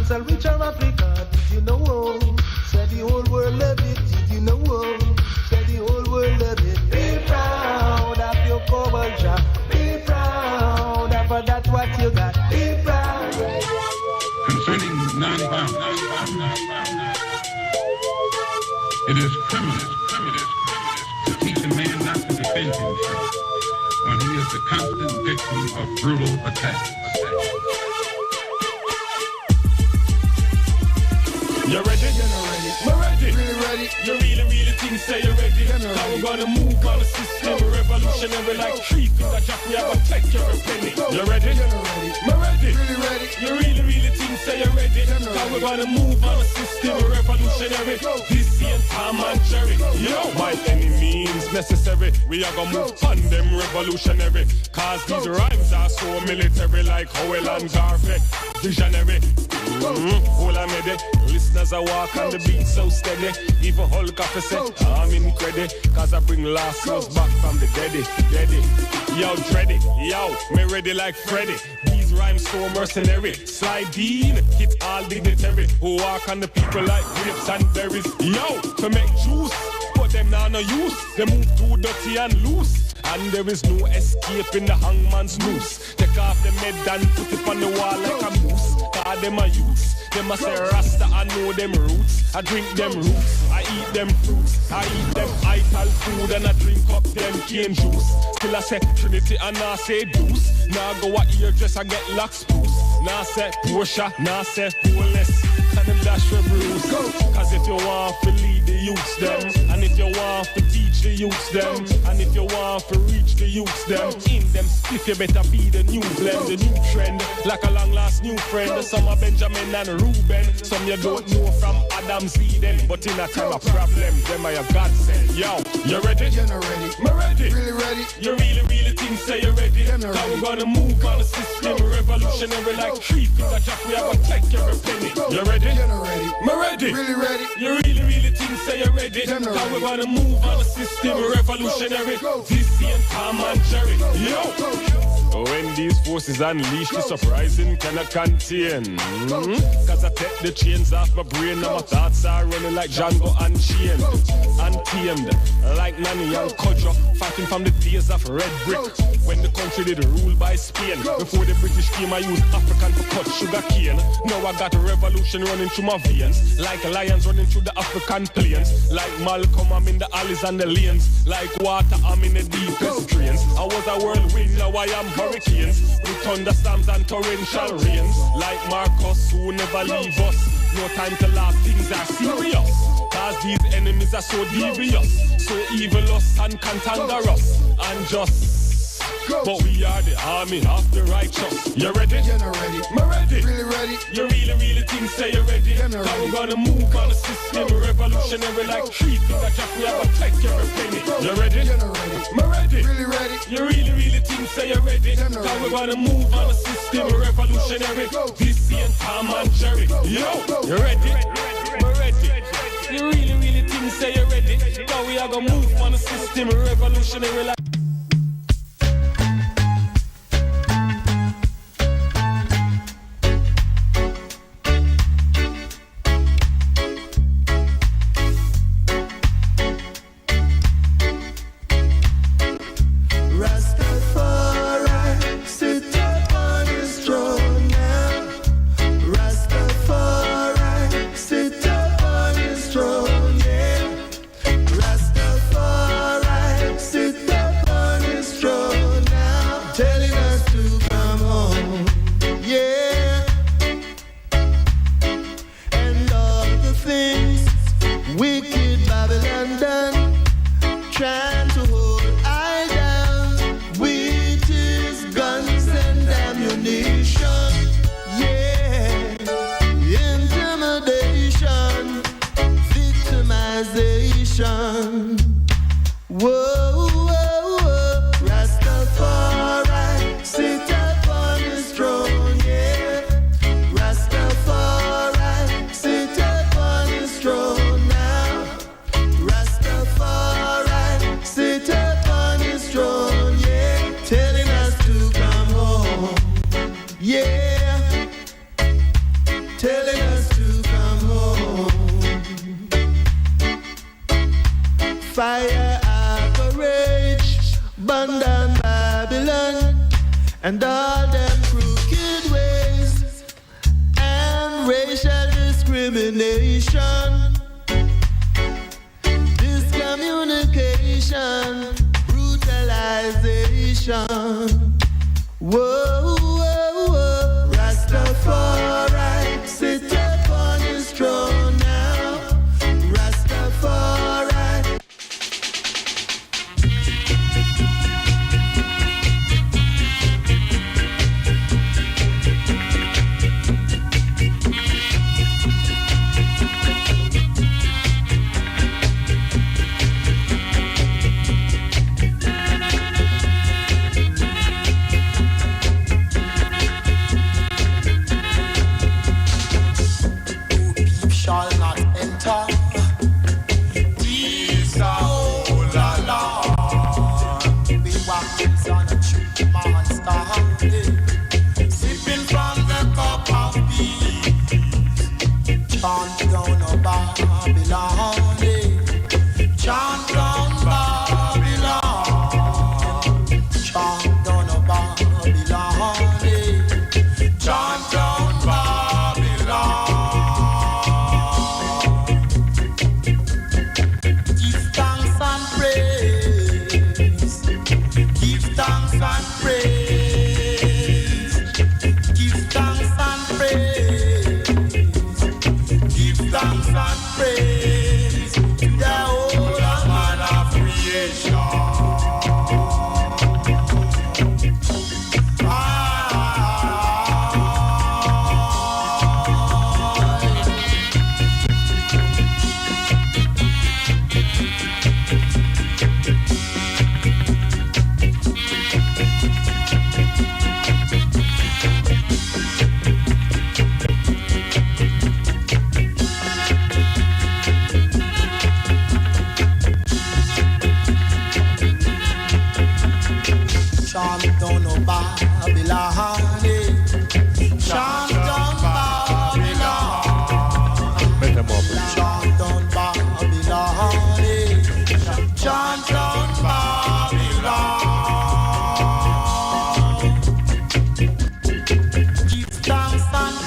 Salvation Africa, did you know? Said the whole world love it, did you know? Said the whole world love it. Be proud of your culture. Be proud of that's what you got. Be proud. Concerning non-violence, it is criminal to teach a man not to defend himself when he is the constant victim of brutal attacks. You ready? You're not ready. I'm ready. Really ready. You really think say you're ready. Now we're gonna move on the system. Revolutionary like 3 finger jack. We are gonna take every penny. You ready? You're not ready. I'm ready. Really ready. You really think say you're ready. Now we're gonna move on the system. Revolutionary. This ain't Tom and Jerry. Yo, by any means necessary. We are gonna move on them revolutionary. Cause these rhymes are so military like Howell and Garvey. Visionary. All I made it. Listeners I walk on the beat so steady. Even Hulk have to say I'm in credit. Cause I bring last souls back from the deady. Yo, dready. Yo, me ready like Freddy. These rhymes so mercenary. Slide in, hit all dignitary. Who walk on the people like grapes and berries. Yo, to make juice. But them now no use. They move too dirty and loose. And there is no escape in the hangman's noose. Take off the med and put it on the wall like a moose. Cause them a youths. Them a say Rasta, I know them roots. I drink them roots, I eat them fruits. I eat them ital food and I drink up them cane juice. Still I say Trinity and I say Deuce. Now go a eardress, I get lock spruce. Now say Portia, now say Wholeness. And them dash for Bruce. Cause if you want to lead the youths them, and if you want to teach the youths them, and if you want to reach the youths them, in them stiff you better be the new blend, the new trend. Like a long last new friend. Some are Benjamin and Reuben. Some you don't know from Adam's Eden. But in a time of problem, them are your godsend. Yo, you ready? You're not ready. I'm ready. Really ready. You really think say you're ready. Now we're gonna move on the system. Revolutionary like 3 finger jack. We are gonna take every penny. You ready? You're not ready. I'm ready. Really ready. You really think say you're ready. Now we're gonna move on the system. Revolutionary. This ain't Tom and Jerry. Yo. When these forces unleash, the surprising cannot contain. Cause I take the chains off my brain and my thoughts are running like Django Unchained. Untamed, like Nanny and Kodjo, fighting from the days of Red Brick. When the country did rule by Spain. Before the British came, I used African to cut sugar cane. Now I got a revolution running through my veins. Like lions running through the African plains. Like Malcolm, I'm in the alleys and the lanes. Like water, I'm in the deepest drains. I was a whirlwind, now I am hurricanes. With thunderstorms and torrential rains. Like Marcus, who never leave us. No time to laugh, things are serious. Cause these enemies are so devious. So evilous and cantankerous. And just but we are the army of the righteous. You ready? You're not ready. I'm ready. Really ready. You really think say you're ready. Now we're gonna move on the system. Revolutionary like 3 finger jack. We are gonna take every penny. You ready? You're not ready. I'm ready. Really ready. You really think say you're ready. Now we're gonna move on the system. Revolutionary. This ain't Tom and Jerry. Yo, you ready? I'm ready. You really think say you're ready. Now we are gonna move on the system. Revolutionary like Rastafari, sit up and all them crooked ways and racial discrimination, discommunication, brutalization. Whoa, whoa, whoa. Rastafari, sit upon his throne now. Rastafari. Shall not enter. These are all along. Be walking on a tree monster, sipping from the cup of peace. Chant down a Babylon, chant down Babylon, chant down a Babylon, chant down Babylon.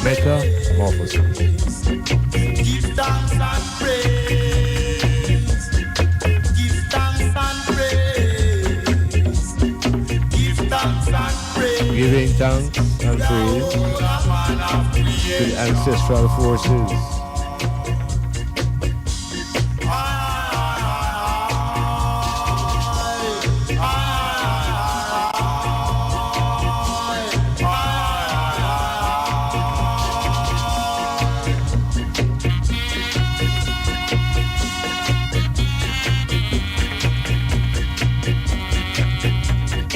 Metamorphosis. Give thanks and praise. Give thanks and praise. Give thanks and praise. Giving thanks and praise to the ancestral forces.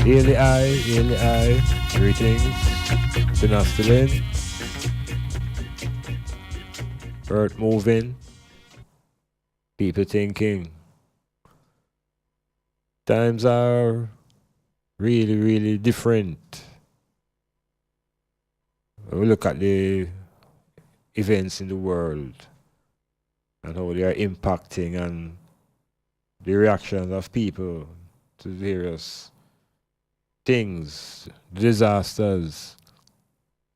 Hail I, greetings, Synastolin, earth moving, people thinking. Times are really, really different. We look at the events in the world and how they are impacting and the reactions of people to various things, disasters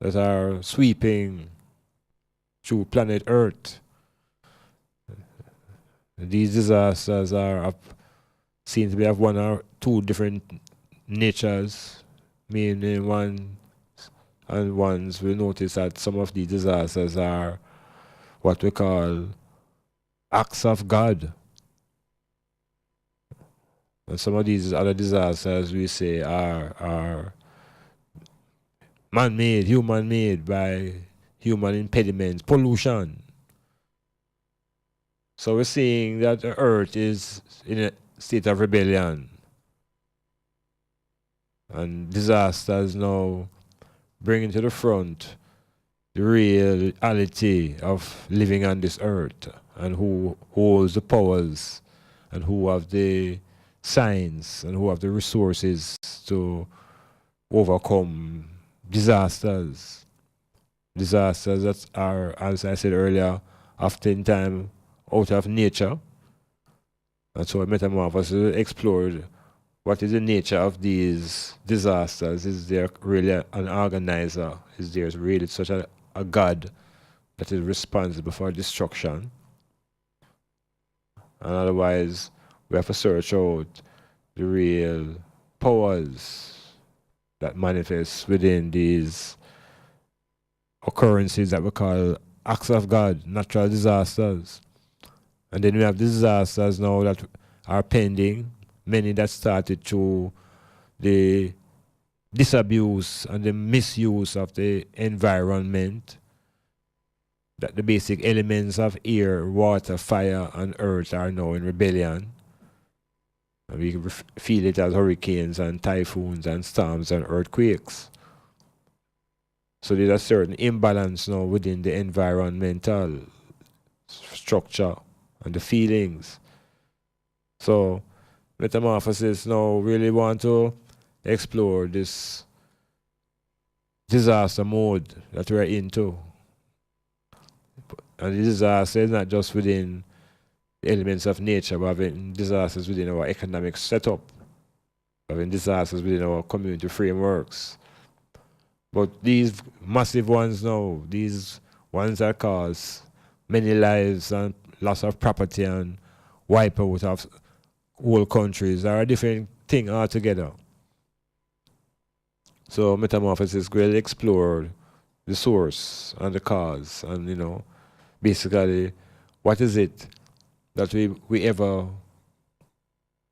that are sweeping through planet Earth. These disasters are seem to be of one or two different natures, meaning ones we notice that some of these disasters are what we call acts of God. And some of these other disasters we say are man-made, human-made by human impediments, pollution. So we're seeing that the earth is in a state of rebellion. And disasters now bringing to the front the reality of living on this earth and who holds the powers and who have the science and who have the resources to overcome disasters. Disasters that are, as I said earlier, oftentimes out of nature. And so Metamorphosis explored what is the nature of these disasters? Is there really an organizer? Is there really such a God that is responsible for destruction? And otherwise, we have to search out the real powers that manifest within these occurrences that we call acts of God, natural disasters. And then we have disasters now that are pending, many that started through the disabuse and the misuse of the environment, that the basic elements of air, water, fire, and earth are now in rebellion. And we feel it as hurricanes and typhoons and storms and earthquakes. So there's a certain imbalance now within the environmental structure and the feelings. So Metamorphosis now really want to explore this disaster mode that we're into. And the disaster is not just within the elements of nature, but having disasters within our economic setup, having disasters within our community frameworks. But these massive ones now, these ones that cause many lives and loss of property and wipe out of whole countries are a different thing altogether. So Metamorphosis will explore the source and the cause, and basically what is it that we ever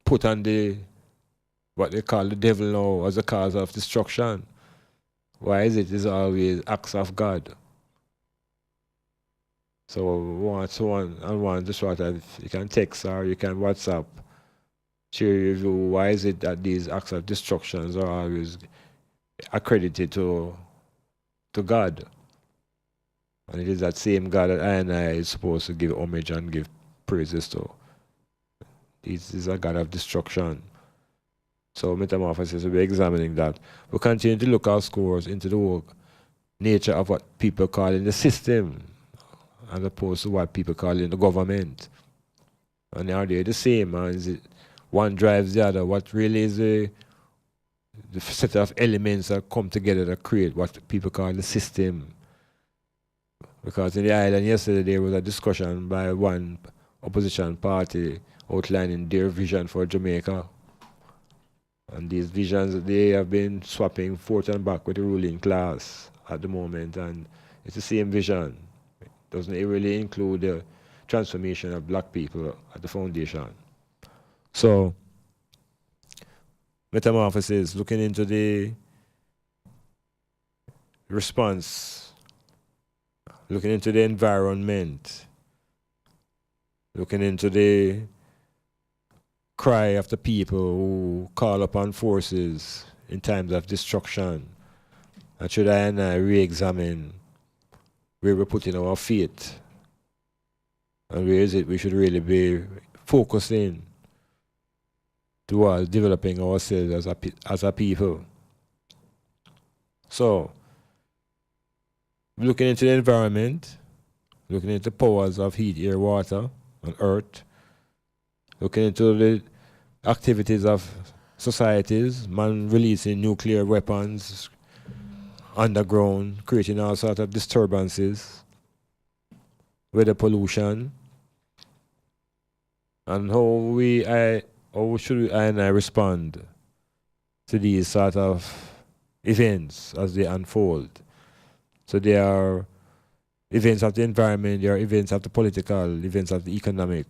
put on the what they call the devil now as a cause of destruction. Why is it always acts of God? So one just what you can text or you can WhatsApp, share your view. Why is it that these acts of destructions are always accredited to God? And it is that same God that I and I is supposed to give homage and give praises to. This is a God of destruction. So Metamorphosis will be examining that. We'll continue to look our scores into the whole nature of what people call in the system, as opposed to what people call in the government. And are they the same? And is it one drives the other? What really is the set of elements that come together to create what people call the system? Because in the island yesterday there was a discussion by one opposition party outlining their vision for Jamaica. And these visions, they have been swapping forth and back with the ruling class at the moment, and it's the same vision. It doesn't really include the transformation of black people at the foundation. So, Metamorphosis, looking into the response, looking into the environment, looking into the cry of the people who call upon forces in times of destruction. And should I and I re-examine where we're putting our faith and where is it we should really be focusing towards developing ourselves as a people. So, looking into the environment, looking into the powers of heat, air, water, and earth, looking into the activities of societies, man releasing nuclear weapons underground, creating all sorts of disturbances, weather pollution, and how should I and I respond to these sort of events as they unfold. So they are events of the environment, they are events of the political, events of the economic.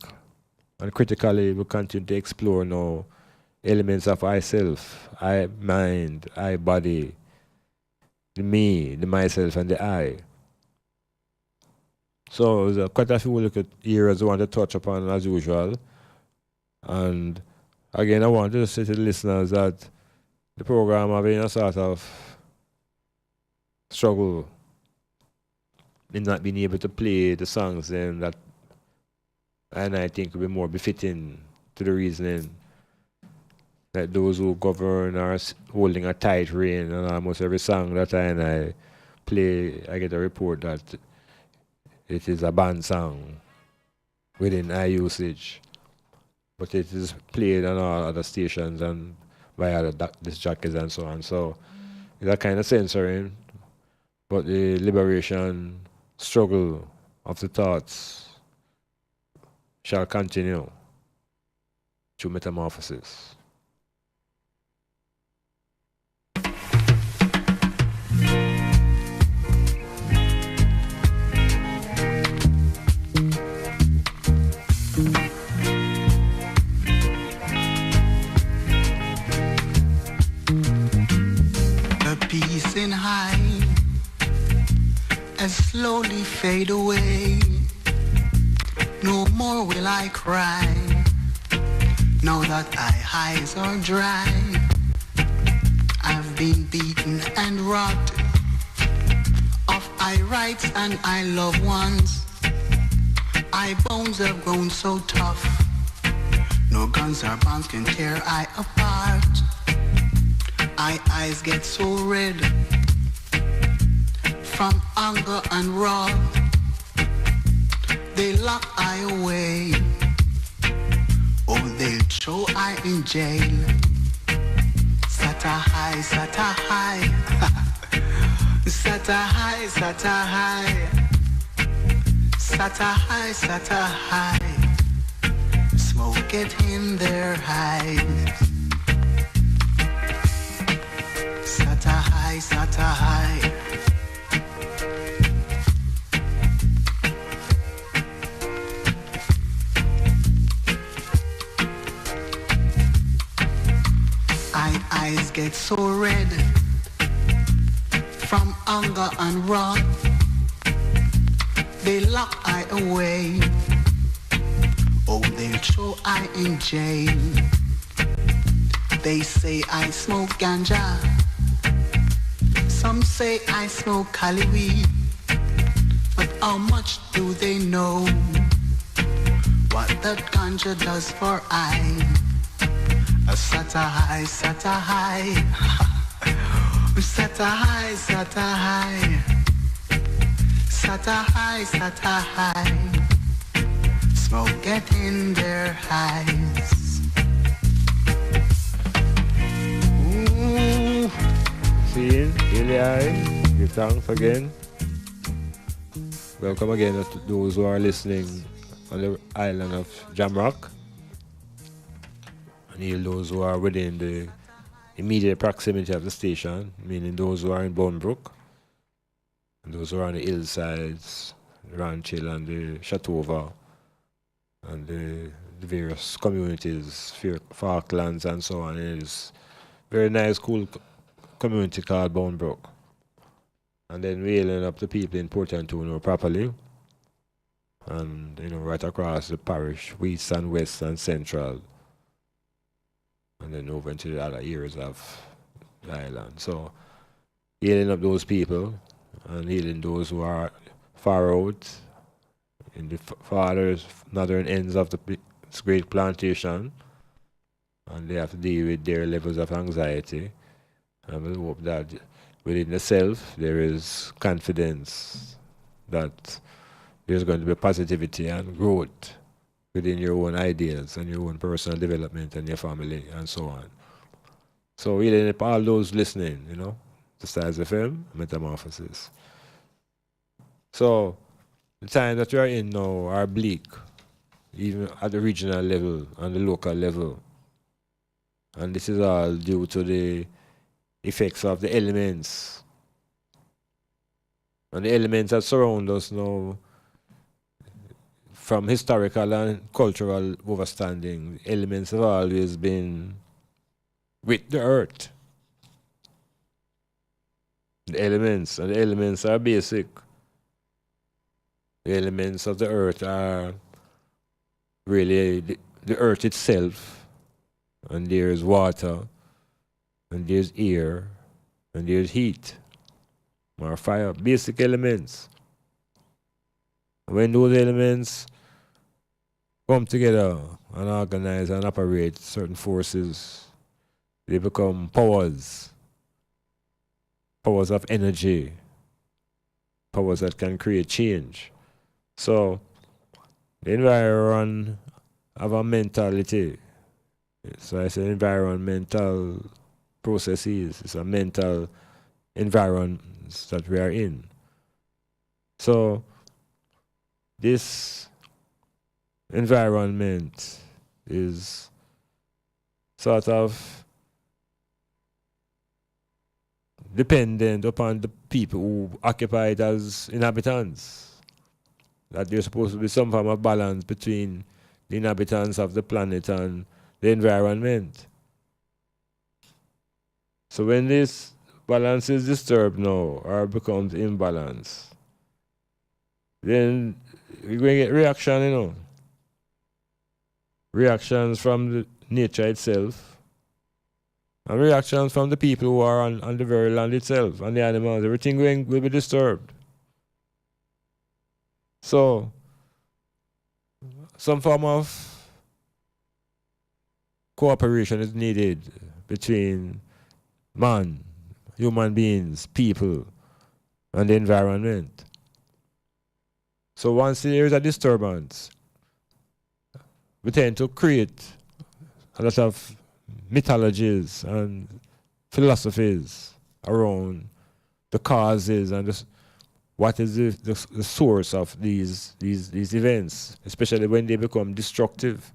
And critically, we continue to explore now elements of I self, I mind, I body, the me, the myself, and the I. So there's quite a few look at areas I want to touch upon as usual. And again, I want to say to the listeners that the program having a sort of struggle in not being able to play the songs then that and I think will be more befitting to the reasoning that those who govern are holding a tight rein, and almost every song that I and I play, I get a report that it is a banned song within usage, but it is played on all other stations, and via the disc jockeys and so on. So it's a kind of censoring, but the liberation struggle of the thoughts shall continue through metamorphosis. Peace in high and slowly fade away. No more will I cry, now that my eyes are dry. I've been beaten and robbed of I rights and I loved ones. I bones have grown so tough, no guns or bombs can tear I apart. I eyes get so red from anger and wrath. They lock I away, or they'll throw I in jail. Sata high, sata high, sata high, sata high, sata high, sata high. Smoke it in their eyes. Sata high, sata high. Eyes get so red from anger and wrath. They lock I away, oh they'll throw I in jail. They say I smoke ganja, some say I smoke Cali weed, but how much do they know what that ganja does for I? A sata high, sata high, sata high, sata high, sata high, sata high. Smoke get in their eyes. Ooh. Seeing, Eli, give thanks again. Welcome again to those who are listening on the island of Jamrock. And heal those who are within the immediate proximity of the station, meaning those who are in Bonebrook, and those who are on the hillsides, the Ranch Hill and the Shatova, and the various communities, Falklands and so on. It is a very nice, cool community called Bonebrook. And then wheeling up the people in Port Antonio properly, and right across the parish, east and west and central, and then over into the other areas of the island. So healing up those people and healing those who are far out in the farthest northern ends of this great plantation, and they have to deal with their levels of anxiety. And we hope that within the self there is confidence that there's going to be positivity and growth within your own ideas and your own personal development and your family and so on. So really, all those listening, to Styles FM, Metamorphosis. So the time that we are in now are bleak, even at the regional level and the local level. And this is all due to the effects of the elements. And the elements that surround us now, from historical and cultural understanding, elements have always been with the earth. The elements are basic. The elements of the earth are really the earth itself. And there's water, and there's air, and there's heat, or fire, basic elements. When those elements come together and organize and operate certain forces, they become powers of energy, powers that can create change. So the environment of our mentality, So I say environmental processes. It's a mental environment that we are in. So this environment is sort of dependent upon the people who occupy it as inhabitants. That there's supposed to be some form of balance between the inhabitants of the planet and the environment. So when this balance is disturbed now or becomes imbalance, then we're going to get reaction, you know. Reactions from the nature itself, and reactions from the people who are on the very land itself, and the animals. Everything will be disturbed. So, some form of cooperation is needed between man, human beings, people, and the environment. So once there is a disturbance, we tend to create a lot of mythologies and philosophies around the causes and what is the source of these events, especially when they become destructive.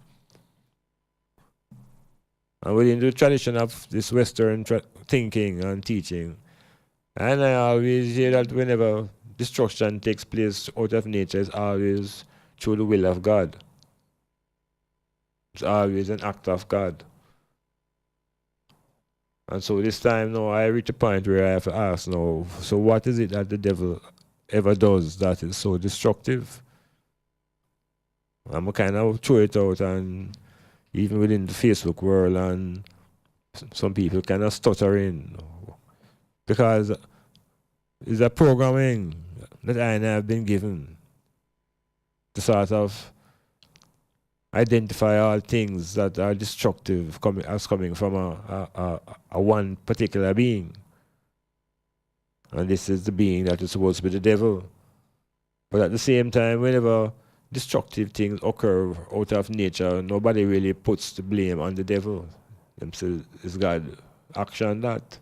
And within the tradition of this Western thinking and teaching, and I always hear that whenever destruction takes place out of nature, it's always through the will of God. It's always an act of God. And so this time now I reach a point where I have to ask now, so what is it that the devil ever does that is so destructive? I'm kind of throw it out, and even within the Facebook world, and some people kind of stuttering because it's a programming that I have been given to sort of identify all things that are destructive as coming from a one particular being. And this is the being that is supposed to be the devil. But at the same time, whenever destructive things occur out of nature, nobody really puts the blame on the devil. Themselves is God action that.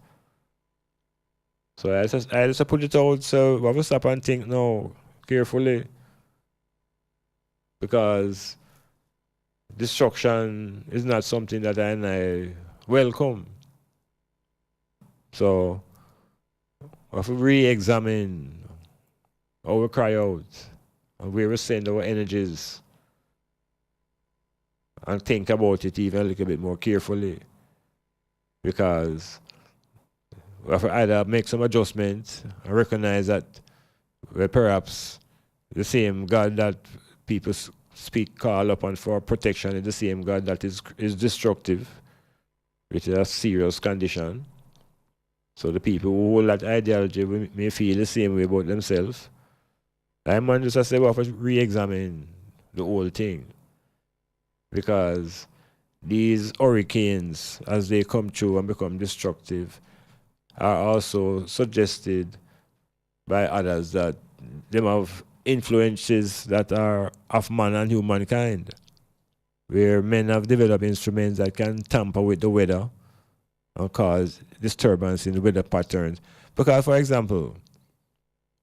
So I just put it out, so we have to stop and think now carefully, because destruction is not something that I welcome. So we have to re-examine how we cry out and where we send our energies, and think about it even a little bit more carefully, because we have to either make some adjustments and recognize that perhaps the same God that people call upon for protection is the same God that is destructive, which is a serious condition. So the people who hold that ideology may feel the same way about themselves. Iman just say we have to re-examine the whole thing, because these hurricanes, as they come through and become destructive, are also suggested by others that they have influences that are of man and humankind, where men have developed instruments that can tamper with the weather and cause disturbance in the weather patterns. Because, for example,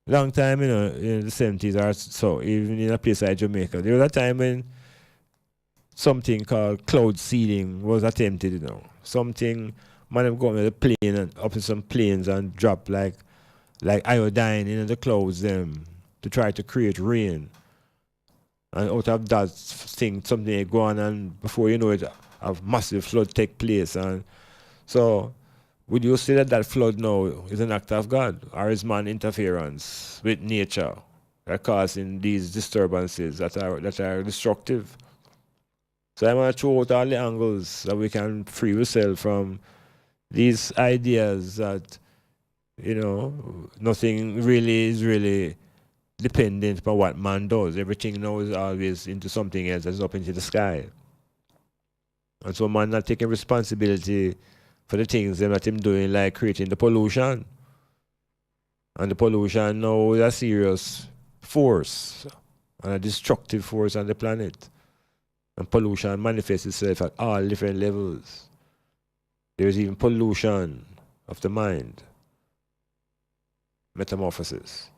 long time, in the 70s or so, even in a place like Jamaica, there was a time when something called cloud seeding was attempted, Something, man have gone with a plane and up in some planes and drop like iodine in the clouds them to try to create rain. And out of that thing, something go on, and before you know it, a massive flood take place. And so, would you say that flood now is an act of God, or is man interference with nature that causing these disturbances that are destructive? So I'm going to throw out all the angles that we can free ourselves from these ideas that, nothing really is really dependent upon what man does. Everything now is always into something else that's up into the sky. And so man not taking responsibility for the things that him doing, like creating the pollution. And the pollution now is a serious force and a destructive force on the planet. And pollution manifests itself at all different levels. There's even pollution of the mind. Metamorphosis.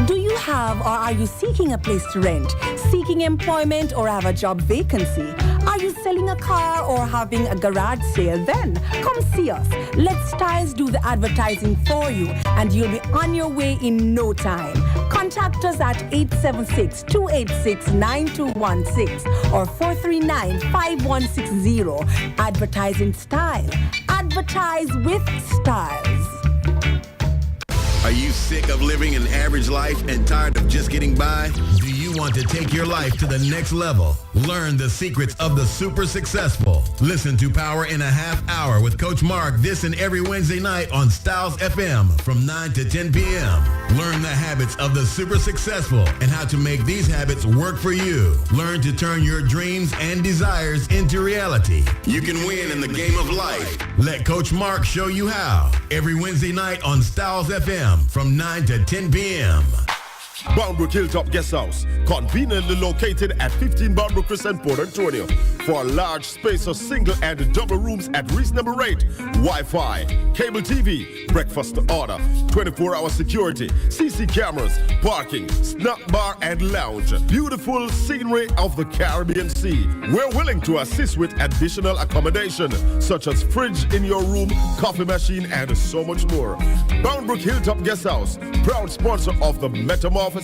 Do you have or are you seeking a place to rent, seeking employment or have a job vacancy? Are you selling a car or having a garage sale? Then come see us. Let Styles do the advertising for you and you'll be on your way in no time. Contact us at 876-286-9216 or 439-5160. Advertising Style. Advertise with Styles. Are you sick of living an average life and tired of just getting by? Do you want to take your life to the next level? Learn the secrets of the super successful. Listen to Power in a Half Hour with Coach Mark this and every Wednesday night on Styles FM from 9 to 10 p.m. Learn the habits of the super successful and how to make these habits work for you. Learn to turn your dreams and desires into reality. You can win in the game of life. Let Coach Mark show you how. Every Wednesday night on Styles FM from 9 to 10 p.m. Boundbrook Hilltop Guest House, conveniently located at 15 Boundbrook Crescent, Port Antonio. For a large space of single and double rooms at reasonable rate, Wi-Fi, cable TV, breakfast to order, 24-hour security, CC cameras, parking, snack bar and lounge. Beautiful scenery of the Caribbean Sea. We're willing to assist with additional accommodation, such as fridge in your room, coffee machine, and so much more. Boundbrook Hilltop Guest House, proud sponsor of the METAMORPHOSIS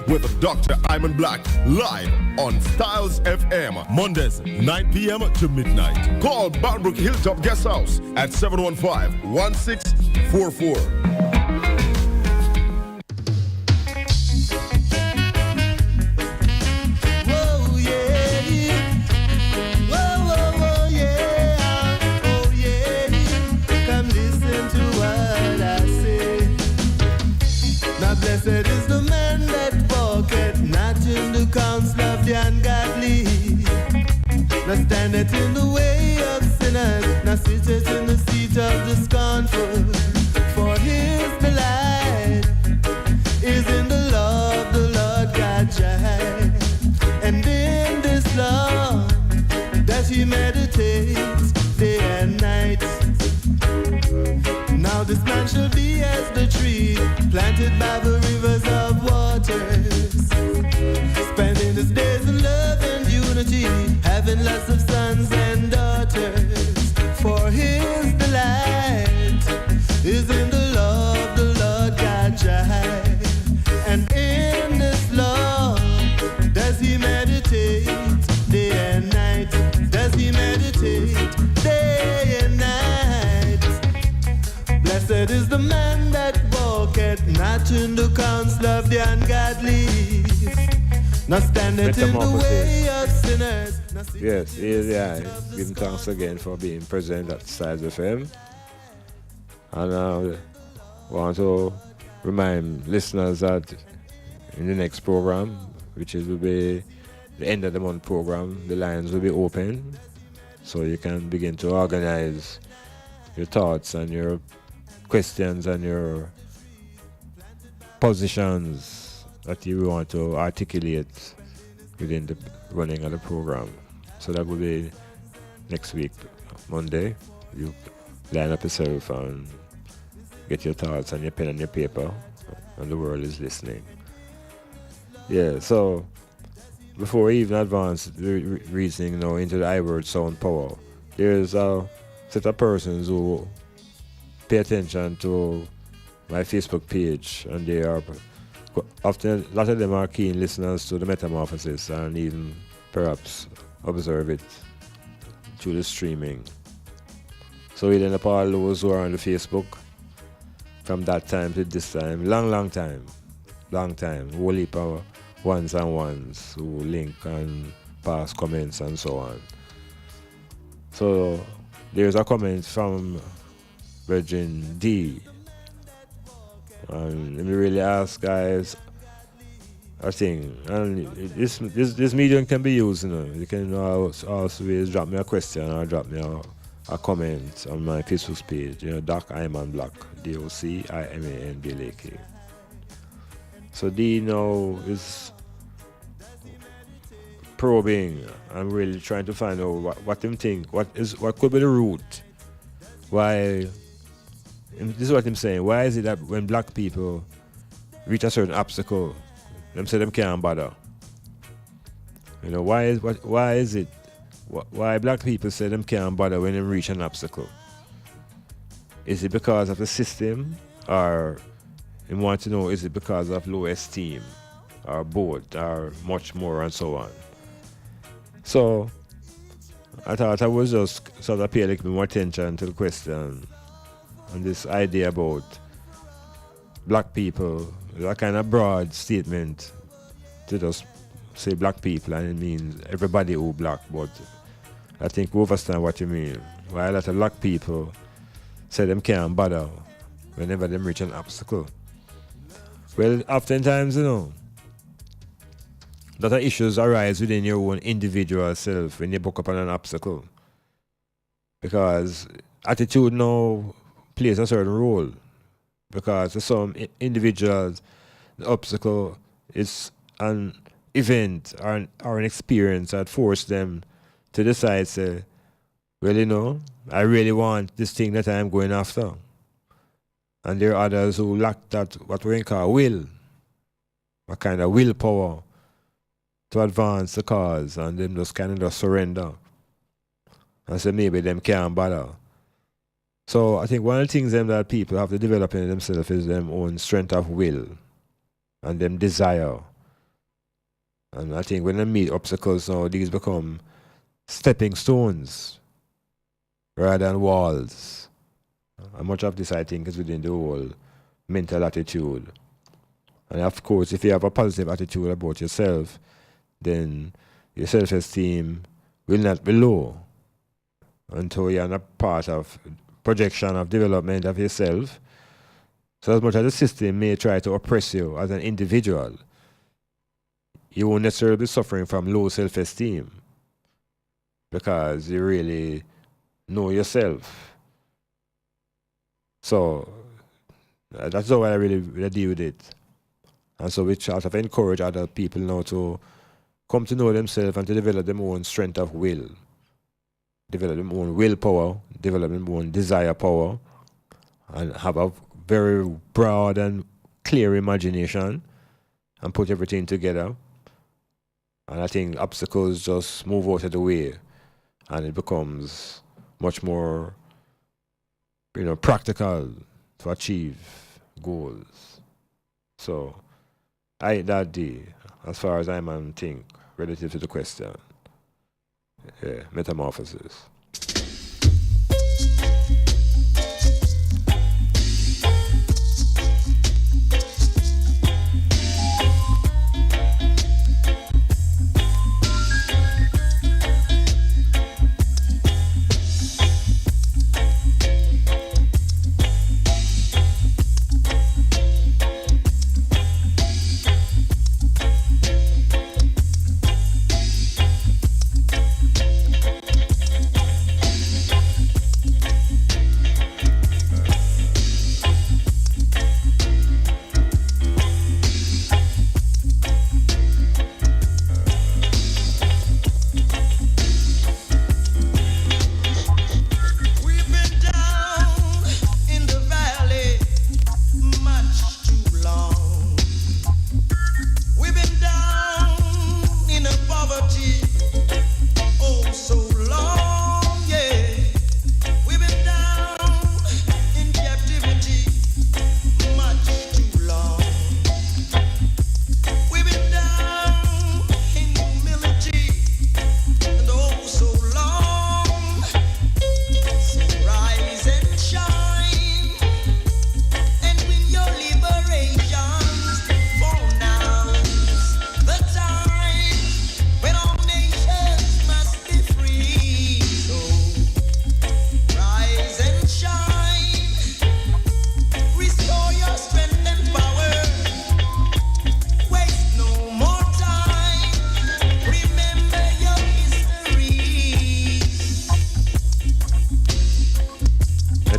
with Dr. Iman Blak, live on Styles FM, Mondays, 9 p.m. to midnight. Call Boundbrook Hilltop Guest House at 715-1644. Blessed is the man that walketh not in the counsel of the ungodly, nor standeth in the way of sinners, nor sitteth in the seat of the scornful. For his delight is in the law of the Lord God Jah, and in this law that he meditates day and night. Now this man shall be as the tree planted by the rivers of waters, spending his days in love and unity, having lots of sons and daughters. For his delight is in the law of the Lord God Jah, and in this law does he meditate day and night. Does he meditate day and night? Blessed is the man that walketh not in the counsel of the ungodly, nor standeth in the way of sinners. Yes, yeah. Give him thanks again for being present at Styles FM. And I want to remind listeners that in the next program, which will be the end of the month program, the lines will be open, so you can begin to organize your thoughts and your questions and your positions that you want to articulate within the running of the program. So that will be next week, Monday. You line up yourself and get your thoughts and your pen and your paper, and the world is listening. Yeah, so before we even advance the reasoning into the I-word sound power, there's a set of persons who pay attention to my Facebook page, and they are often, a lot of them are keen listeners to the Metamorphosis and even perhaps observe it through the streaming. So we end up all those who are on the Facebook from that time to this time, long time, whole heap of ones and ones who link and pass comments and so on. So there's a comment from Virgin D. And let me really ask guys a thing. And this medium can be used, You can always drop me a question or drop me a comment on my Facebook page, Doc Iman Blak, DOCIMAN BLAK. So D now is probing. I'm really trying to find out what them think. What could be the root? Why? This is what I'm saying. Why is it that when black people reach a certain obstacle, them say them can't bother? You know, why is it? Why black people say them can't bother when they reach an obstacle? Is it because of the system, or you want to know, is it because of low esteem, or both, or much more, and so on? So I thought I was just sort of pay a little bit more attention to the question and this idea about black people. A kind of broad statement to just say black people, and it means everybody who black, but I think we understand what you mean. Why a lot of black people say them can't bother whenever them reach an obstacle. Well, oftentimes, you know, that issues arise within your own individual self when you buck up on an obstacle. Because attitude now plays a certain role. Because for some individuals, the obstacle is an event or an experience that forced them to decide, say, well, you know, I really want this thing that I'm going after. And there are others who lack that, what we call will, a kind of willpower to advance the cause, and them just kind of surrender. And say maybe them can't bother. So I think one of the things that people have to develop in themselves is their own strength of will and them desire. And I think when they meet obstacles now, these become stepping stones rather than walls. And much of this, I think, is within the whole mental attitude. And of course, if you have a positive attitude about yourself, then your self-esteem will not be low until you're not part of projection of development of yourself. So as much as the system may try to oppress you as an individual, you won't necessarily be suffering from low self-esteem because you really know yourself. So that's how I really deal with it. And so we try to encourage other people now to come to know themselves and to develop their own strength of will, develop their own willpower, develop their own desire power, and have a very broad and clear imagination and put everything together. And I think obstacles just move out of the way and it becomes much more, you know, practical to achieve goals. So I ain't that deep as far as Iman think relative to the question. Yeah, metamorphosis.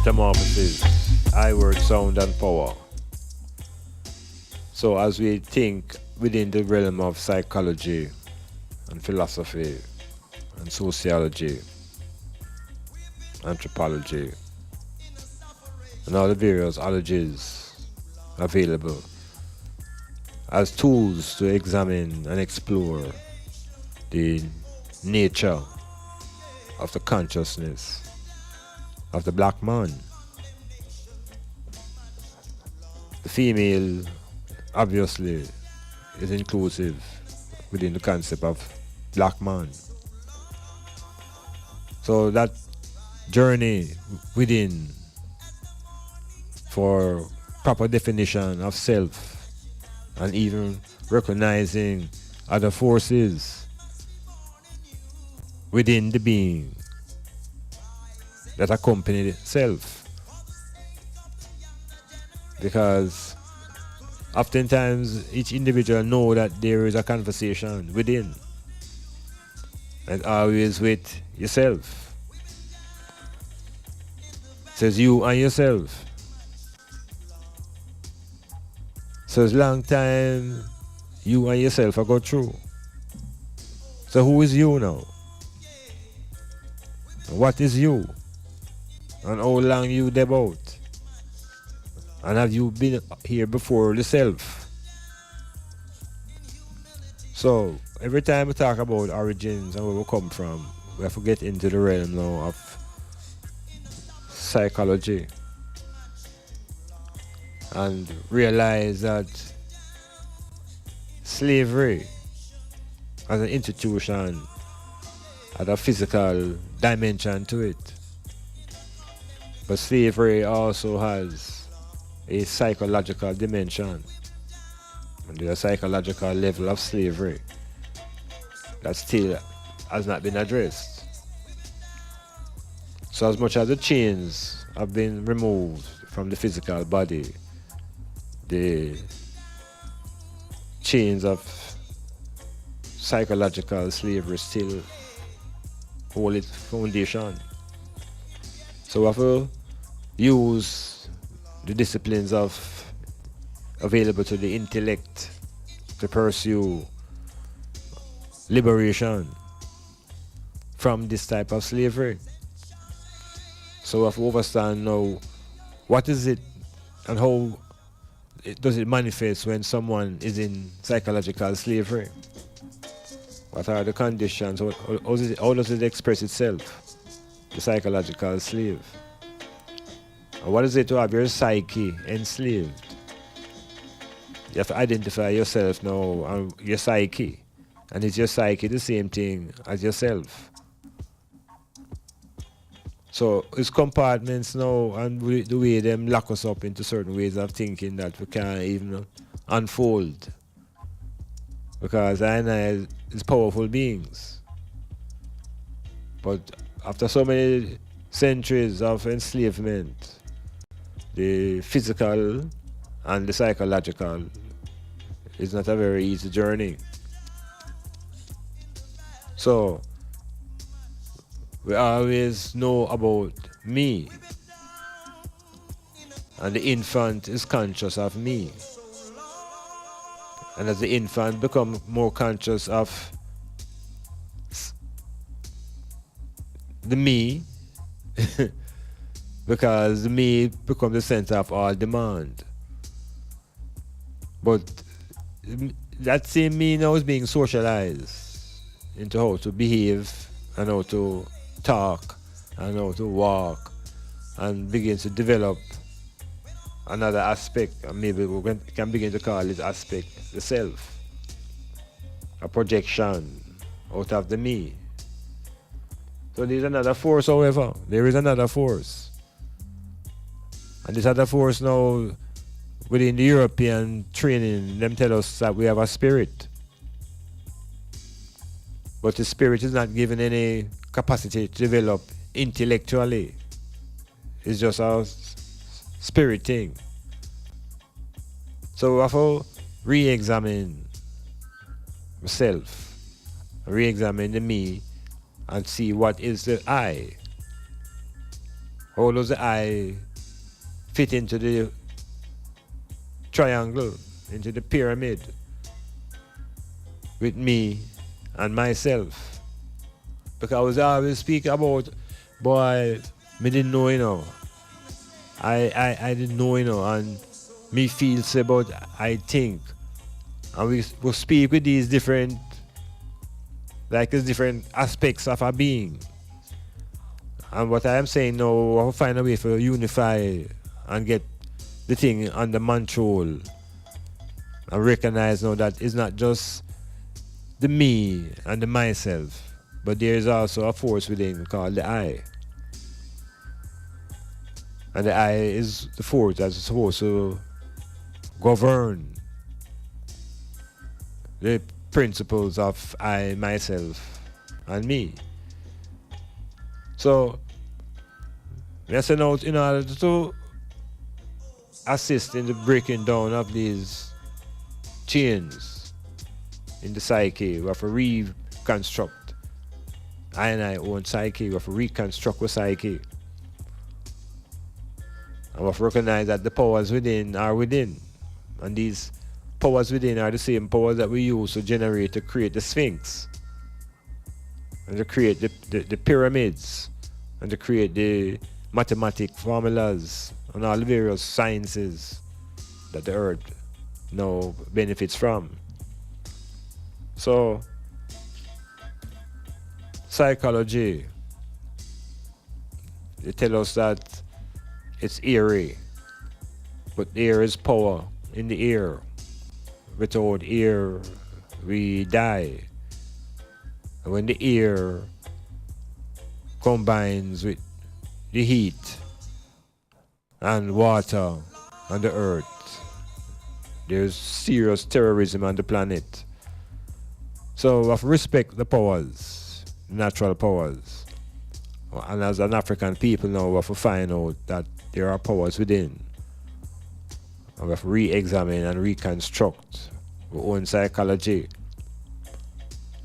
METAMORPHOSIS, I word, sound and power. So as we think within the realm of psychology and philosophy and sociology, anthropology, and all the various ologies available as tools to examine and explore the nature of the consciousness of the black man. The female, obviously, is inclusive within the concept of black man. So that journey within for proper definition of self and even recognizing other forces within the being that accompany self. Because oftentimes each individual know that there is a conversation within, and always with yourself. It says you and yourself. So it's long time you and yourself are go through. So who is you now? What is you? And how long you about? And have you been here before the self? So every time we talk about origins and where we come from, we have to get into the realm now of psychology and realize that slavery as an institution had a physical dimension to it. But slavery also has a psychological dimension. And there's a psychological level of slavery that still has not been addressed. So as much as the chains have been removed from the physical body, the chains of psychological slavery still hold its foundation. So we have to use the disciplines available to the intellect to pursue liberation from this type of slavery. So we have to understand now what is it and how does it manifest when someone is in psychological slavery? What are the conditions? How does it express itself? The psychological slave. And what is it to have your psyche enslaved? You have to identify yourself now and your psyche. And is your psyche the same thing as yourself? So it's compartments now, and the way them lock us up into certain ways of thinking that we can't even unfold. Because I is powerful beings. But after so many centuries of enslavement, the physical and the psychological is not a very easy journey. So we always know about me, and the infant is conscious of me. And as the infant becomes more conscious of the me, because the me becomes the center of all demand. But that same me now is being socialized into how to behave and how to talk and how to walk, and begins to develop another aspect, and maybe we can begin to call this aspect the self, a projection out of the me. So there's another force, however, there is another force. And this other force now, within the European training, them tell us that we have a spirit. But the spirit is not given any capacity to develop intellectually. It's just a spirit thing. So we have to re-examine myself, re-examine the me, and see what is the I. How does the I fit into the triangle, into the pyramid, with me and myself. Because I always speak about, boy, me didn't know, you know. I didn't know, you know, and me feels about I think. And we will speak with these different, like these different aspects of our being. And what I am saying now, we'll find a way to unify and get the thing under control. And recognize now that it's not just the me and the myself, but there is also a force within called the I. And the I is the force that's supposed to govern the principles of I, myself, and me. So, yes, and out in order to assist in the breaking down of these chains in the psyche, we have to reconstruct I and I own psyche, we have to reconstruct our psyche. And we have to recognize that the powers within are within. And these powers within are the same powers that we use to generate, to create the Sphinx. And to create the pyramids. And to create the mathematic formulas and all the various sciences that the earth now benefits from. So, psychology, they tell us that it's eerie, but air is power in the air. Without air, we die. And when the air combines with the heat and water on the earth, there's serious terrorism on the planet. So we have to respect the powers, natural powers. And as an African people now, we have to find out that there are powers within. And we have to re-examine and reconstruct our own psychology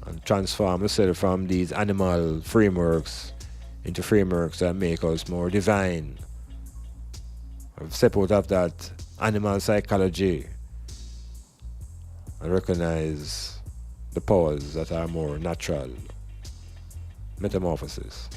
and transform ourselves from these animal frameworks into frameworks that make us more divine. And step out of that animal psychology and recognize the powers that are more natural. Metamorphosis.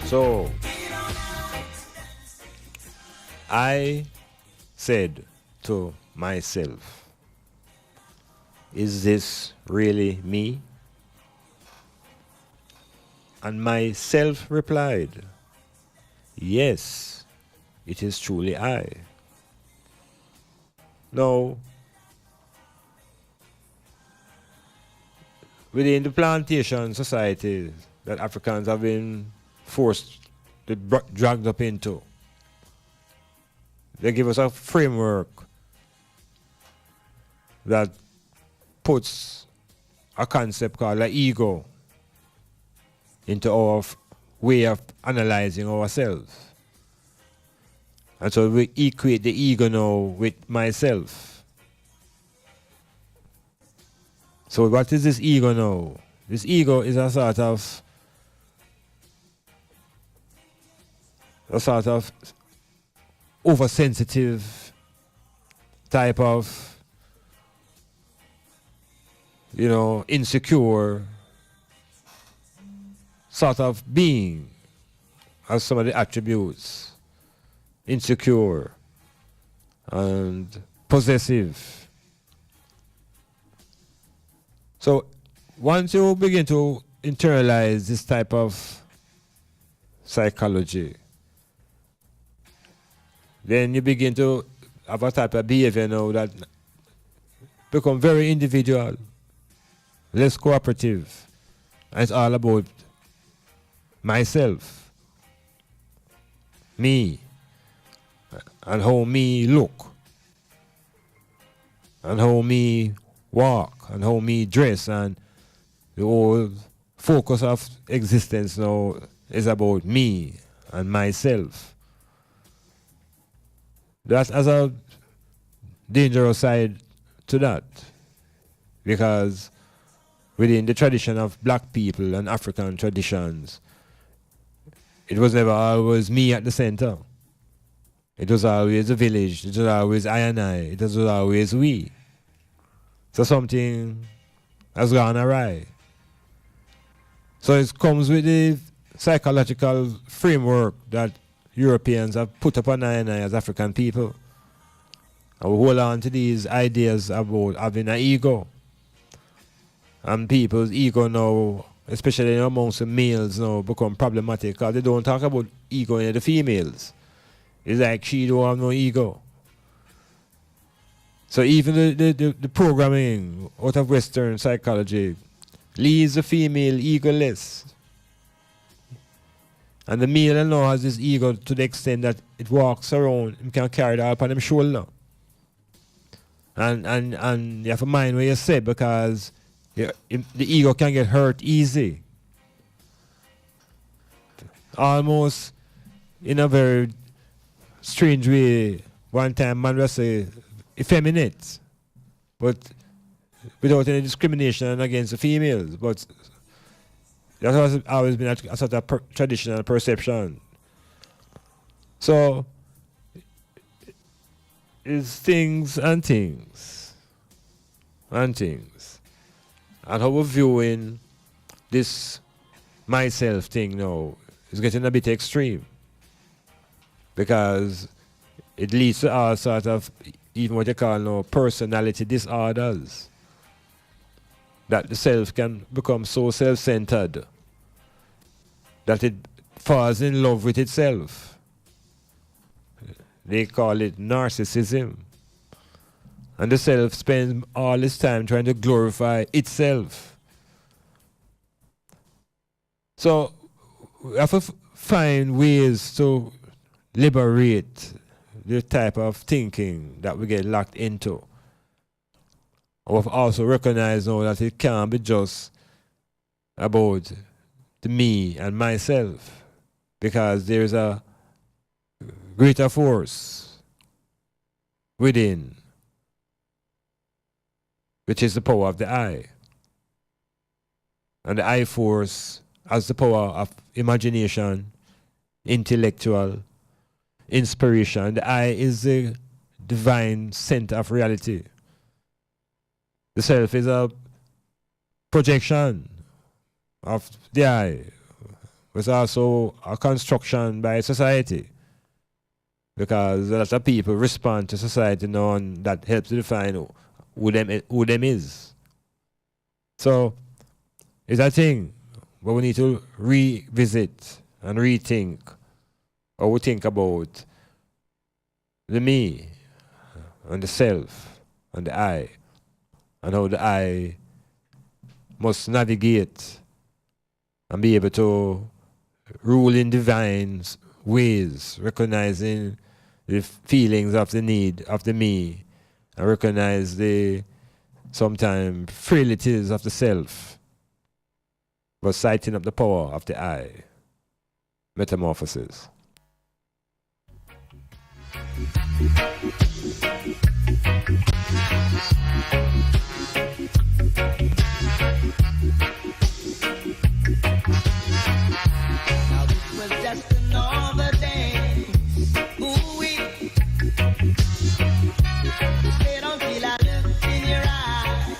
So, I said to myself, is this really me? And myself replied, yes, it is truly I. Now, within the plantation society that Africans have been forced to dragged up into. They give us a framework that puts a concept called an ego into our way of analyzing ourselves. And so we equate the ego now with myself. So what is this ego now? This ego is a sort of oversensitive type of, insecure sort of being, as some of the attributes. Insecure and possessive. So once you begin to internalize this type of psychology, then you begin to have a type of behavior now that become very individual, less cooperative. And it's all about myself, me, and how me look, and how me walk, and how me dress, and the whole focus of existence now is about me and myself. That has a dangerous side to that, because within the tradition of black people and African traditions, it was never always me at the center. It was always the village, it was always I and I, it was always we. So something has gone awry. So it comes with the psychological framework that Europeans have put upon I and I as African people. And we hold on to these ideas about having an ego. And people's ego now, especially amongst the males now, become problematic because they don't talk about ego in the females. It's like she don't have no ego. So even the programming out of Western psychology leaves the female egoless. And the male now has this ego to the extent that it walks around and can carry it up on his shoulder. And you have to mind what you say, because the ego can get hurt easy. Almost in a very strange way. One time man will say effeminate, but without any discrimination against the females. But that has always been a sort of traditional perception. So it's things and things and things. And how we're viewing this myself thing now is getting a bit extreme, because it leads to all sort of, even what you call now, personality disorders. That the self can become so self-centered that it falls in love with itself. They call it narcissism. And the self spends all its time trying to glorify itself. So we have to find ways to liberate the type of thinking that we get locked into. We've also recognized now that it can't be just about the me and myself, because there's a greater force within, which is the power of the I. And the I force has the power of imagination, intellectual, inspiration. The I is the divine center of reality. The self is a projection of the I. It's also a construction by society, because a lot of people respond to society now, and that helps to define who them is. So it's a thing where we need to revisit and rethink, or we think about the me and the self and the I, and how the I must navigate and be able to rule in divine ways, recognizing the feelings of the need of the me, and recognize the sometimes frailties of the self, but sighting up the power of the I. Metamorphosis. Now this was just another day. Ooh-wee. Stay until I looked in your eyes.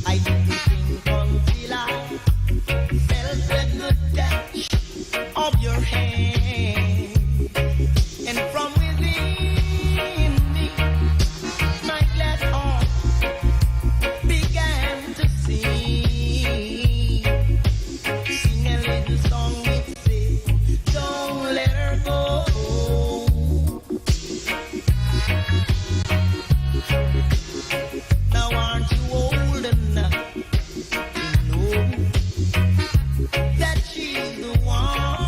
I didn't think until I felt the good touch of your hand. And from within me, my glad heart began to sing. Sing a little song which says, don't let her go. Now aren't you old enough to know that she's the one?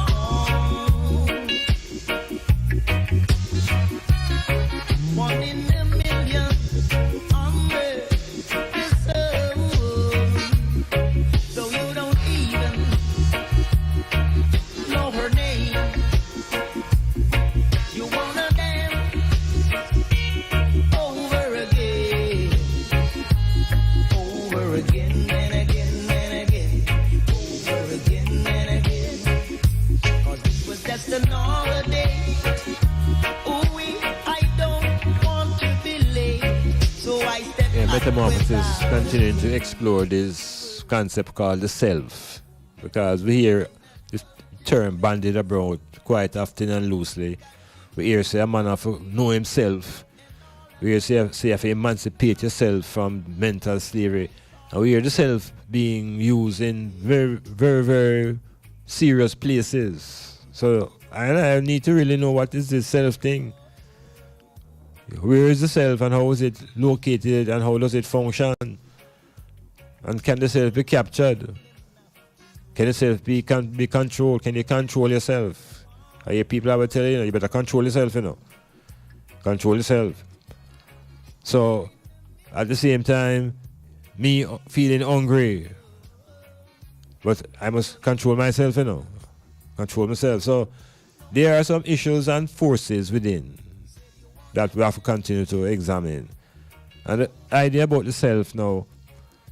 One in a million under the sun. So you don't even know her name. You wanna dance over again and again and again, over again and again. 'Cause this was just another day. Ooh, I don't want to be late, so I step Yeah, out Metamorphosis without continuing to explore this concept called the self, because we hear this term bandied about quite often and loosely. We hear say a man have to know himself. We hear say you have to emancipate yourself from mental slavery. And we hear the self being used in very, very, very serious places. So I need to really know what is this self thing. Where is the self and how is it located and how does it function? And can the self be captured? Can the self be controlled? Can you control yourself? I hear people ever tell you, you better control yourself, Control yourself. So, at the same time, me feeling hungry, but I must control myself, Control myself. So, there are some issues and forces within that we have to continue to examine. And the idea about the self now,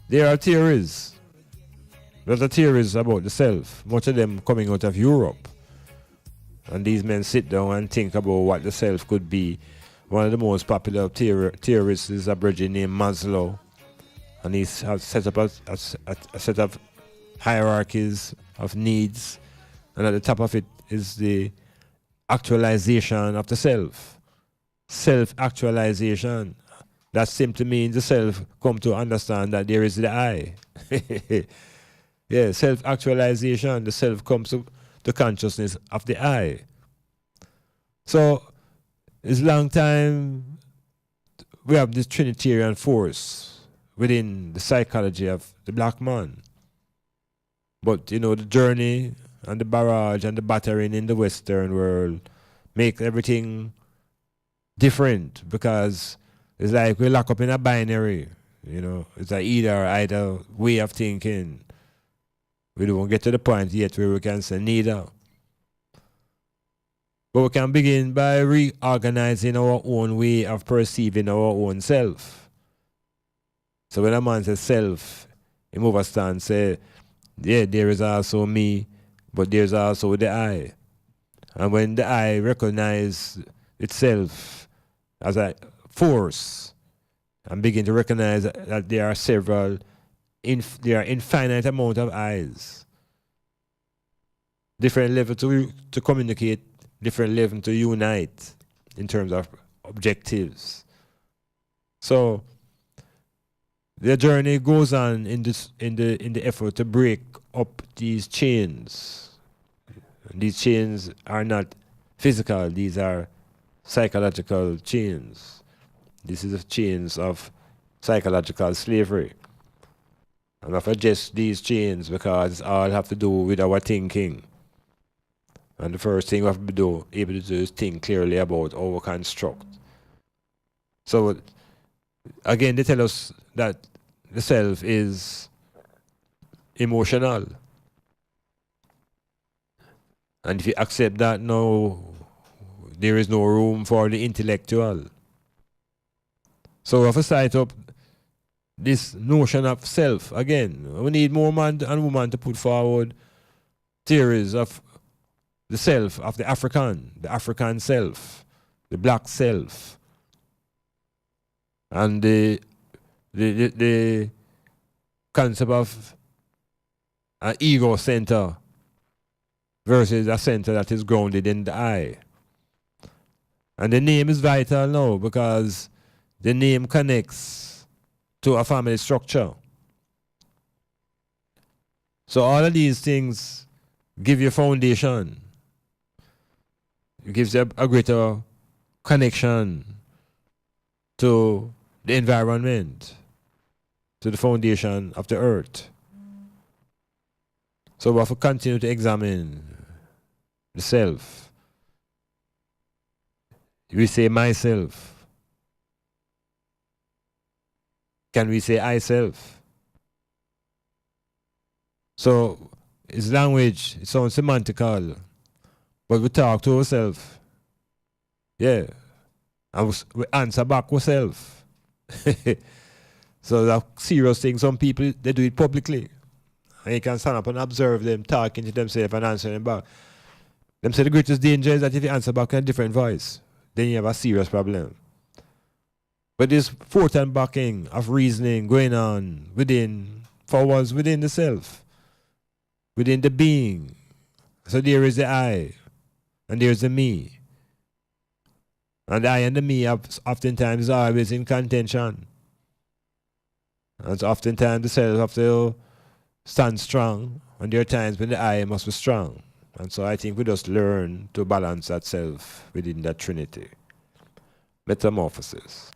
there are theories. There's a theories about the self, much of them coming out of Europe. And these men sit down and think about what the self could be. One of the most popular theorists is a brother named Maslow. And he's set up a set of hierarchies of needs. And at the top of it is the actualization of the self. Self-actualization. That simply means the self come to understand that there is the I. Yeah, self-actualization. The self comes to the consciousness of the I. So, it's long time we have this Trinitarian force within the psychology of the black man. But, the journey and the barrage and the battering in the Western world make everything different, because it's like we lock up in a binary, It's a either way of thinking. We don't get to the point yet where we can say neither. But we can begin by reorganizing our own way of perceiving our own self. So when a man says self, he move a stand, say, yeah, there is also me, but there's also the I. And when the I recognize itself as a force and begin to recognize that there are several, there are infinite amount of I's, different level to communicate, different level to unite in terms of objectives. So the journey goes on in the effort to break up these chains. These chains are not physical; these are psychological chains. This is the chains of psychological slavery. And I suggest these chains because it's all have to do with our thinking. And the first thing we have to do, able to do is think clearly about how we construct. So again, they tell us that the self is emotional. And if you accept that now, there is no room for the intellectual. So we have to cite up this notion of self again. We need more man and woman to put forward theories of the self, of the African self, the black self, and the concept of an ego center versus a center that is grounded in the I. And the name is vital now because the name connects to a family structure. So all of these things give you foundation. It gives you a greater connection to the environment, to the foundation of the earth. So we have to continue to examine the self. We say myself. Can we say I self? So it's language, it sounds semantical, but we talk to ourselves. Yeah. And we answer back ourselves. So that's serious thing. Some people, they do it publicly. And you can stand up and observe them talking to themselves and answering them back. Them say the greatest danger is that if you answer back in a different voice, then you have a serious problem. But this forth backing of reasoning going on within the self, within the being. So there is the I, and there's the me. And the I and the me oftentimes are always in contention. And so oftentimes the self have to stand strong, and there are times when the I must be strong. And so I think we just learn to balance that self within that Trinity. Metamorphosis.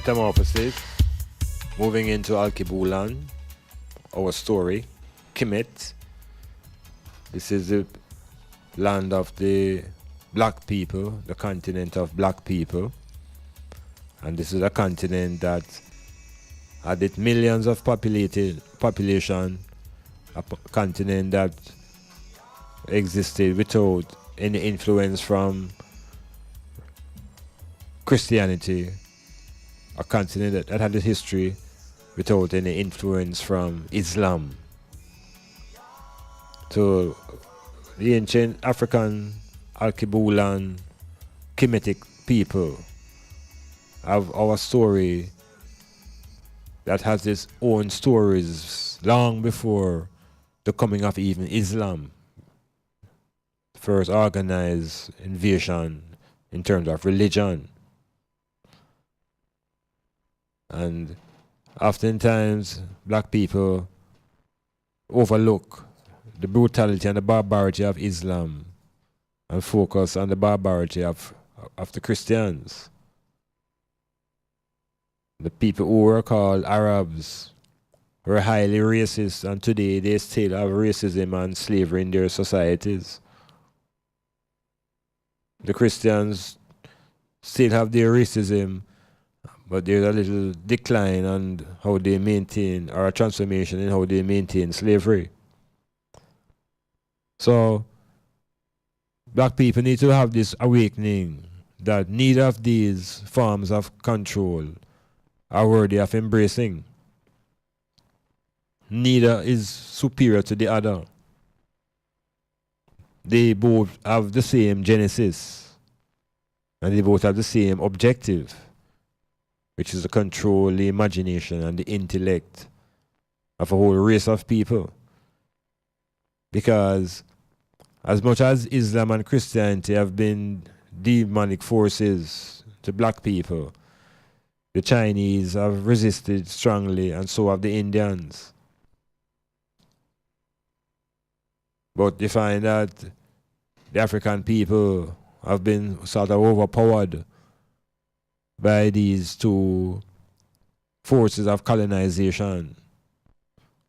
Metamorphosis, moving into Alkebulan, our story, Kemet. This is the land of the black people, the continent of black people. And this is a continent that had its millions of population, a continent that existed without any influence from Christianity, a continent that had a history without any influence from Islam. So the ancient African, Alkebulan, Kemetic people have our story that has its own stories long before the coming of even Islam. First organized invasion in terms of religion. And oftentimes, black people overlook the brutality and the barbarity of Islam and focus on the barbarity of the Christians. The people who were called Arabs were highly racist, and today they still have racism and slavery in their societies. The Christians still have their racism, but there's a little decline on how they maintain, or a transformation in how they maintain slavery. So, black people need to have this awakening that neither of these forms of control are worthy of embracing. Neither is superior to the other. They both have the same genesis, and they both have the same objective, which is to control the imagination and the intellect of a whole race of people. Because as much as Islam and Christianity have been demonic forces to black people, the Chinese have resisted strongly, and so have the Indians. But you find that the African people have been sort of overpowered by these two forces of colonization.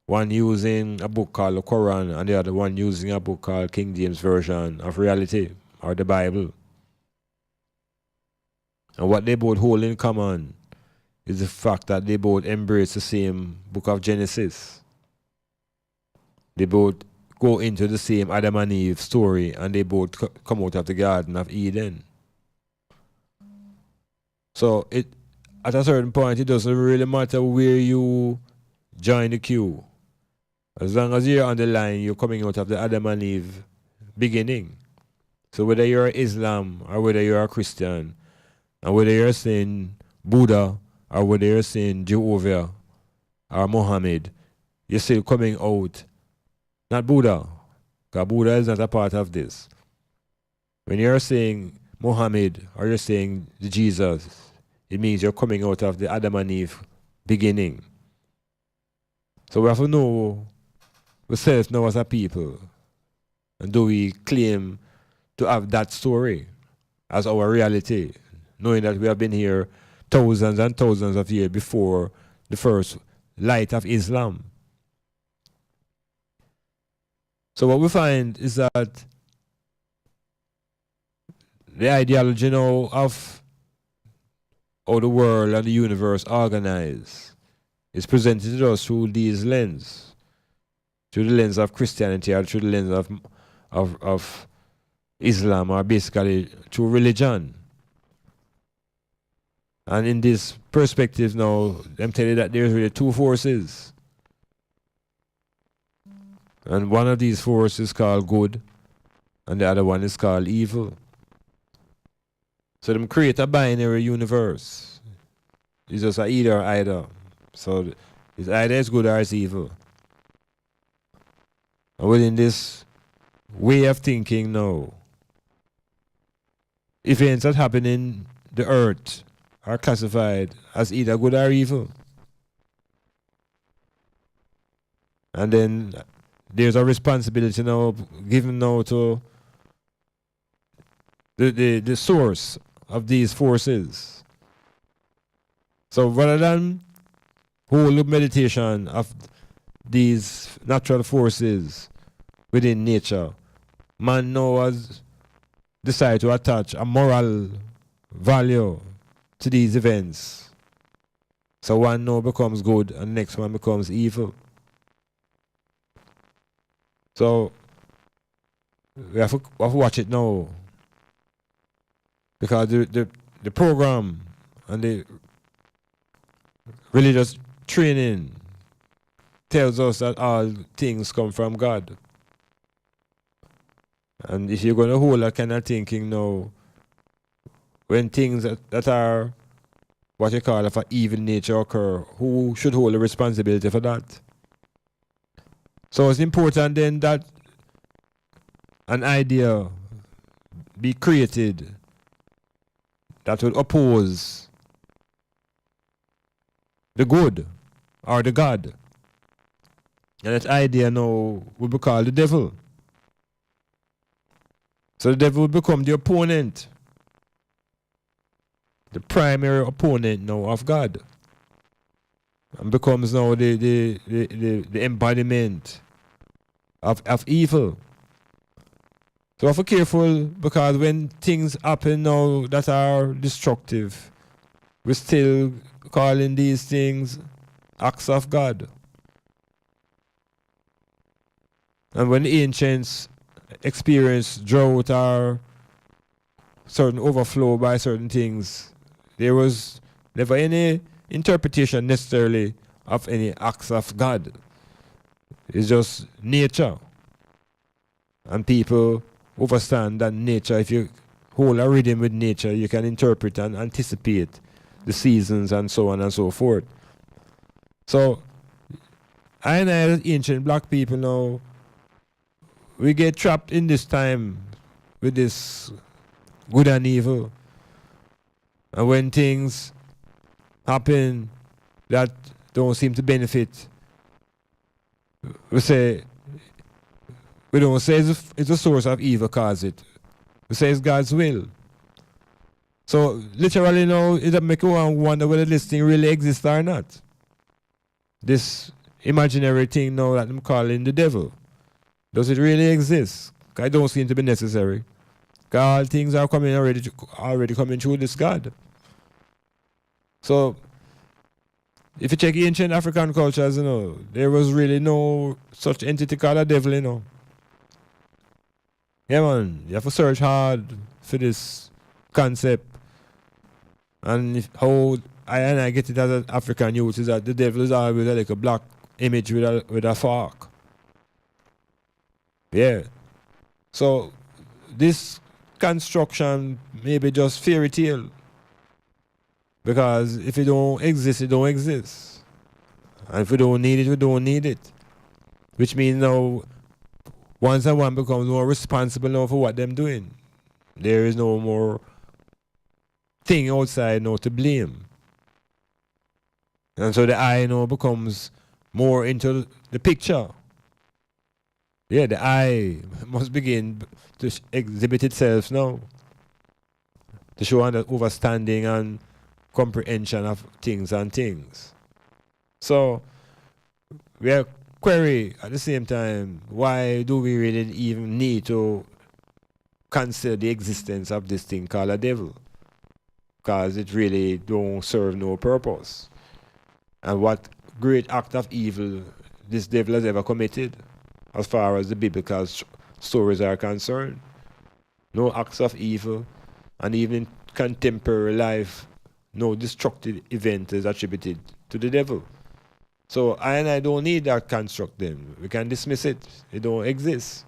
One using a book called the Quran, and the other one using a book called King James Version of Reality, or the Bible. And what they both hold in common is the fact that they both embrace the same book of Genesis. They both go into the same Adam and Eve story, and they both come out of the Garden of Eden. So at a certain point, it doesn't really matter where you join the queue. As long as you're on the line, you're coming out of the Adam and Eve beginning. So whether you're Islam or whether you're a Christian, and whether you're saying Buddha or whether you're saying Jehovah or Muhammad, you're still coming out, not Buddha, because Buddha is not a part of this. When you're saying Muhammad or you're saying Jesus, it means you're coming out of the Adam and Eve beginning. So we have to know ourselves now as a people. And do we claim to have that story as our reality, knowing that we have been here thousands and thousands of years before the first light of Islam? So what we find is that the ideology now of how the world and the universe organize is presented to us through these lenses, through the lens of Christianity or through the lens of Islam, or basically through religion. And in this perspective now, I'm telling you that there's really two forces. And one of these forces is called good, and the other one is called evil. So them create a binary universe. It's just a either or either. So it's either it's good or it's evil. And within this way of thinking now, events that happen in the earth are classified as either good or evil. And then there's a responsibility now given now to the source of these forces. So rather than hold meditation of these natural forces within nature, man now has decided to attach a moral value to these events. So one now becomes good and the next one becomes evil. So we have to watch it now. Because the program and the religious training tells us that all things come from God. And if you're going to hold that kind of thinking now, when things that are what you call of an evil nature occur, who should hold the responsibility for that? So it's important then that an idea be created that will oppose the good or the God. And that idea now will be called the devil. So the devil will become the opponent, the primary opponent now of God, and becomes now the embodiment of evil. So have to be careful, because when things happen now that are destructive, we're still calling these things acts of God. And when the ancients experienced drought or certain overflow by certain things, there was never any interpretation necessarily of any acts of God. It's just nature. And people understand that nature, if you hold a rhythm with nature, you can interpret and anticipate the seasons and so on and so forth. So, I and I, as ancient black people now, we get trapped in this time with this good and evil. And when things happen that don't seem to benefit, we say, we don't say it's a source of evil cause it. We say it's God's will. So literally now, it make you wonder whether this thing really exists or not. This imaginary thing now that I'm calling the devil. Does it really exist? It don't seem to be necessary. All things are coming already coming through this God. So if you check ancient African cultures, there was really no such entity called a devil, Yeah, man, you have to search hard for this concept. And how I get it as an African youth is that the devil is always like a black image with a fork. Yeah. So this construction may be just fairy tale. Because if it don't exist, it don't exist. And if we don't need it, we don't need it. Which means now, once and one becomes more responsible now for what they're doing. There is no more thing outside now to blame. And so the I now becomes more into the picture. Yeah, the I must begin to exhibit itself now. To show an understanding and comprehension of things and things. So, we are query at the same time, why do we really even need to consider the existence of this thing called a devil? Because it really don't serve no purpose. And what great act of evil this devil has ever committed, as far as the biblical stories are concerned? No acts of evil, and even in contemporary life, no destructive event is attributed to the devil. So I don't need that construct then. We can dismiss it. It don't exist.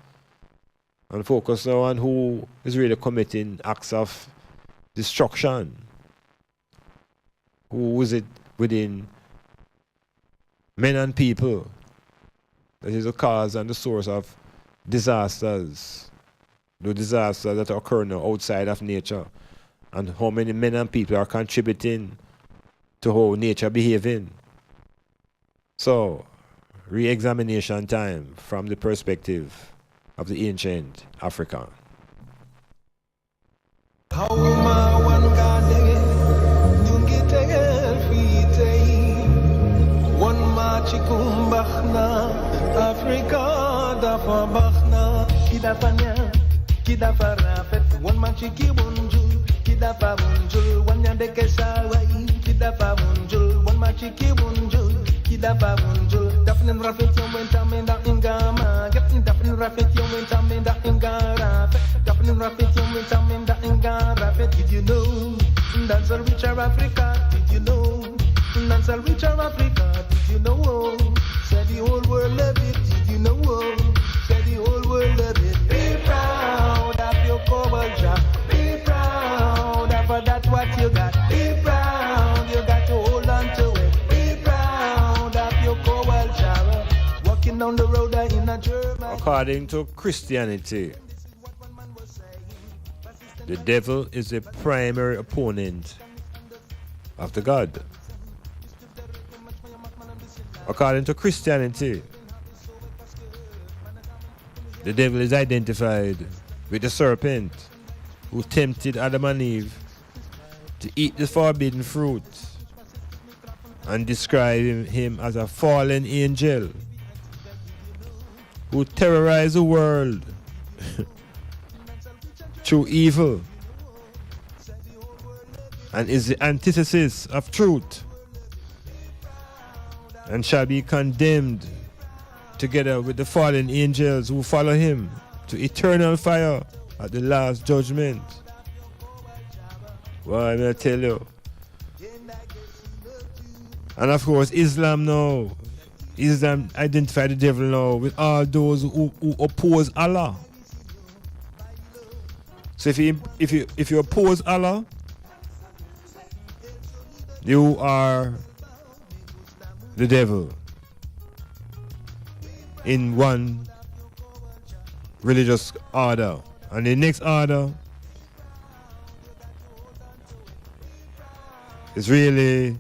And focus now on who is really committing acts of destruction. Who is it within men and people that is the cause and the source of disasters? The disasters that occur now outside of nature. And how many men and people are contributing to how nature behaving. So, re-examination time from the perspective of the ancient Africa. How kumbachna, Africa dafa bachna, kidafanya, kidafarafet, one man chiki bunjul, kidafa bunjul, one yandeke sawai, kidafa bunjul, one man chiki bunjul, kidafa bunjul, dafnin rafet yung wentamenda ingama, dafnin rafet yung wentamenda ingara, dafnin rafet yung wentamenda ingara, did you know, that's a richer Africa, did you know? That's a richer Africa, did you know? Said the whole world love it, did you know? Said the whole world love it. Be proud of your culture. Be proud of that's what you got. Be proud, you got to hold on to it. Be proud of your culture. Walking down the road in a German. According to Christianity, the devil is the primary opponent of the God. According to Christianity, the devil is identified with the serpent who tempted Adam and Eve to eat the forbidden fruit and describe him as a fallen angel who terrorized the world through evil and is the antithesis of truth, and shall be condemned together with the fallen angels who follow him to eternal fire at the last judgment. Well, I'm going to tell you. And of course, Islam now. Islam identify the devil now with all those who oppose Allah. So if you oppose Allah, you are the devil in one religious order, and the next order is really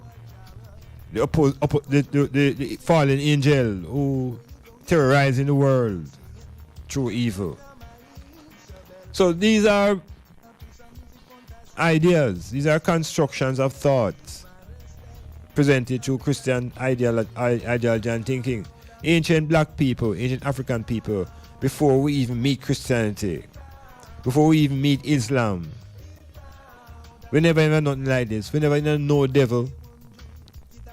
the fallen angel who terrorizing the world through evil. So these are ideas, these are constructions of thoughts presented through Christian ideology and thinking. Ancient black people, ancient African people, before we even meet Christianity, before we even meet Islam, we never have nothing like this. We never have no devil.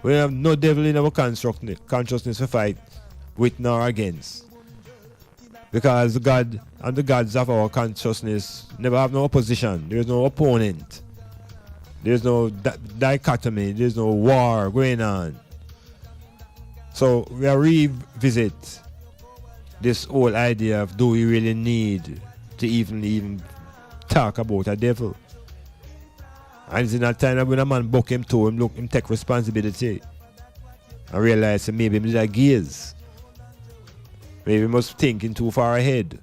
We have no devil in our consciousness to fight with nor against. Because God and the gods of our consciousness never have no opposition. There is no opponent. There's no dichotomy. There's no war going on. So we are revisit this whole idea of, do we really need to even talk about a devil? And it's in that time that when a man buck him to him take responsibility and realize that maybe he's a gaze. Maybe he must thinking too far ahead.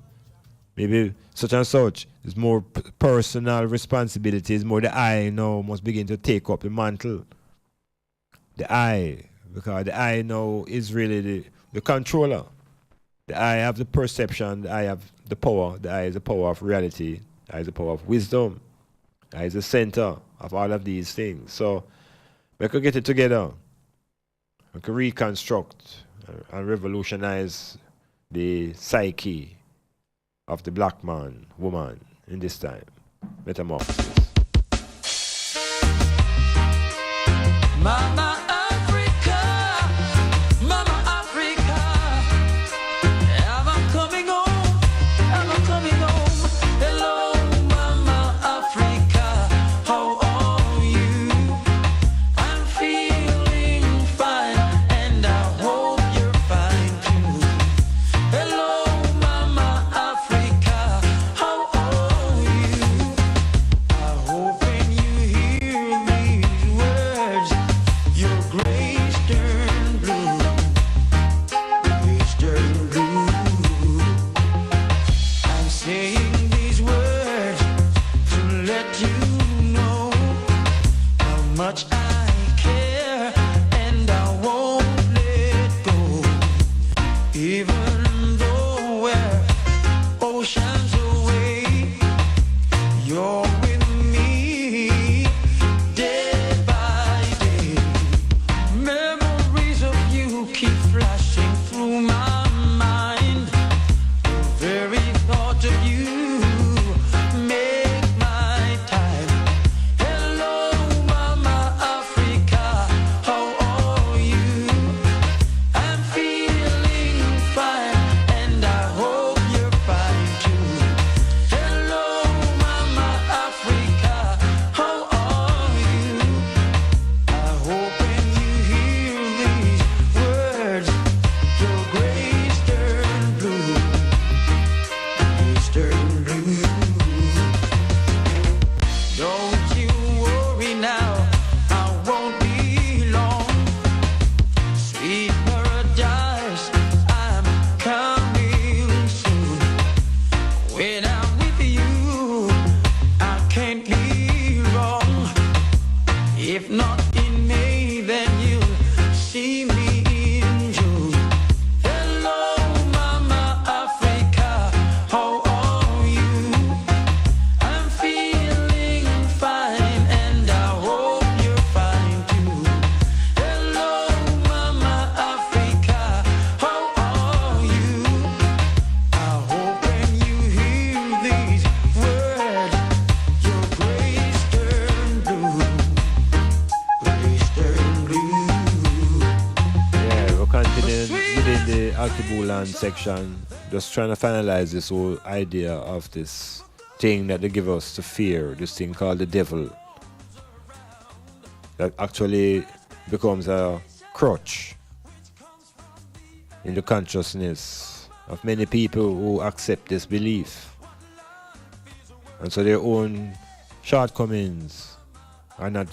Maybe such and such. It's more personal responsibility. It's more the I now must begin to take up the mantle. The I, because the I now is really the controller. The I have the perception, the I have the power, the I is the power of reality, the I is the power of wisdom, the I is the center of all of these things. So we could get it together. We could reconstruct and revolutionize the psyche of the black man, woman in this time. Metamorphosis. Mama Africa, Mama Africa, I'm coming home, I'm coming home. Hello, Mama Africa, how are you? I'm feeling fine, and I hope you're fine too. Hello, Mama Africa, how are you? I section, just trying to finalize this whole idea of this thing that they give us to fear, this thing called the devil, that actually becomes a crutch in the consciousness of many people who accept this belief. And so their own shortcomings are not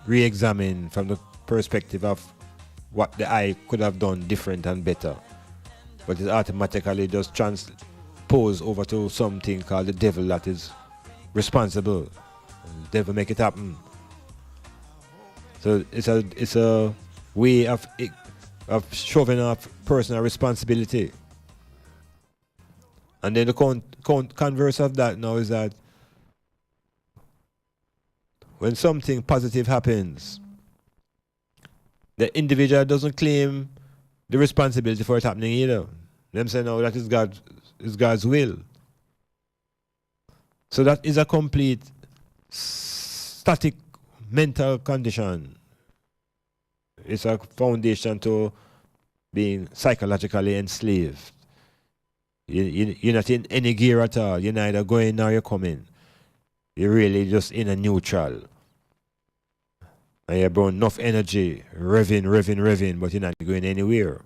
re-examined from the perspective of what the I could have done different and better, but it automatically just transposed over to something called the devil that is responsible. The devil make it happen. So it's a way of shoving off personal responsibility. And then the converse of that now is that when something positive happens, the individual doesn't claim the responsibility for it happening either. Them say, no, that is God's will. So that is a complete static mental condition. It's a foundation to being psychologically enslaved. You're not in any gear at all. You're neither going nor you're coming. You're really just in a neutral. And you burn enough energy, revving, but you're not going anywhere.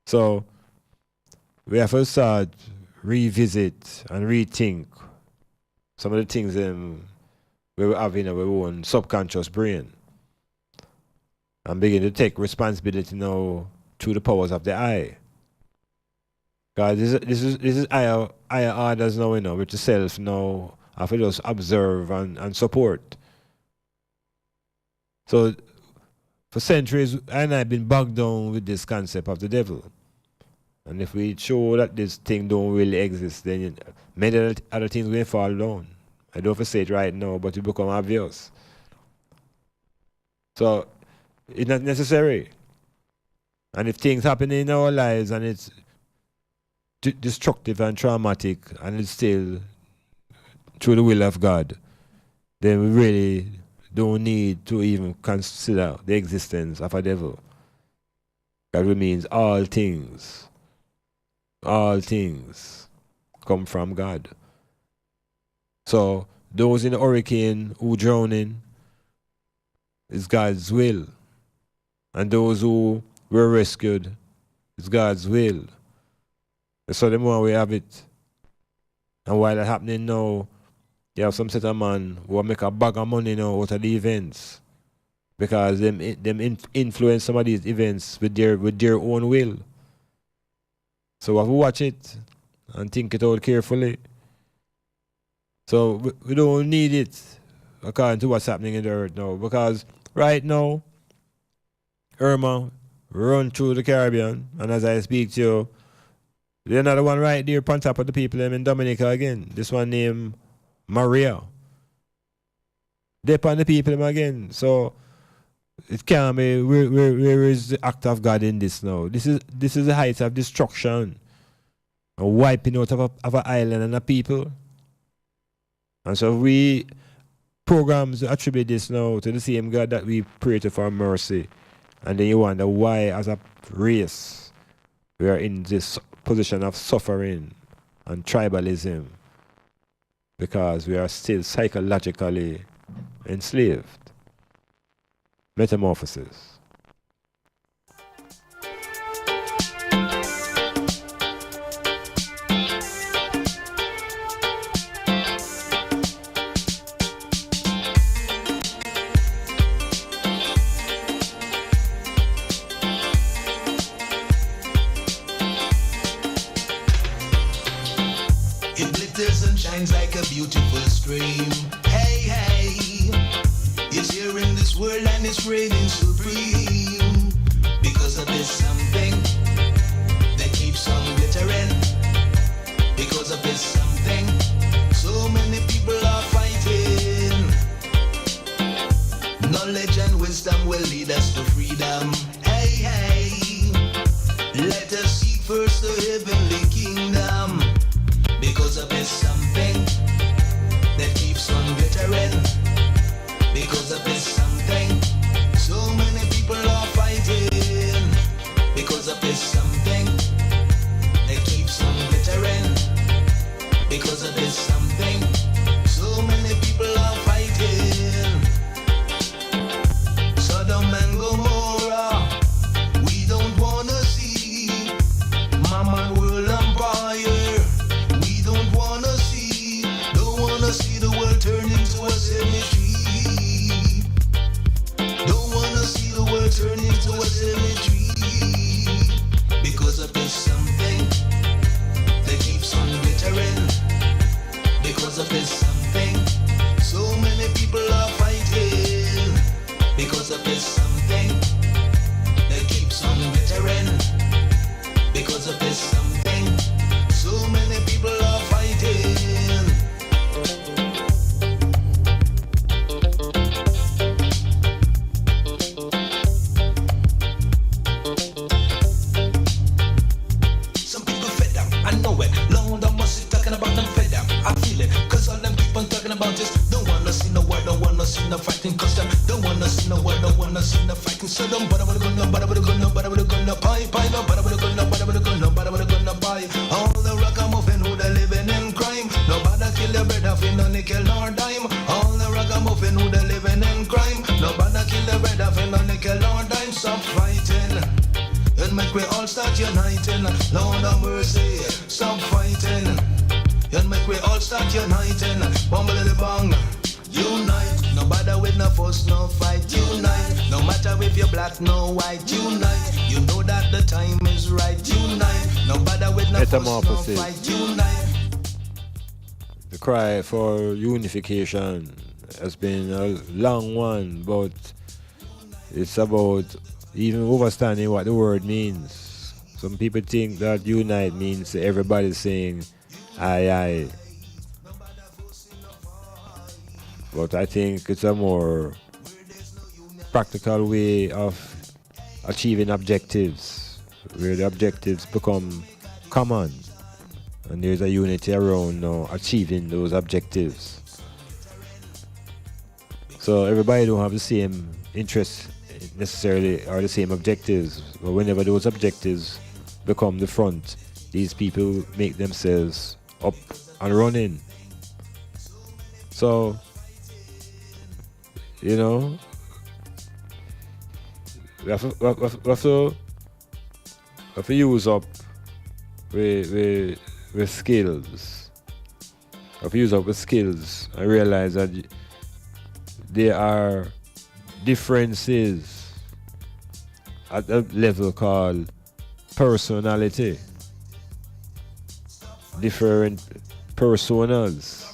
So we have to start, revisit and rethink some of the things we have in our own subconscious brain. And begin to take responsibility now through the powers of the I. Because this is higher orders now, with the self now, have to just observe and support. So for centuries, I and I have been bogged down with this concept of the devil. And if we show that this thing don't really exist, then many other things will fall down. I don't have to say it right now, but it become obvious. So it's not necessary. And if things happen in our lives and it's destructive and traumatic and it's still through the will of God, then we really don't need to even consider the existence of a devil. That means all things come from God. So those in the hurricane who drowning is God's will. And those who were rescued is God's will. So the more we have it. And while it's happening now, you have some set of man who make a bag of money now out of the events. Because them influence some of these events with their own will. So we have to watch it and think it out carefully. So we don't need it according to what's happening in the earth now. Because right now, Irma run through the Caribbean, and as I speak to you, there's another one right there on top of the people in Dominica again. This one named Maria. They're on the people again. So it can't be where is the act of God in this now? This is the height of destruction. A wiping out of an island and a people. And so we programs attribute this now to the same God that we pray to for mercy. And then you wonder why as a race we are in this position of suffering and tribalism. Because we are still psychologically enslaved. Metamorphosis. Like a beautiful stream. Hey, hey, it's here in this world and it's reigning supreme. Because of this something that keeps on glittering. Because of this something, so many people are fighting. Knowledge and wisdom will lead us to freedom. Hey, hey, let us seek first the heavenly kingdom. Because of this something that keeps on glittering. Because of this something, so many people are fighting. Because of this something, because of this something. So many people are fighting because of this something that keeps on glittering. Because of this something, so many people are fighting. Some people fed up, I know it. Long down must be talking about them fed up. I feel it, cause all them people talking about this. Don't wanna see no war, don't wanna see no fighting. Cause them don't wanna see no war, don't wanna see no fighting. So don't bother with the gun, no bother with the gun, no bother with the gun, no pie, no bother with the gun, no bother with the gun, no bother with the gun, no pie. All the ragamuffin who they living in crime. Nobody kill your brother for no nickel nor dime. All the ragamuffin who they living in crime. Nobody kill your brother for no nickel nor dime. Stop fighting and make we all start uniting. Lord of mercy, stop fighting and make we all start uniting. Bumble the bong, unite. No matter with no fuss, no fight, unite. No matter if you're black, no white, unite. You know that the time is right, unite. No matter with no fuss, no METAMORPHOSIS. fight, unite. The cry for unification has been a long one, but it's about even understanding what the word means. Some people think that unite means everybody saying aye. But I think it's a more practical way of achieving objectives, where the objectives become common and there's a unity around now achieving those objectives. So everybody don't have the same interests necessarily or the same objectives, but whenever those objectives become the front, these people make themselves up and running. So, you know, we have to use up with skills. We have to use up with skills and realize that there are differences at a level called personality. Different personas.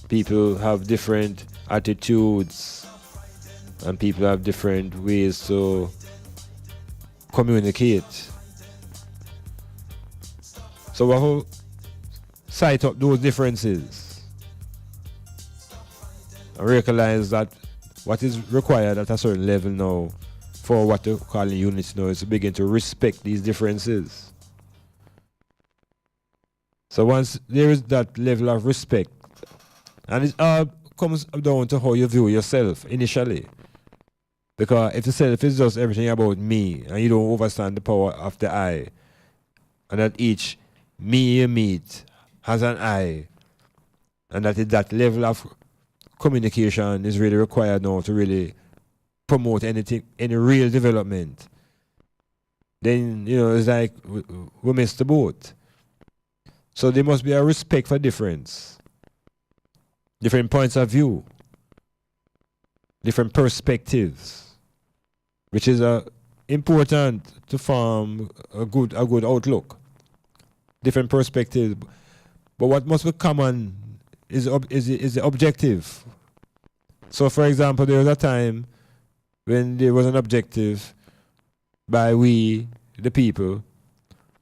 People have different attitudes and people have different ways to communicate. So we have to sight up those differences and recognize that what is required at a certain level now for what to call units now is to begin to respect these differences. So once there is that level of respect, and it all comes down to how you view yourself initially. Because if the self is just everything about me, and you don't understand the power of the I, and that each me you meet has an I, and that is that level of communication is really required now to really promote anything, any real development, then, you know, it's like we missed the boat. So there must be a respect for difference. Different points of view, different perspectives, which is important to form a good outlook. Different perspectives, but what must be common is the objective. So, for example, there was a time when there was an objective by we, the people,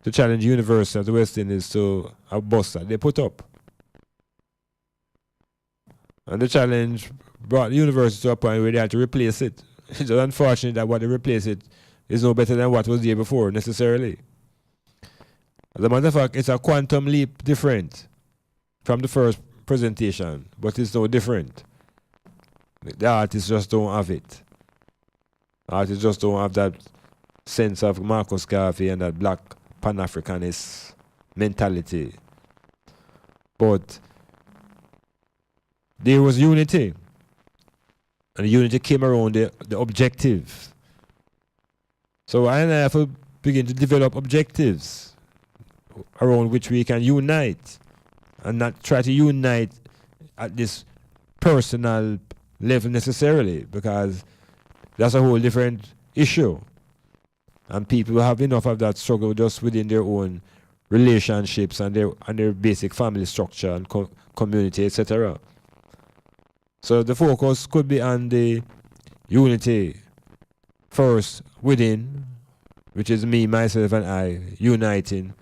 to challenge the University of the West Indies to a bus that they put up. And the challenge brought the university to a point where they had to replace it. It's unfortunate that what they replace it is no better than what was there before, necessarily. As a matter of fact, it's a quantum leap different from the first presentation, but it's no different. The artists just don't have it. Artists just don't have that sense of Marcus Garvey and that black Pan-Africanist mentality. But there was unity. And the unity came around the objective. So I and I have to begin to develop objectives around which we can unite and not try to unite at this personal level necessarily, because that's a whole different issue. And people have enough of that struggle just within their own relationships and their basic family structure and community, etc. So the focus could be on the unity first within, which is me, myself, and I uniting.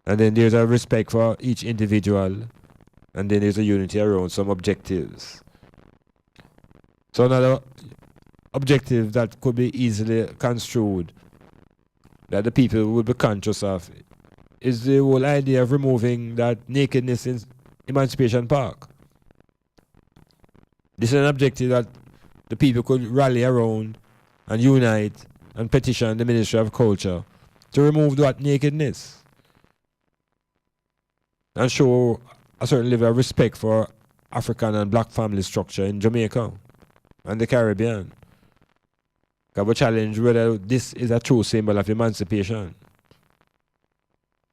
And then there's a respect for each individual, and then there's a unity around some objectives. So another objective that could be easily construed, that the people would be conscious of, is the whole idea of removing that nakedness in Emancipation Park. This is an objective that the people could rally around and unite and petition the Ministry of Culture to remove that nakedness and show a certain level of respect for African and black family structure in Jamaica and the Caribbean. I will challenge whether this is a true symbol of emancipation.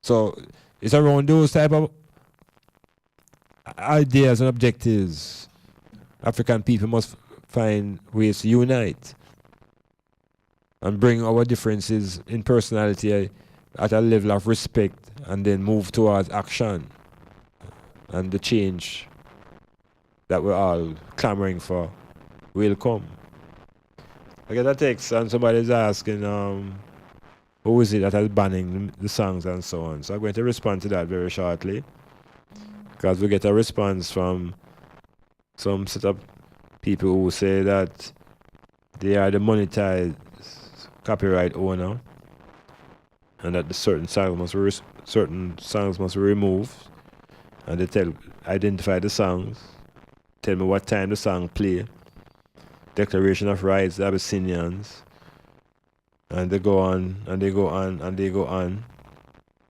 So it's around those type of ideas and objectives African people must find ways to unite and bring our differences in personality at a level of respect and then move towards action and the change that we're all clamoring for will come. I get a text and somebody's asking who is it that is banning the songs and so on. So I'm going to respond to that very shortly, because we get a response from some set of people who say that they are the monetized copyright owner and that the certain songs must be removed, and they identify the songs, tell me what time the song play, Declaration of Rights, the Abyssinians, and they go on and they go on and they go on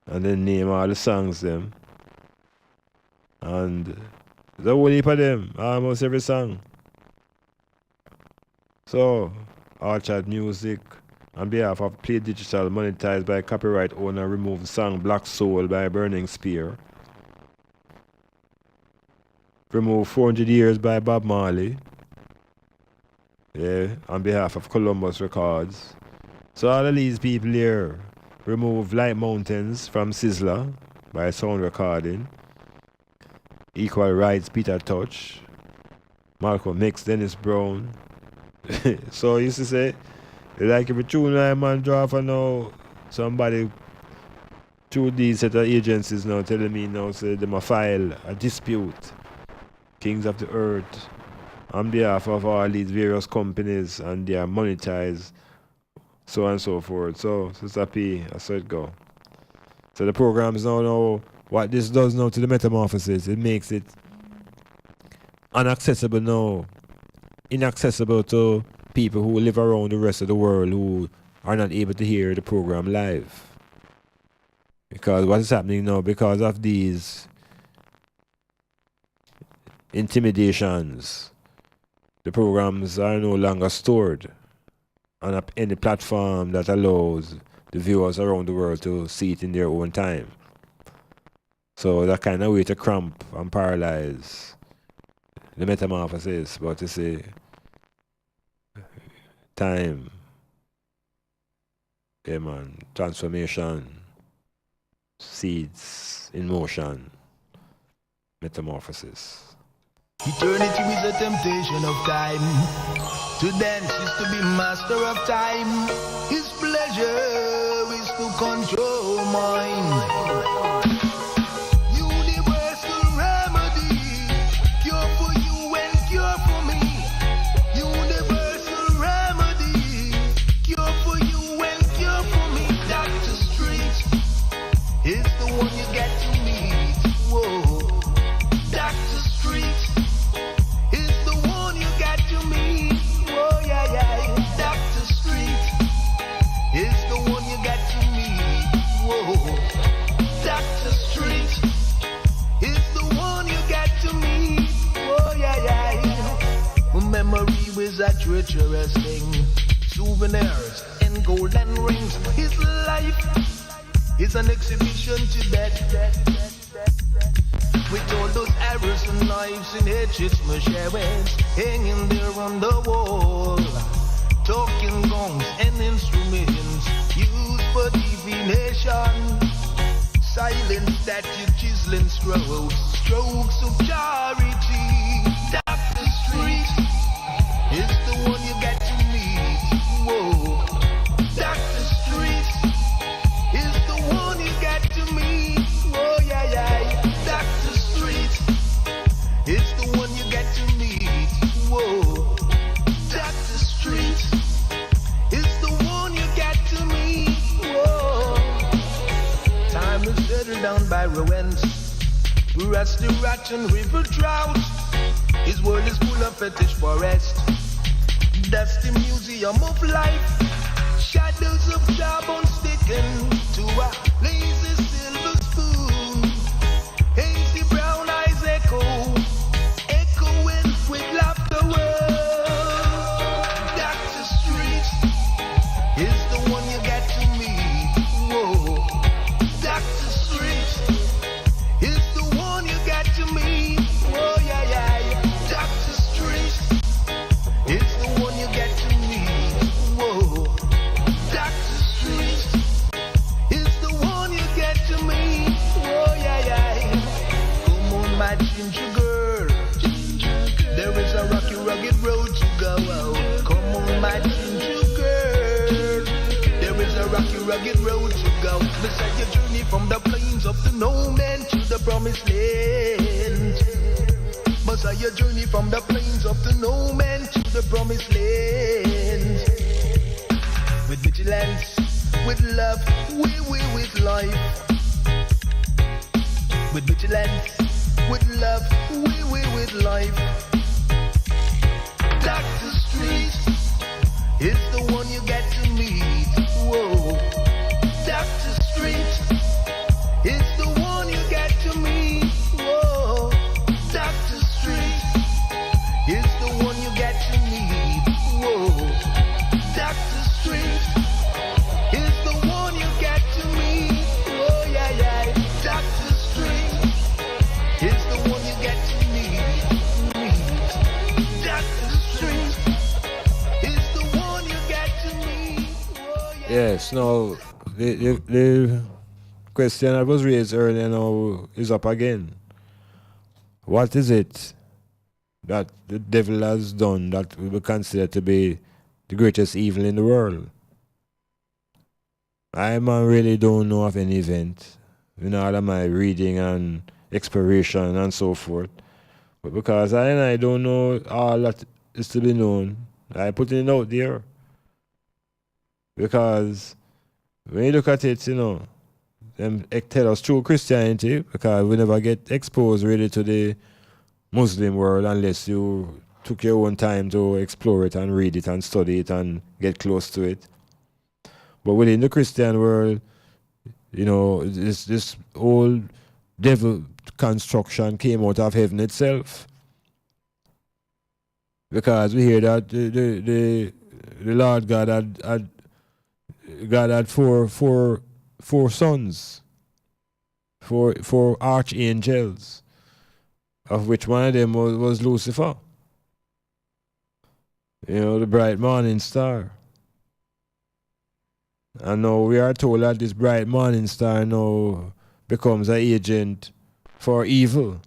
and then name all the songs them, and there's a whole heap of them, almost every song. So Orchard Music, on behalf of Play Digital, monetized by copyright owner, remove the song Black Soul by Burning Spear. Remove 400 Years by Bob Marley. Yeah, on behalf of Columbus Records. So all of these people here remove Light Mountains from Sizzler by Sound Recording. Equal Rights, Peter Touch. Malcolm X, Dennis Brown. So I used to say, like if a tune I man draw for now, somebody through these set of agencies now telling me now, say they must file a dispute, Kings of the Earth, on behalf of all these various companies, and they are monetized, so on and so forth. So Sister P, I saw it go. So the programs now know what this does now to the metamorphosis. It makes it inaccessible now, inaccessible to people who live around the rest of the world who are not able to hear the program live. Because what is happening now, because of these intimidations, the programs are no longer stored on any platform that allows the viewers around the world to see it in their own time. So that kind of way to cramp and paralyze the metamorphosis, but you see, time, yeah man, transformation, seeds in motion, metamorphosis. Eternity is a temptation of time. To dance is to be master of time. His pleasure is to control mind. Universal remedy, cure for you and cure for me. Universal remedy, cure for you and cure for me. Dr. Street is the one you get to meet. Whoa, Dr. Street. Memory was a treacherous thing. Souvenirs and golden rings. His life is an exhibition to death. With all those arrows and knives and hatchets, machetes hanging there on the wall. Talking gongs and instruments used for divination. silence that you're chiseling strokes of charity. Dr. Street is the one you got to meet. Whoa, Dr. Street is the one you got to meet. Whoa, yeah, yeah. Dr. Street is the one you got to meet. Whoa, Dr. Street is the one you got to meet. Whoa, time is settled down by ruins. Rusty rat and river trout. His world is full of fetish forest. Dusty museum of life. Shadows of jawbone sticking to a lazy silver spoon. Hazy brown eyes echoing with laughter. Dr. Street is the one you got to meet. Whoa, Dr. Street is the one you got to meet. Whoa, yeah, yeah, yeah. Dr. Street is the one you got to meet. Whoa, Dr. Street is the one you get to meet. Whoa, yeah, yeah. Come on, my ginger girl. There is a rocky, rugged road to go. Come on, my ginger girl. There is a rocky, rugged road to go. Beside your journey from the plains of the no man to the promised land. Beside your journey from the plains of the no man to the promised land. With vigilance, with love, with life. With vigilance, with love, with life. Dr. Street is the one you got to meet. Whoa, Dr. Street is the one you got to meet. Whoa, Dr. Street is the one you got to meet. Whoa, Dr. Street is the one you got to meet. Whoa, yeah, yeah. Dr. Street is the one you got to meet. Dr. Street is the one you got to meet. Whoa, yeah. Yes, now the question that was raised earlier now is up again. What is it that the devil has done that we will consider to be the greatest evil in the world? I really don't know of any event, all of my reading and exploration and so forth. But because I don't know all that is to be known, I put it out there. Because when you look at it, them tell us true Christianity, because we never get exposed really to the Muslim world unless you took your own time to explore it and read it and study it and get close to it. But within the Christian world, this whole devil construction came out of heaven itself. Because we hear that the Lord God had four sons, four archangels, of which one of them was Lucifer. The bright morning star. And now we are told that this bright morning star now becomes an agent for evil.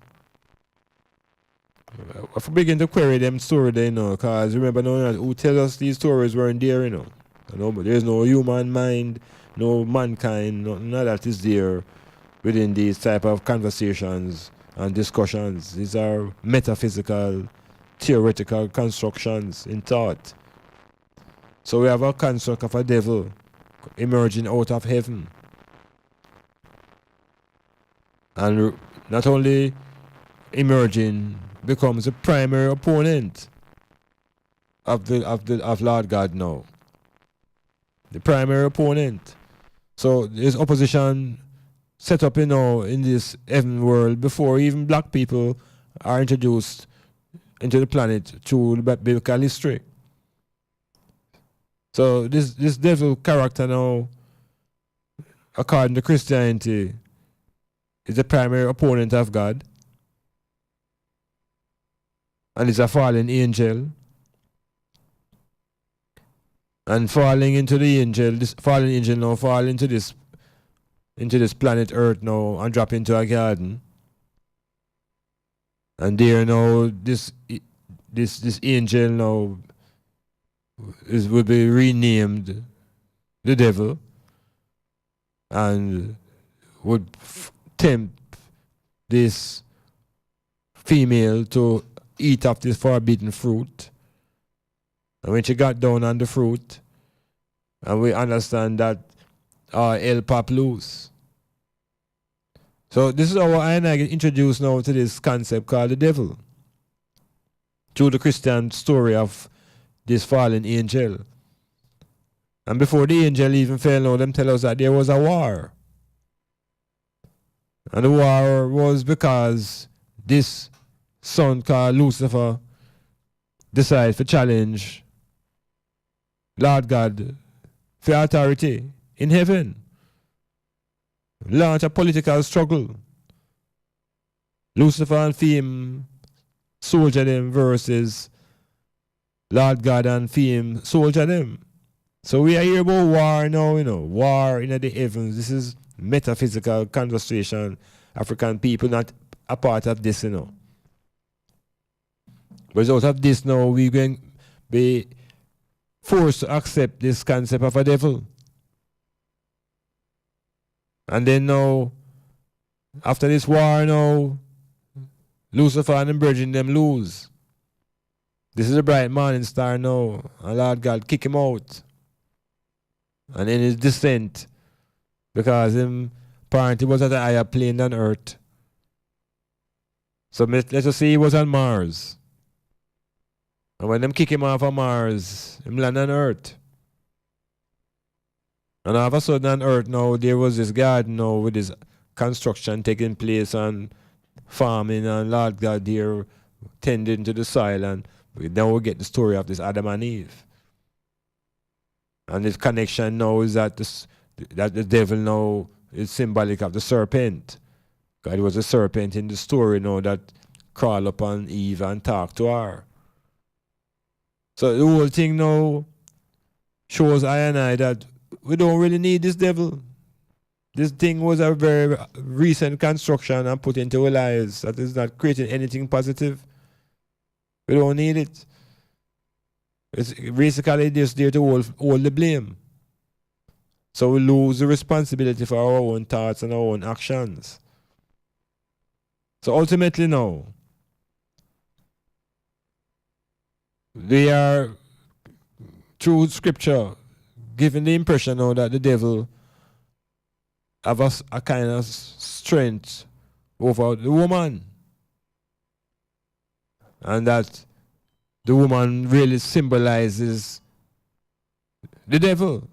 If we begin to query them stories, because remember now, who tells us these stories weren't there, but there's no human mind, no mankind, none of that is there within these type of conversations and discussions. These are metaphysical, theoretical constructions in thought. So we have a construct of a devil emerging out of heaven. And not only emerging, becomes the primary opponent of Lord God now. The primary opponent. So there's opposition set up in this heaven world before even black people are introduced into the planet through the biblical history. So this devil character now, according to Christianity, is the primary opponent of God. And is a fallen angel. And falling into the angel, this fallen angel now fall into this into this planet Earth now and drop into a garden. And there now, this angel now will be renamed the devil and would tempt this female to eat of this forbidden fruit. And when she got down on the fruit, and we understand that hell pop loose. So this is how I and I get introduced now to this concept called the devil, through the Christian story of this fallen angel. And before the angel even fell, now them tell us that there was a war. And the war was because this son called Lucifer decided to challenge Lord God for authority in heaven. Launch a political struggle. Lucifer and Fame soldier them versus Lord God and Fame soldier them. So we are here about war now, war in the heavens. This is metaphysical conversation. African people not a part of this, But out of this now, we're going to be forced to accept this concept of a devil. And then now, after this war now, Lucifer and the brethren them lose. This is a bright morning star now. And Lord God kick him out. And in his descent, because him apparently was at a higher plane than Earth. So let us say he was on Mars. And when them kick him off of Mars, him land on Earth. And all of a sudden on Earth now, there was this garden now with this construction taking place and farming and Lord God there tending to the soil. And now we get the story of this Adam and Eve. And this connection now is that the devil now is symbolic of the serpent. God was a serpent in the story now that crawled upon Eve and talked to her. So the whole thing now shows I and I that we don't really need this devil. This thing was a very recent construction and put into our lives that is not creating anything positive. We don't need it. It's basically just there to hold the blame. So we lose the responsibility for our own thoughts and our own actions. So ultimately now, they are, through scripture, giving the impression now that the devil have a kind of strength over the woman. And that the woman really symbolizes the devil.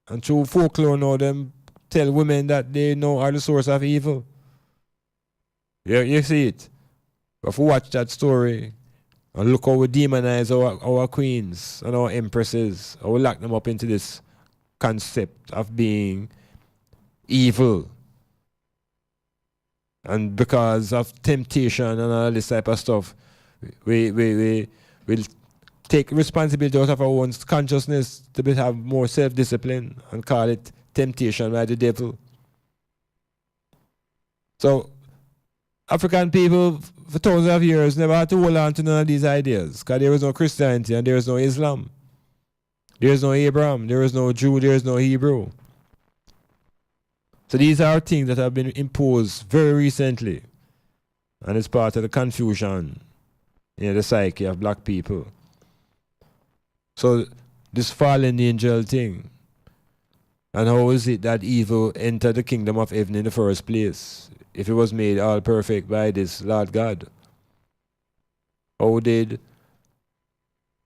And through folklore now, them tell women that they know are the source of evil. Yeah, you see it. But if we watch that story and look how we demonize our queens and our empresses, how we lock them up into this concept of being evil. And because of temptation and all this type of stuff, we'll take responsibility out of our own consciousness to have more self-discipline and call it temptation by the devil. So African people for thousands of years never had to hold on to none of these ideas because there was no Christianity and there was no Islam. There is no Abraham, there is no Jew, there is no Hebrew. So these are things that have been imposed very recently, and it's part of the confusion in the psyche of black people. So this fallen angel thing, and how is it that evil entered the kingdom of heaven in the first place if it was made all perfect by this Lord God? How did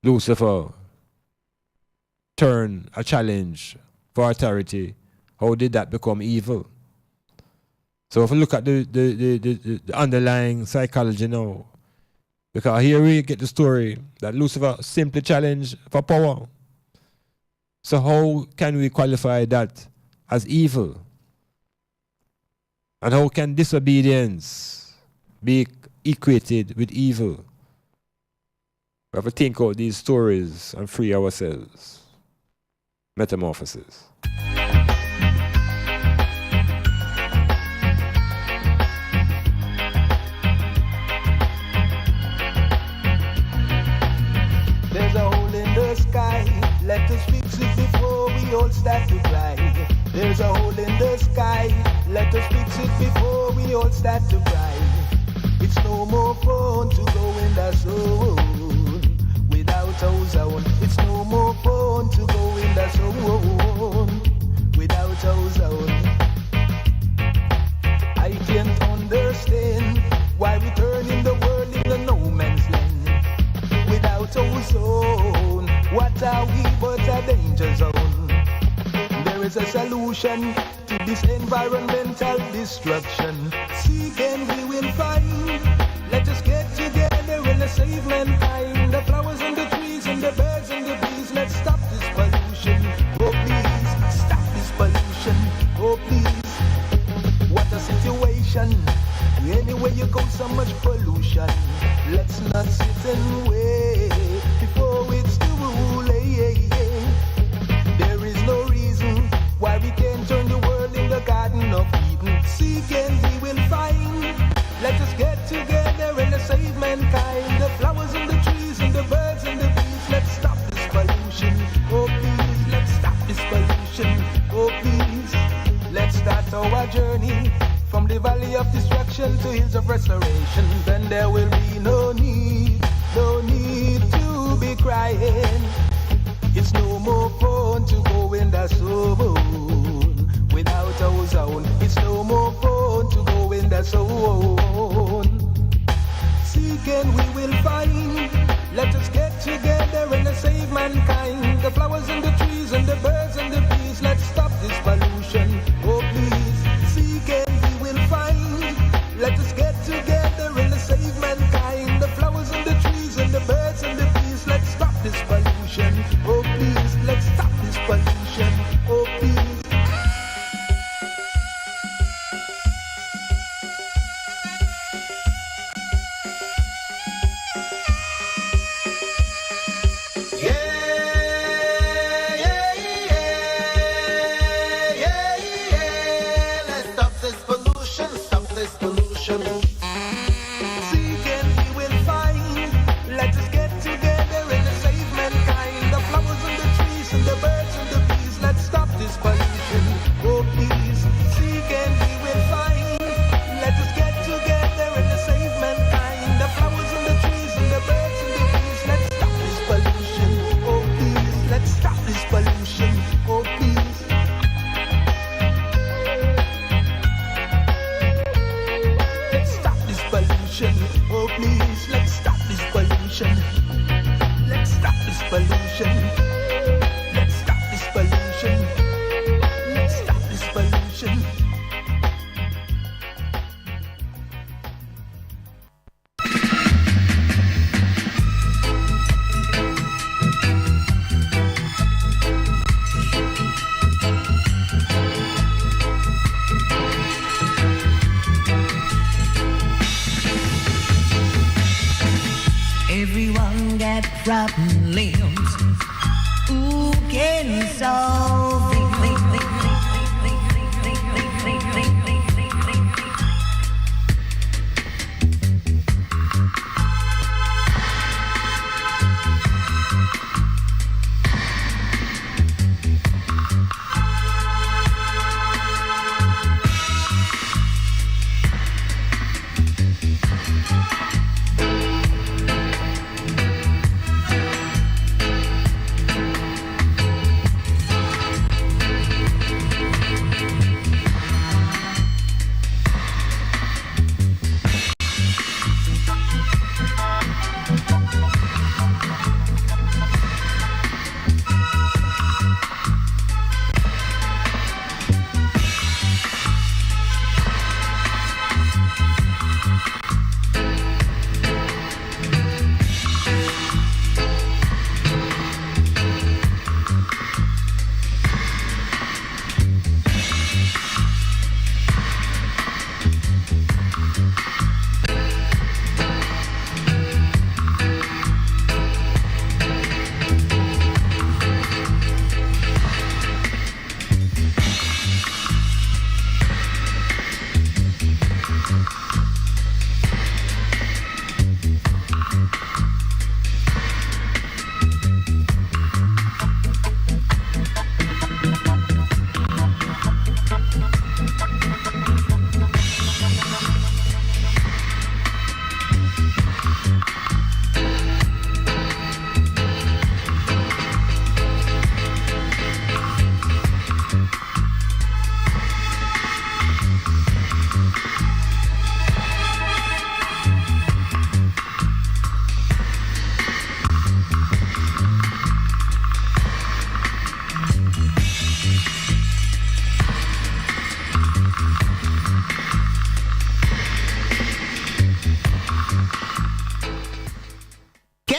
Lucifer turn a challenge for authority? How did that become evil? So if we look at the underlying psychology now, because here we get the story that Lucifer simply challenged for power. So how can we qualify that as evil? And how can disobedience be equated with evil? We have to think out these stories and free ourselves. Metamorphosis. the sky. Let us fix it before we all start to cry. It's no more fun to go in the zone without ozone. It's no more fun to go in the zone without ozone. I can't understand why we turn in the world in the no man's land without ozone. What are we but a danger zone? There is a solution to this environmental destruction. Seek and we will find. Let us get together and save mankind. The flowers and the trees and the birds and the bees. Let's stop this pollution. Oh please, stop this pollution. Oh please, what a situation. Anywhere you go, so much pollution. Let's not sit and wait before it's too late. There is no reason why we can't turn the world in the Garden of Eden. Seek and we will find. Let us get together and save mankind. The flowers and the trees and the birds and the bees. Let's stop this pollution. Oh please, let's stop this pollution. Oh please, let's start our journey from the valley of destruction to hills of restoration. Then there will be no need to be crying. It's no more fun to go in the zone without ozone. It's no more fun to go in the zone. Seek and we will find. Let us get together and save mankind. The flowers and the trees and the birds and the bees. Let's stop this pollution. Oh please, seek and we will find. Let us get together and save mankind. The flowers and the trees and the birds and the bees. Let's stop this pollution. Oh please, let's stop this pollution. Oh please. Problems, who can solve it?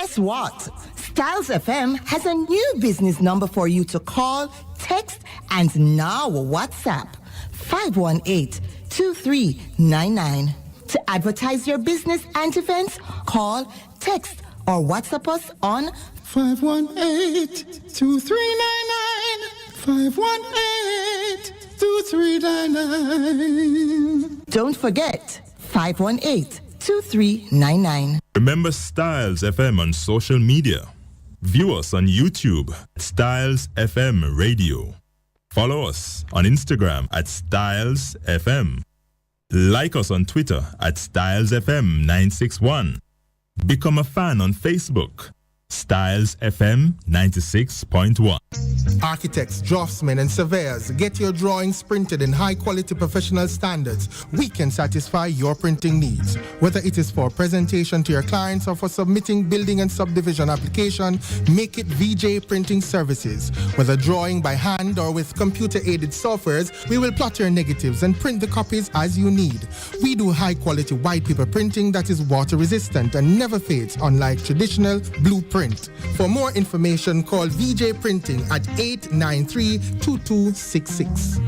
Guess what? Styles FM has a new business number for you to call, text, and now WhatsApp. 518-2399. To advertise your business and events, call, text, or WhatsApp us on 518-2399. 518-2399. Don't forget, 518-2399. Remember Styles FM on social media. View us on YouTube, Styles FM Radio. Follow us on Instagram at Styles FM. Like us on Twitter at Styles FM 961. Become a fan on Facebook. Styles FM 96.1. Architects, draftsmen, and surveyors, get your drawings printed in high-quality professional standards. We can satisfy your printing needs. Whether it is for presentation to your clients or for submitting building and subdivision application, make it VJ Printing Services. Whether drawing by hand or with computer-aided softwares, we will plot your negatives and print the copies as you need. We do high-quality white paper printing that is water-resistant and never fades, unlike traditional blueprint. For more information, call VJ Printing at 893-2266.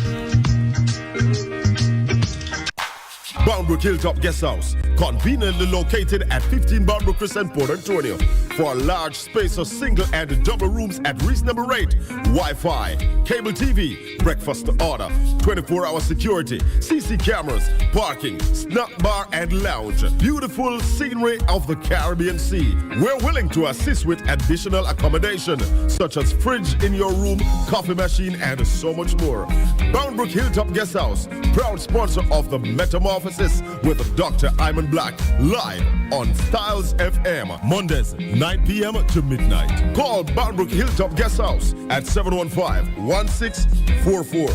Boundbrook Hilltop Guest House, conveniently located at 15 Boundbrook Crescent, Port Antonio. For a large space of single and double rooms at reasonable rate, Wi-Fi, cable TV, breakfast to order, 24-hour security, CC cameras, parking, snack bar and lounge. Beautiful scenery of the Caribbean Sea. We're willing to assist with additional accommodation, such as fridge in your room, coffee machine, and so much more. Boundbrook Hilltop Guest House, proud sponsor of the METAMORPHOSIS with Dr. Iman Blak, live on Styles FM, Mondays, 9 p.m. to midnight. Call Boundbrook Hilltop Guest House at 715-1644.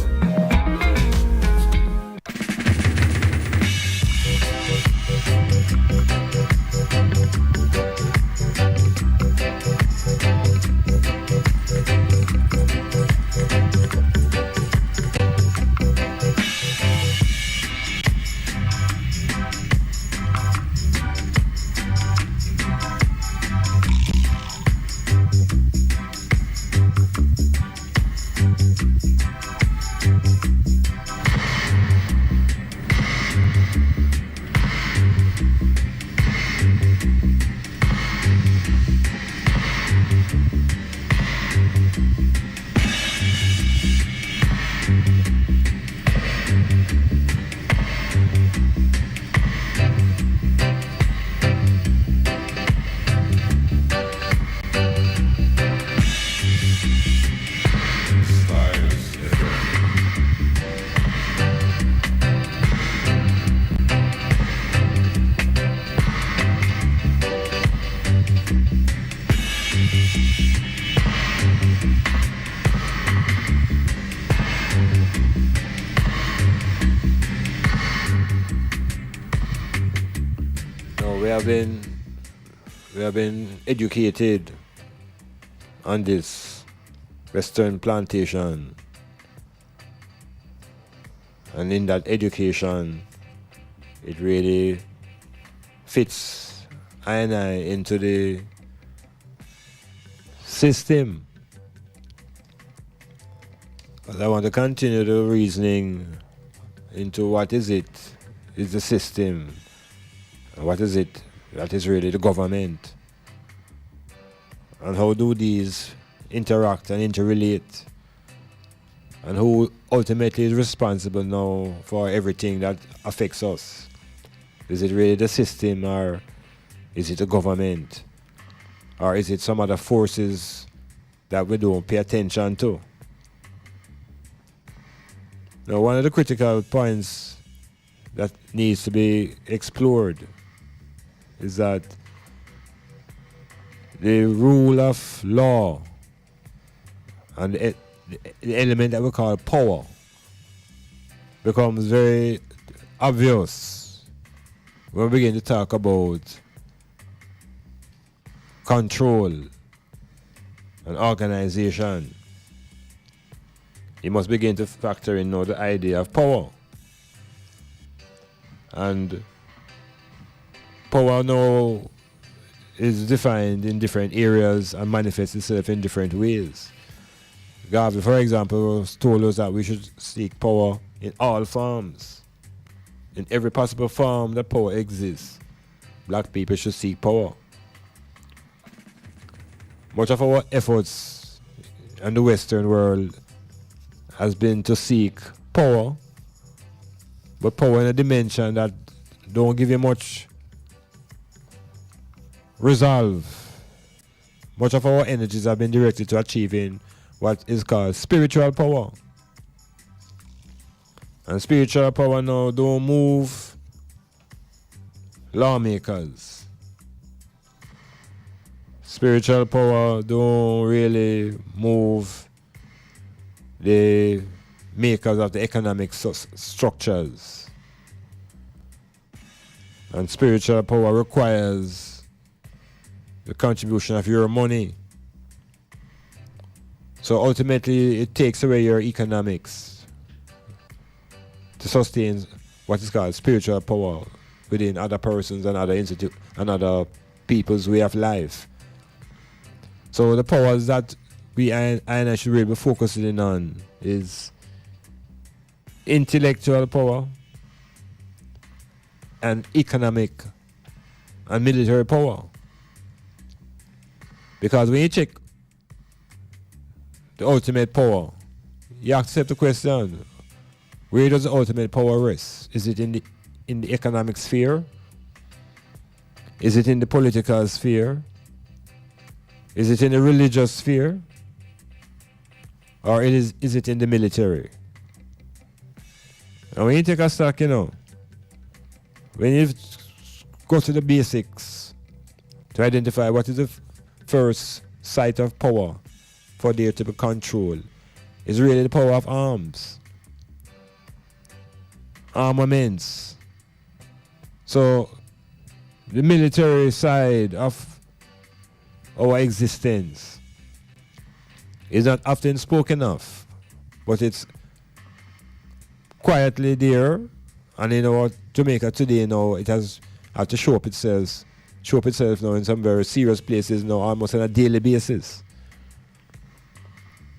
We have been educated on this Western plantation, and in that education it really fits I into the system. But I want to continue the reasoning into what is the system, and what is it that is really the government, and how do these interact and interrelate, and who ultimately is responsible now for everything that affects us. Is it really the system, or is it the government, or is it some other forces that we don't pay attention to? Now, one of the critical points that needs to be explored is that the rule of law and the element that we call power becomes very obvious when we begin to talk about control and organization. You must begin to factor in now the idea of power. And power now is defined in different areas and manifests itself in different ways. Garvey, for example, told us that we should seek power in all forms. In every possible form that power exists, black people should seek power. Much of our efforts in the Western world has been to seek power, but power in a dimension that don't give you much resolve. Much of our energies have been directed to achieving what is called spiritual power. And spiritual power now don't move lawmakers. Spiritual power don't really move the makers of the economic structures. And spiritual power requires the contribution of your money. So ultimately, it takes away your economics to sustain what is called spiritual power within other persons and other institutes and other people's way of life. So the powers that I should really be focusing on is intellectual power and economic and military power. Because when you check the ultimate power, you accept the question, where does the ultimate power rest? Is it in the economic sphere? Is it in the political sphere? Is it in the religious sphere? Or is it in the military? And when you take a stock, when you go to the basics to identify what is the first site of power for there to be control, is really the power of arms. Armaments. So the military side of our existence is not often spoken of, but it's quietly there, and in our Jamaica today now it has had to show up itself now in some very serious places now, almost on a daily basis.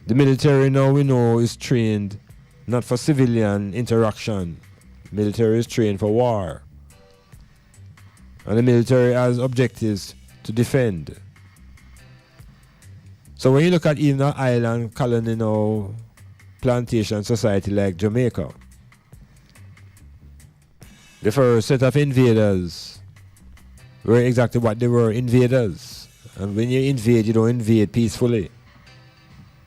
The military now we know is trained not for civilian interaction. The military is trained for war. And the military has objectives to defend. So when you look at even an island colony plantation society like Jamaica, the first set of invaders were exactly what they were, invaders. And when you invade, you don't invade peacefully.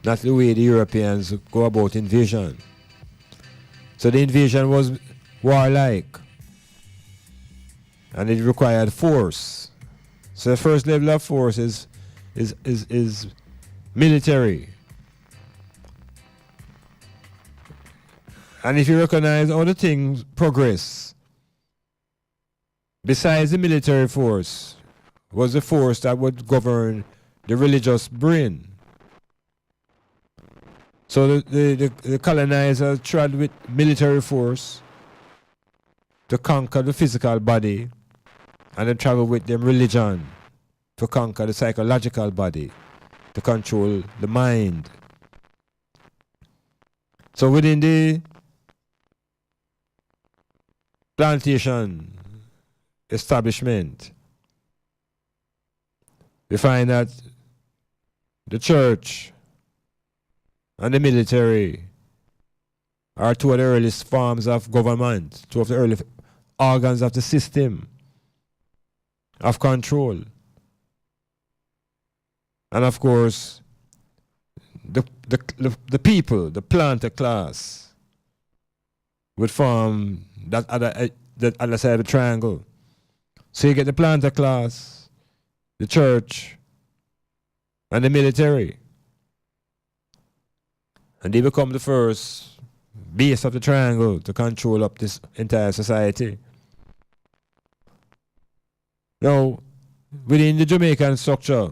That's the way the Europeans go about invasion. So the invasion was warlike. And it required force. So the first level of force is military. And if you recognize how the things progress, besides the military force, was the force that would govern the religious brain. So the colonizers tried with military force to conquer the physical body, and they traveled with them religion to conquer the psychological body, to control the mind. So within the plantation establishment, we find that the church and the military are two of the earliest forms of government, two of the early organs of the system of control. And of course, the people, the planter class, would form that other side of the triangle. So you get the planter class, the church, and the military. And they become the first base of the triangle to control up this entire society. Now, within the Jamaican structure,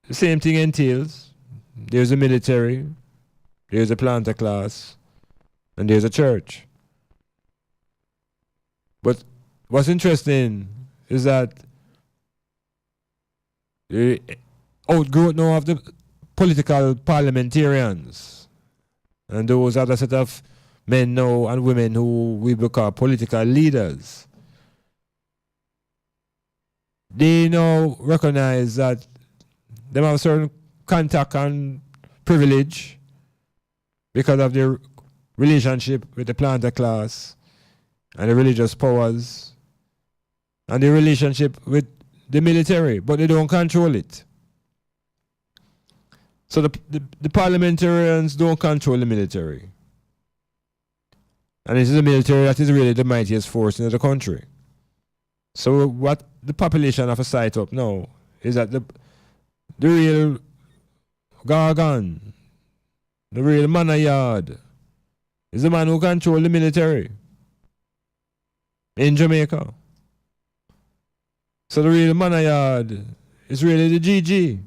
the same thing entails. There's a military, there's a planter class, and there's a church. But what's interesting is that the outgrowth now of the political parliamentarians, and those other set of men now and women who we call political leaders. They now recognize that they have certain contact and privilege because of their relationship with the planter class and the religious powers and their relationship with the military, but they don't control it. So the parliamentarians don't control the military. And it is the military that is really the mightiest force in the country. So what the population have to sight up now is that the real Gargan, the real Manayard, is the man who controls the military in Jamaica. So the real Manayard is really the GG.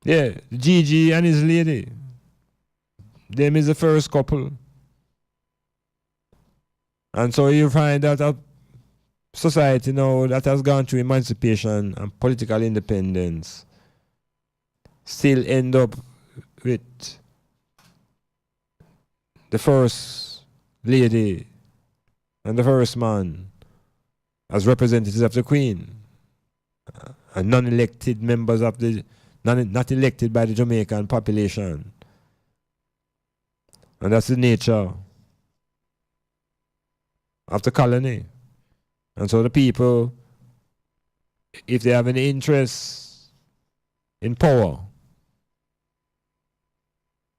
Yeah, the GG and his lady. Them is the first couple. And so you find that a society now that has gone through emancipation and political independence still end up with the first lady and the first man as representatives of the Queen and non-elected members of the not elected by the Jamaican population. And that's the nature of the colony. And so the people, if they have any interest in power,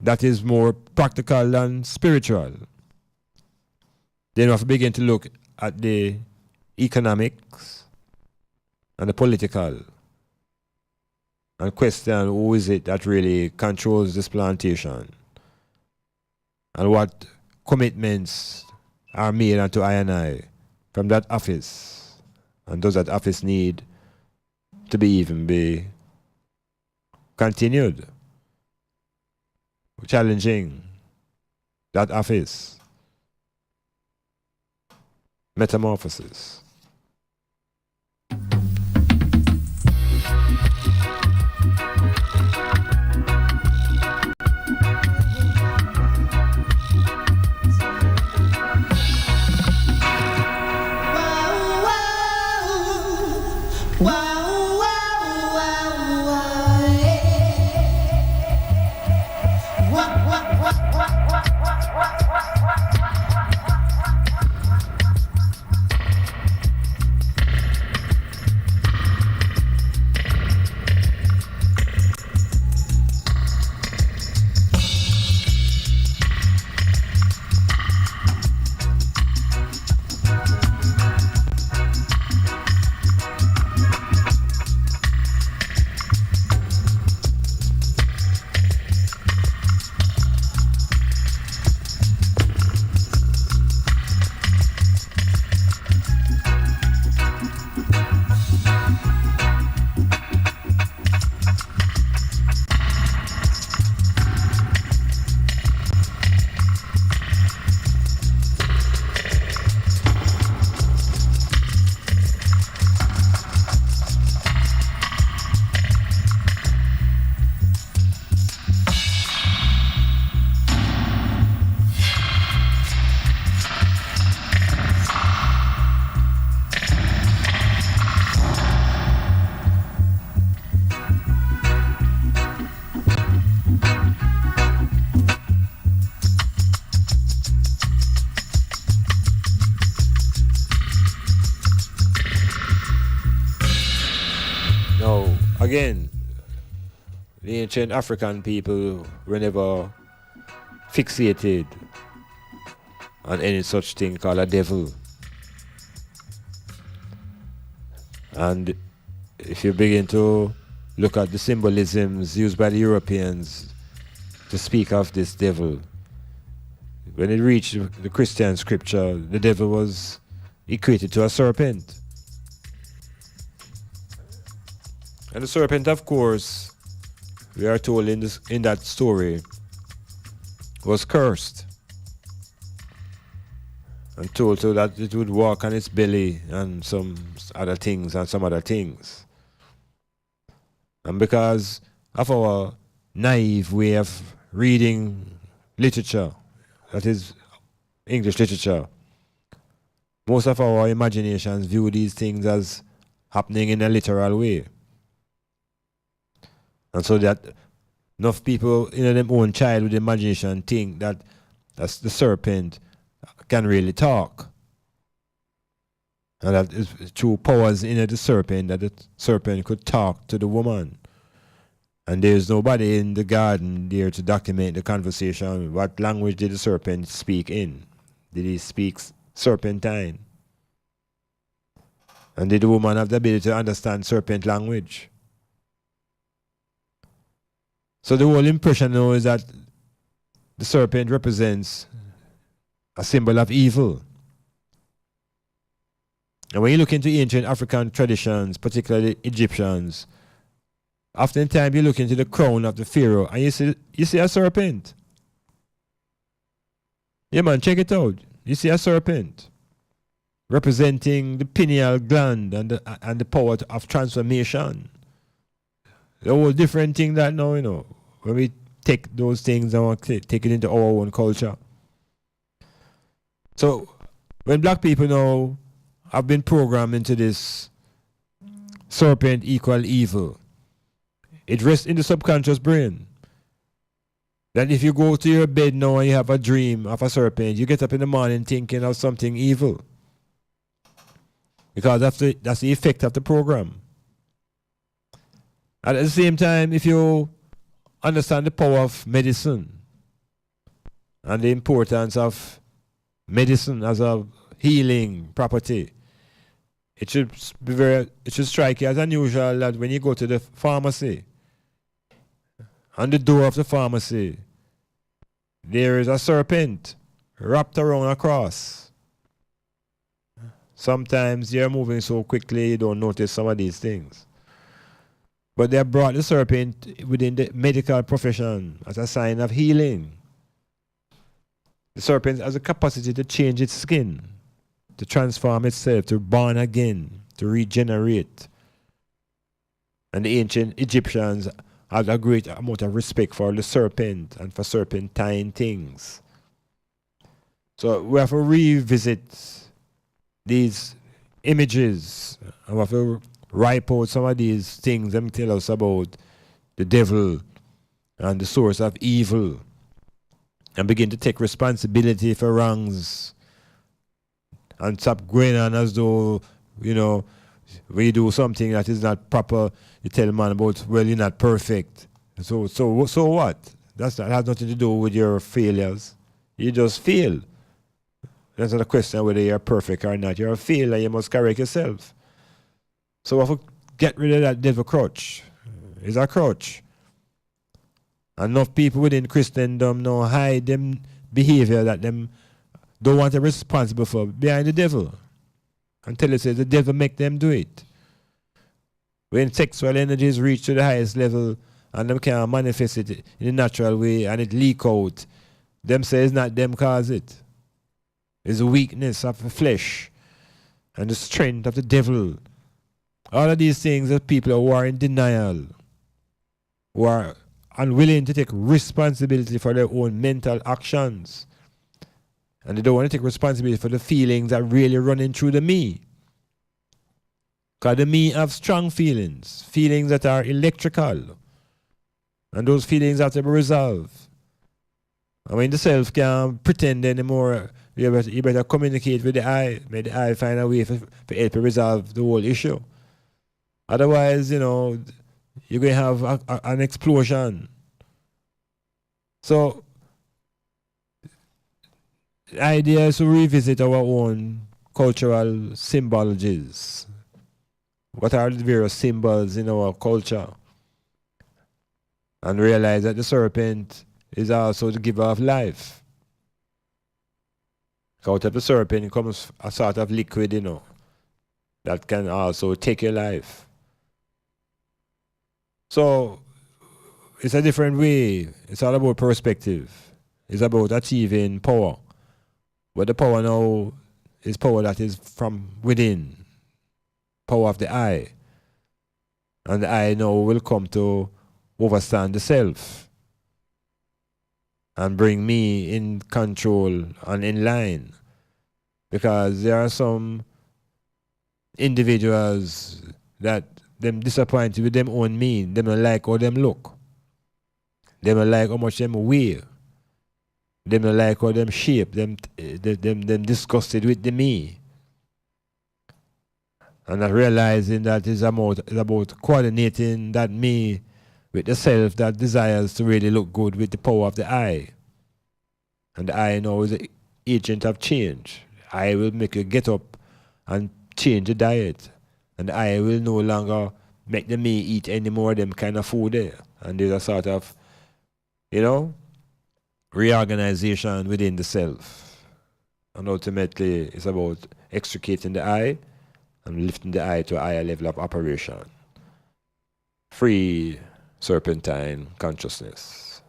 that is more practical than spiritual, they have to begin to look at the economics and the political and question who is it that really controls this plantation and what commitments are made unto I and I from that office, and does that office need to be continued, challenging that office. Metamorphosis. Again, the ancient African people were never fixated on any such thing called a devil. And if you begin to look at the symbolisms used by the Europeans to speak of this devil, when it reached the Christian scripture, the devil was equated to a serpent. And the serpent, of course, we are told in that story, was cursed. and told so that it would walk on its belly and some other things and some other things. And because of our naive way of reading literature, that is English literature, most of our imaginations view these things as happening in a literal way. And so that enough people in their own childhood imagination think that that's the serpent can really talk. And that is through powers in the serpent that the serpent could talk to the woman. And there's nobody in the garden there to document the conversation. What language did the serpent speak in? Did he speak serpentine? And did the woman have the ability to understand serpent language? So the whole impression now is that the serpent represents a symbol of evil. And when you look into ancient African traditions, particularly Egyptians, oftentimes you look into the crown of the pharaoh and you see a serpent. Yeah, man, check it out. You see a serpent representing the pineal gland and the power of transformation. The whole different thing that now, you know, when we take those things and take it into our own culture. So when black people now have been programmed into this serpent equal evil, it rests in the subconscious brain. That if you go to your bed now and you have a dream of a serpent, you get up in the morning thinking of something evil. Because that's the effect of the program. At the same time, if you understand the power of medicine and the importance of medicine as a healing property, it should strike you as unusual that when you go to the pharmacy, on the door of the pharmacy, there is a serpent wrapped around a cross. Sometimes you're moving so quickly you don't notice some of these things. But they have brought the serpent within the medical profession as a sign of healing. The serpent has a capacity to change its skin, to transform itself, to born again, to regenerate. And the ancient Egyptians had a great amount of respect for the serpent and for serpentine things. So we have to revisit these images, and we have to ripe out some of these things and tell us about the devil and the source of evil, and begin to take responsibility for wrongs and stop going on as though, you know, when you do something that is not proper, you tell a man about, well, you're not perfect. So what? That has nothing to do with your failures. You just fail. That's not a question whether you're perfect or not. You're a failure, you must correct yourself. So we have to get rid of that devil crutch. It's a crutch. Enough people within Christendom now hide them behavior that them don't want to be responsible for behind the devil. Until it says the devil make them do it. When sexual energies reach to the highest level and them can't manifest it in a natural way and it leak out, them say it's not them cause it. It's the weakness of the flesh and the strength of the devil. All of these things are people who are in denial, who are unwilling to take responsibility for their own mental actions. And they don't want to take responsibility for the feelings that are really running through the me. Because the me have strong feelings, feelings that are electrical. And those feelings have to be resolved. I mean, the self can't pretend anymore. You better communicate with the I. Make the I find a way for help to resolve the whole issue. Otherwise, you know, you're going to have an explosion. So, the idea is to revisit our own cultural symbologies. What are the various symbols in our culture? And realize that the serpent is also the giver of life. Out of the serpent comes a sort of liquid, you know, that can also take your life. So, it's a different way. It's all about perspective. It's about achieving power. But the power now is power that is from within. Power of the I. And the I now will come to overstand the self and bring me in control and in line. Because there are some individuals that them disappointed with them own mean. Them don't like how them look. Them don't like how much them wear. Them don't like how them shape. Them disgusted with the me. And not realizing that it's about coordinating that me with the self that desires to really look good with the power of the I. And the I now is an agent of change. I will make you get up and change the diet. And the I will no longer make the me eat any more of them kind of food there. And there's a sort of, reorganization within the self. And ultimately, it's about extricating the I and lifting the I to a higher level of operation. Free serpentine consciousness.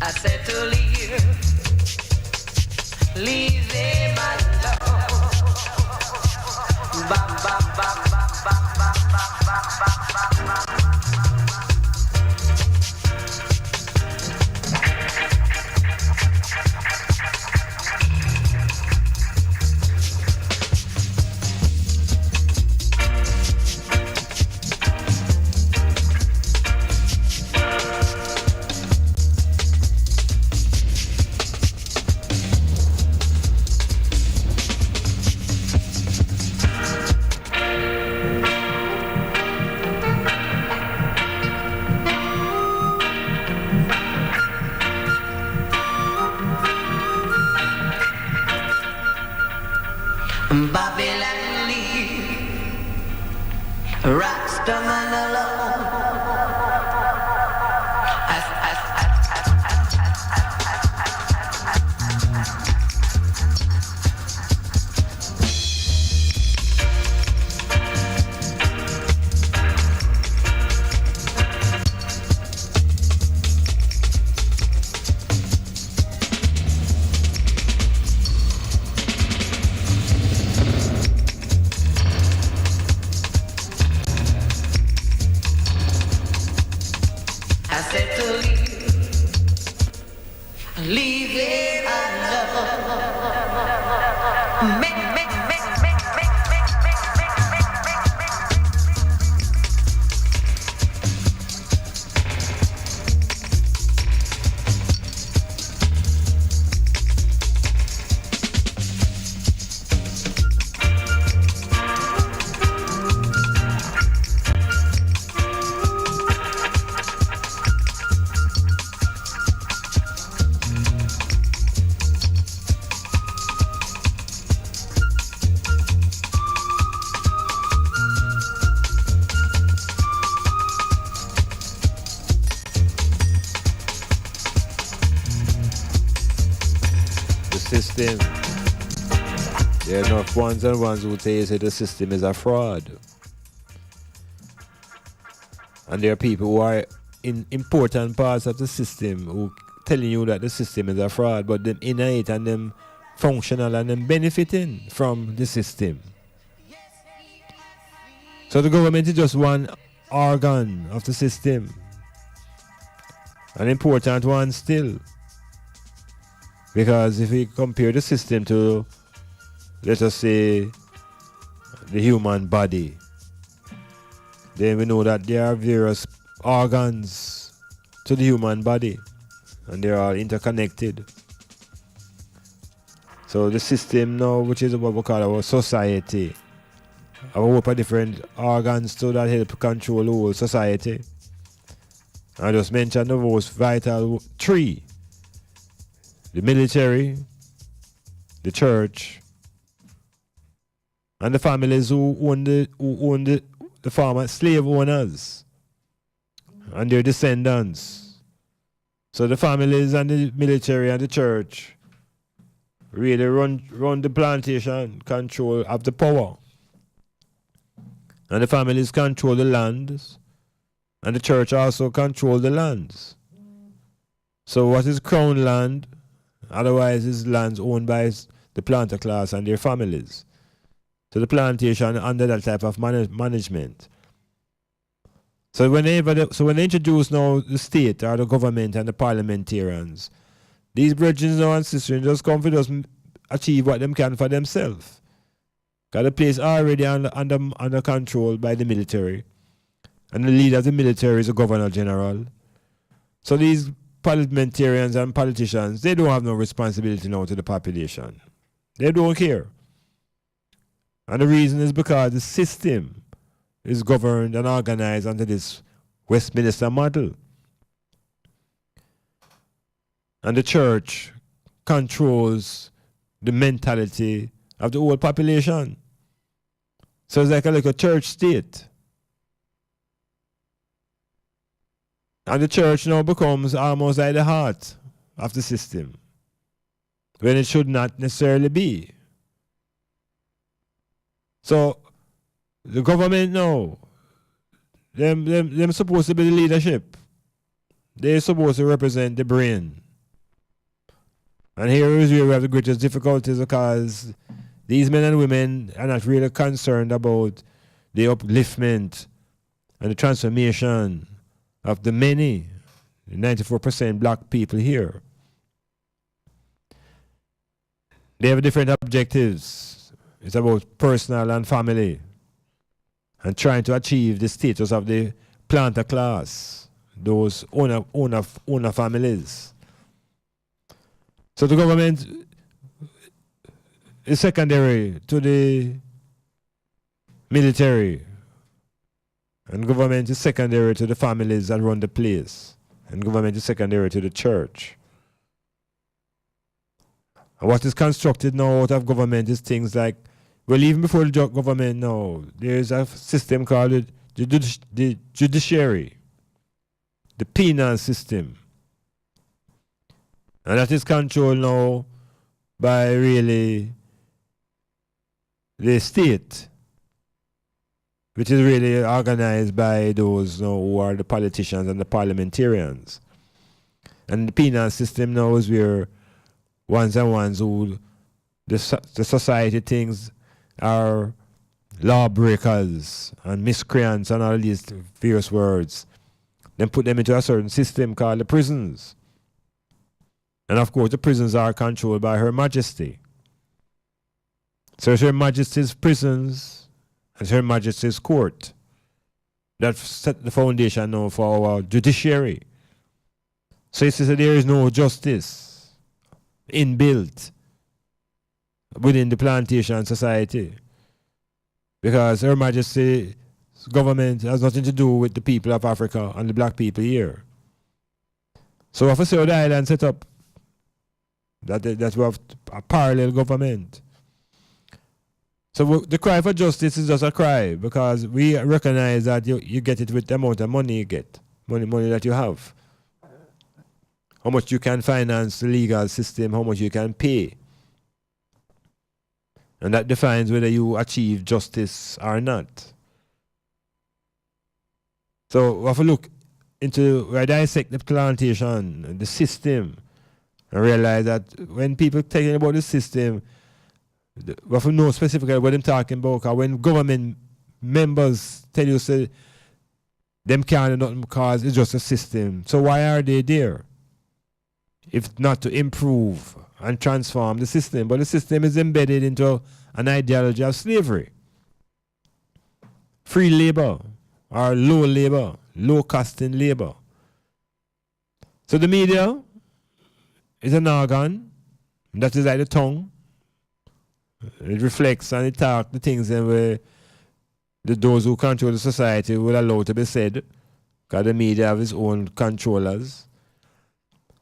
I said to leave them alone. Ba ba ba ba ba ba ba ba ba ba. Babylon leave Rastaman alone. Leave it alone. System. There are enough ones and ones who say the system is a fraud. And there are people who are in important parts of the system who telling you that the system is a fraud, but them in it and them functional and them benefiting from the system. So the government is just one organ of the system. An important one still. Because if we compare the system to, let us say, the human body, then we know that there are various organs to the human body, and they are all interconnected. So the system now, which is what we call our society, have a whole of different organs to that help control the whole society. I just mentioned the most vital three. The military, the church, and the families who own the farmer, slave owners. and their descendants. So the families and the military and the church really run the plantation, control of the power. And the families control the lands, and the church also control the lands. So what is crown land? Otherwise is lands owned by the planter class and their families. So the plantation under that type of management. So when they introduce now the state or the government and the parliamentarians, these brethren now and sisters just come for just achieve what them can for themselves. Because the place already under control by the military. And the leader of the military is the governor general. So these parliamentarians and politicians, they don't have no responsibility now to the population. They don't care. And the reason is because the system is governed and organized under this Westminster model. And the church controls the mentality of the whole population. So it's like a church state. And the church now becomes almost like the heart of the system, when it should not necessarily be. So the government now, them supposed to be the leadership. They're supposed to represent the brain. And here is where we have the greatest difficulties, because these men and women are not really concerned about the upliftment and the transformation of the many, 94% black people here. They have different objectives. It's about personal and family, and trying to achieve the status of the planter class, those owner families. So the government is secondary to the military, and government is secondary to the families that run the place, and government is secondary to the church. And what is constructed now out of government is things like, well, even before the government now, there's a system called the judiciary, the penal system. And that is controlled now by really the state, which is really organized by those who are the politicians and the parliamentarians. And the penal system now is where ones who the society thinks are lawbreakers and miscreants and all these various words, then put them into a certain system called the prisons. And of course, the prisons are controlled by Her Majesty. So it's Her Majesty's prisons, it's Her Majesty's court that set the foundation now for our judiciary. So it says that there is no justice inbuilt within the plantation society, because Her Majesty's government has nothing to do with the people of Africa and the black people here. So if I say the island set up that we have a parallel government. So the cry for justice is just a cry, because we recognize that you get it with the amount of money you get, money that you have. How much you can finance the legal system, how much you can pay. And that defines whether you achieve justice or not. So if we look into, we dissect the plantation, the system, and realize that when people talking about the system, we have to know specifically what I'm talking about. Because when government members tell you, say, them can't do nothing because it's just a system. So why are they there? If not to improve and transform the system. But the system is embedded into an ideology of slavery. Free labor or low labor, low costing labor. So the media is an organ that is like the tongue. It reflects and it talks the things that those who control the society will allow to be said, because the media have its own controllers.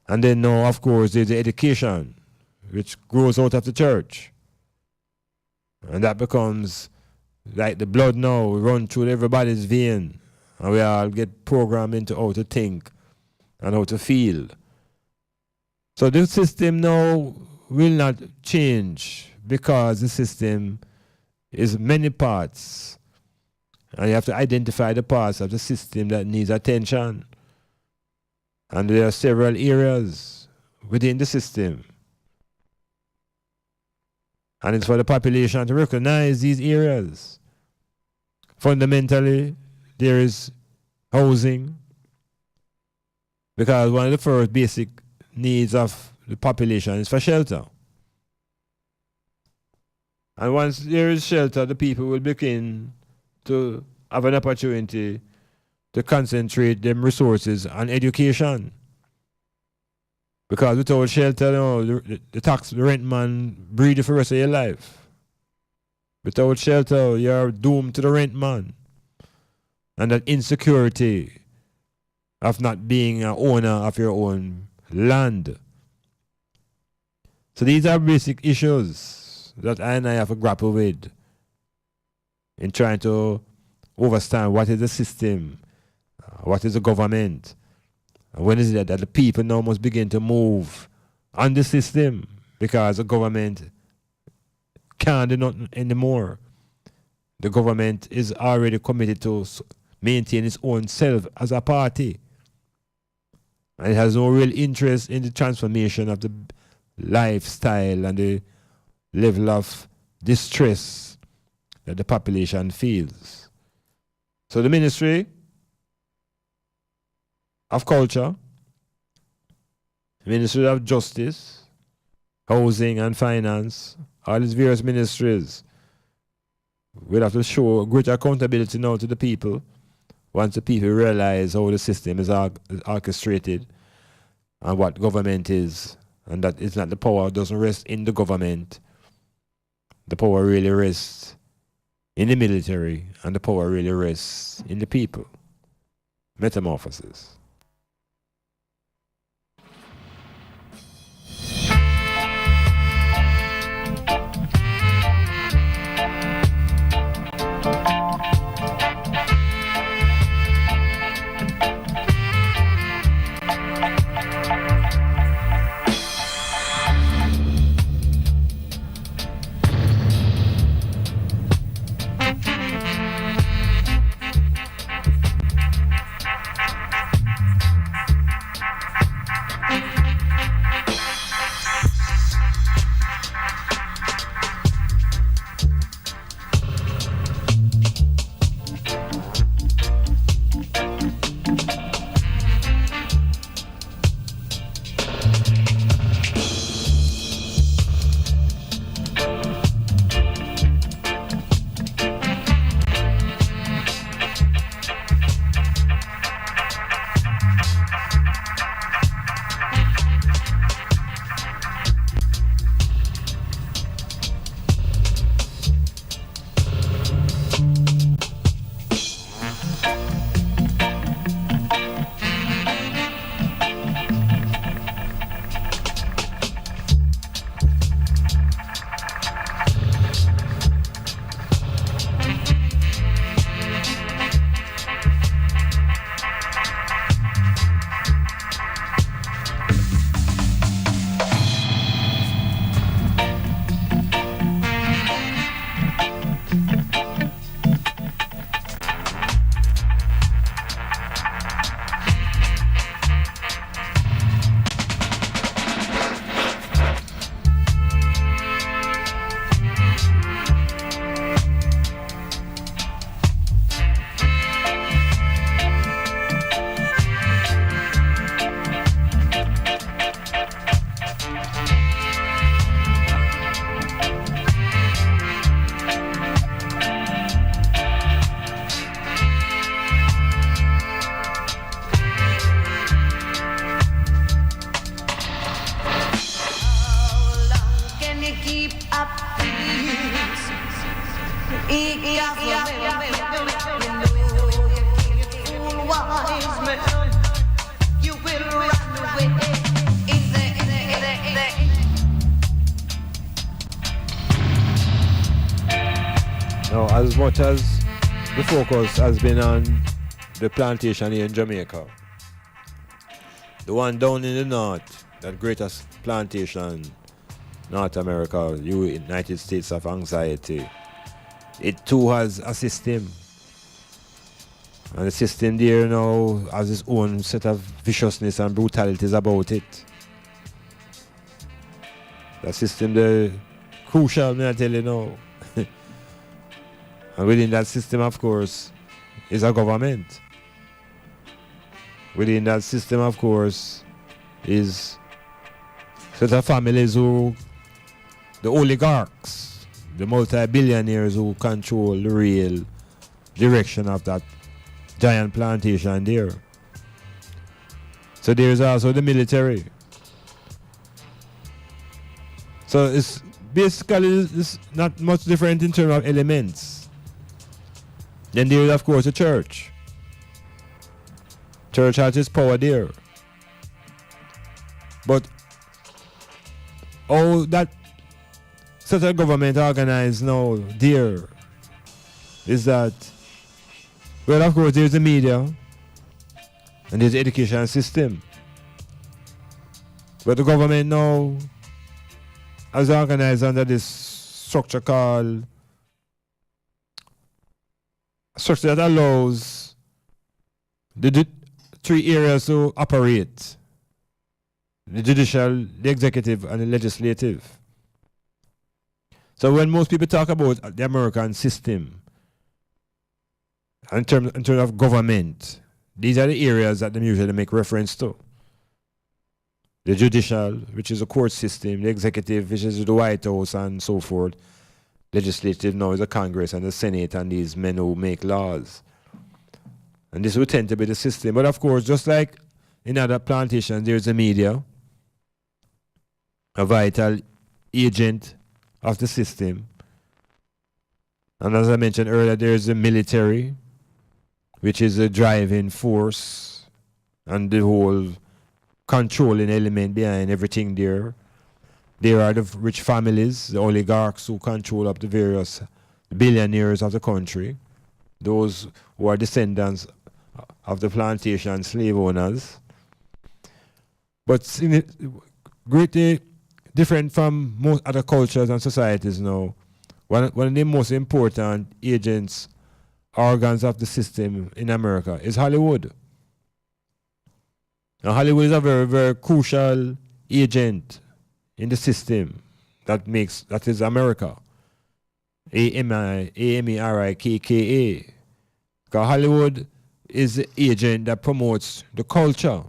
And then now, of course, there's the education, which grows out of the church. And that becomes like the blood now run through everybody's vein. And we all get programmed into how to think and how to feel. So the system now will not change because the system is many parts. And you have to identify the parts of the system that needs attention. And there are several areas within the system. And it's for the population to recognize these areas. Fundamentally, there is housing, because one of the first basic needs of the population is for shelter. And once there is shelter, the people will begin to have an opportunity to concentrate them resources on education. Because without shelter, the rent man breathe for the rest of your life. Without shelter, you're doomed to the rent man. And that insecurity of not being an owner of your own land. So these are basic issues that I and I have to grapple with in trying to understand what is the system, what is the government, and when is it that the people now must begin to move on the system, because the government can't do nothing anymore. The government is already committed to maintain its own self as a party. And it has no real interest in the transformation of the lifestyle and the level of distress that the population feels. So the Ministry of Culture, Ministry of Justice, Housing and Finance, all these various ministries will have to show greater accountability now to the people once the people realize how the system is orchestrated and what government is, and that it's not the power doesn't rest in the government. The power really rests in the military, and the power really rests in the people. Metamorphosis. Now, as much as the focus has been on the plantation here in Jamaica. The one down in the north, that greatest plantation, North America, United States of Anxiety. It too has a system. And the system there now has its own set of viciousness and brutalities about it. The system, the crucial, may I tell you now. And within that system, of course, is a government. Within that system, of course, is set of families who, the oligarchs, the multi-billionaires who control the real direction of that giant plantation there. So there's also the military. So it's basically it's not much different in terms of elements. Then there is of course the church. Church has its power there. But all that such a government organized now there is that, well, of course there's the media and there's the education system. But the government now is organized under this structure called a structure that allows the three areas to operate: the judicial, the executive, and the legislative. So when most people talk about the American system, in terms of government, these are the areas that they usually make reference to. The judicial, which is a court system; the executive, which is the White House and so forth; legislative now is the Congress and the Senate and these men who make laws. And this would tend to be the system. But of course, just like in other plantations, there's the media, a vital agent of the system. And as I mentioned earlier, there's the military, which is a driving force and the whole controlling element behind everything there. There are the rich families, the oligarchs who control up the various billionaires of the country, those who are descendants of the plantation slave owners. But greatly different from most other cultures and societies now, one of the most important agents, organs of the system in America is Hollywood. Now, Hollywood is a very, very crucial agent in the system that is America. AMERIKKA. Because Hollywood is the agent that promotes the culture.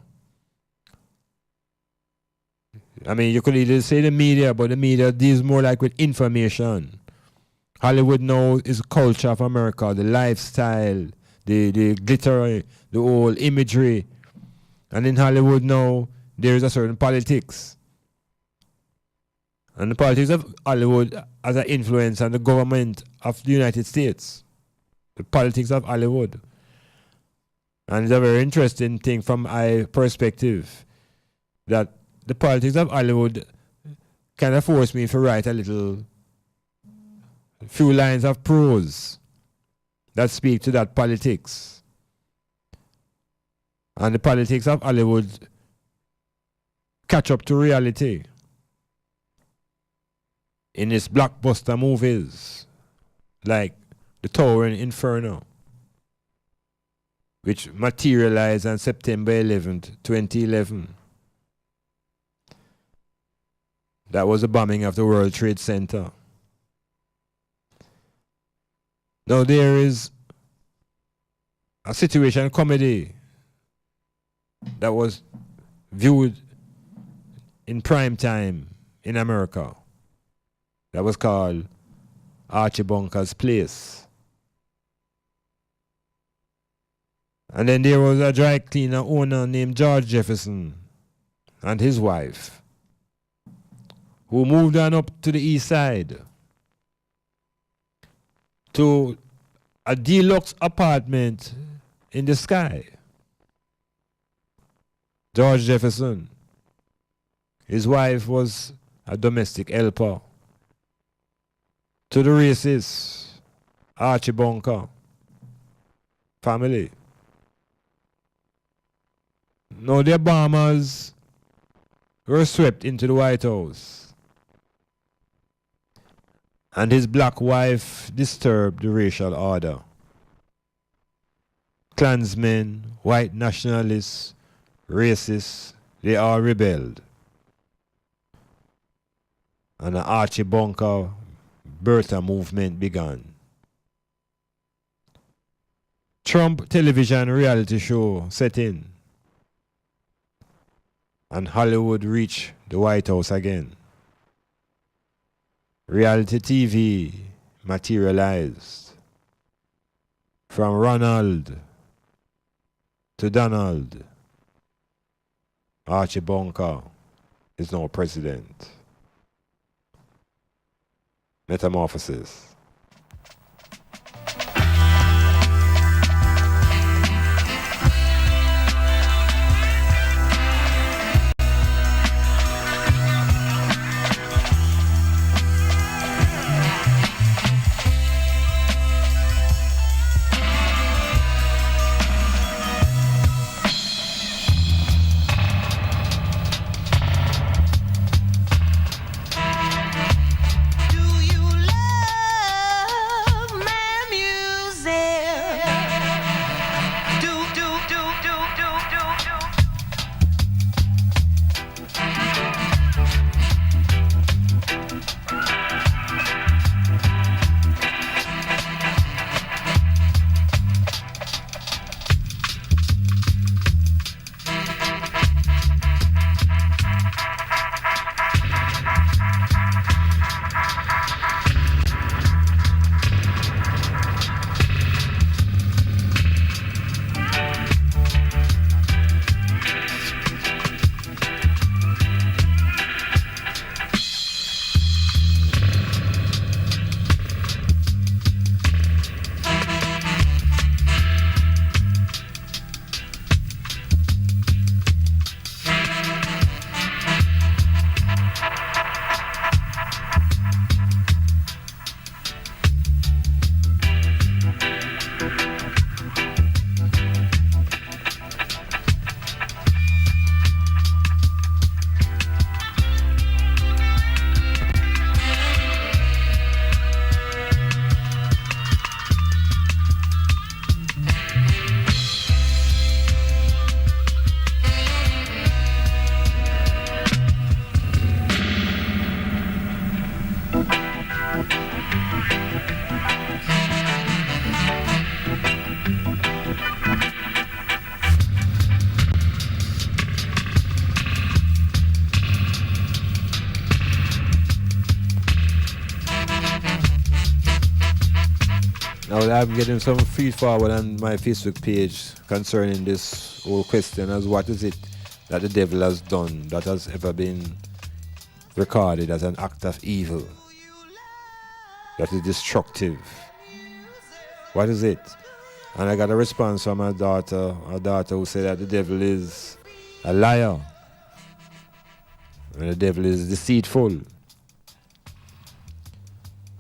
I mean, you could either say the media, but the media deals more like with information. Hollywood now is the culture of America, the lifestyle, the glitter, the whole imagery. And in Hollywood now, there is a certain politics. And the politics of Hollywood has an influence on the government of the United States. The politics of Hollywood. And it's a very interesting thing from my perspective that the politics of Hollywood kind of forced me to write few lines of prose that speak to that politics. And the politics of Hollywood catch up to reality in its blockbuster movies like The Towering Inferno, which materialized on September 11th, 2011. That was the bombing of the World Trade Center. Now there is a situation comedy that was viewed in prime time in America that was called Archie Bunker's Place. And then there was a dry cleaner owner named George Jefferson and his wife who moved on up to the east side to a deluxe apartment in the sky. George Jefferson, his wife was a domestic helper. To the racist Archie Bunker family. Now the Obamas were swept into the White House. And his black wife disturbed the racial order. Klansmen, white nationalists, racists, they all rebelled. And the Archie Bunker Bertha movement began. Trump television reality show set in. And Hollywood reached the White House again. Reality TV materialized. From Ronald to Donald, Archie Bunker is now president. Metamorphosis. Now I'm getting some feed forward on my Facebook page concerning this whole question as what is it that the devil has done that has ever been recorded as an act of evil that is destructive. What is it? And I got a response from a daughter who said that the devil is a liar and the devil is deceitful.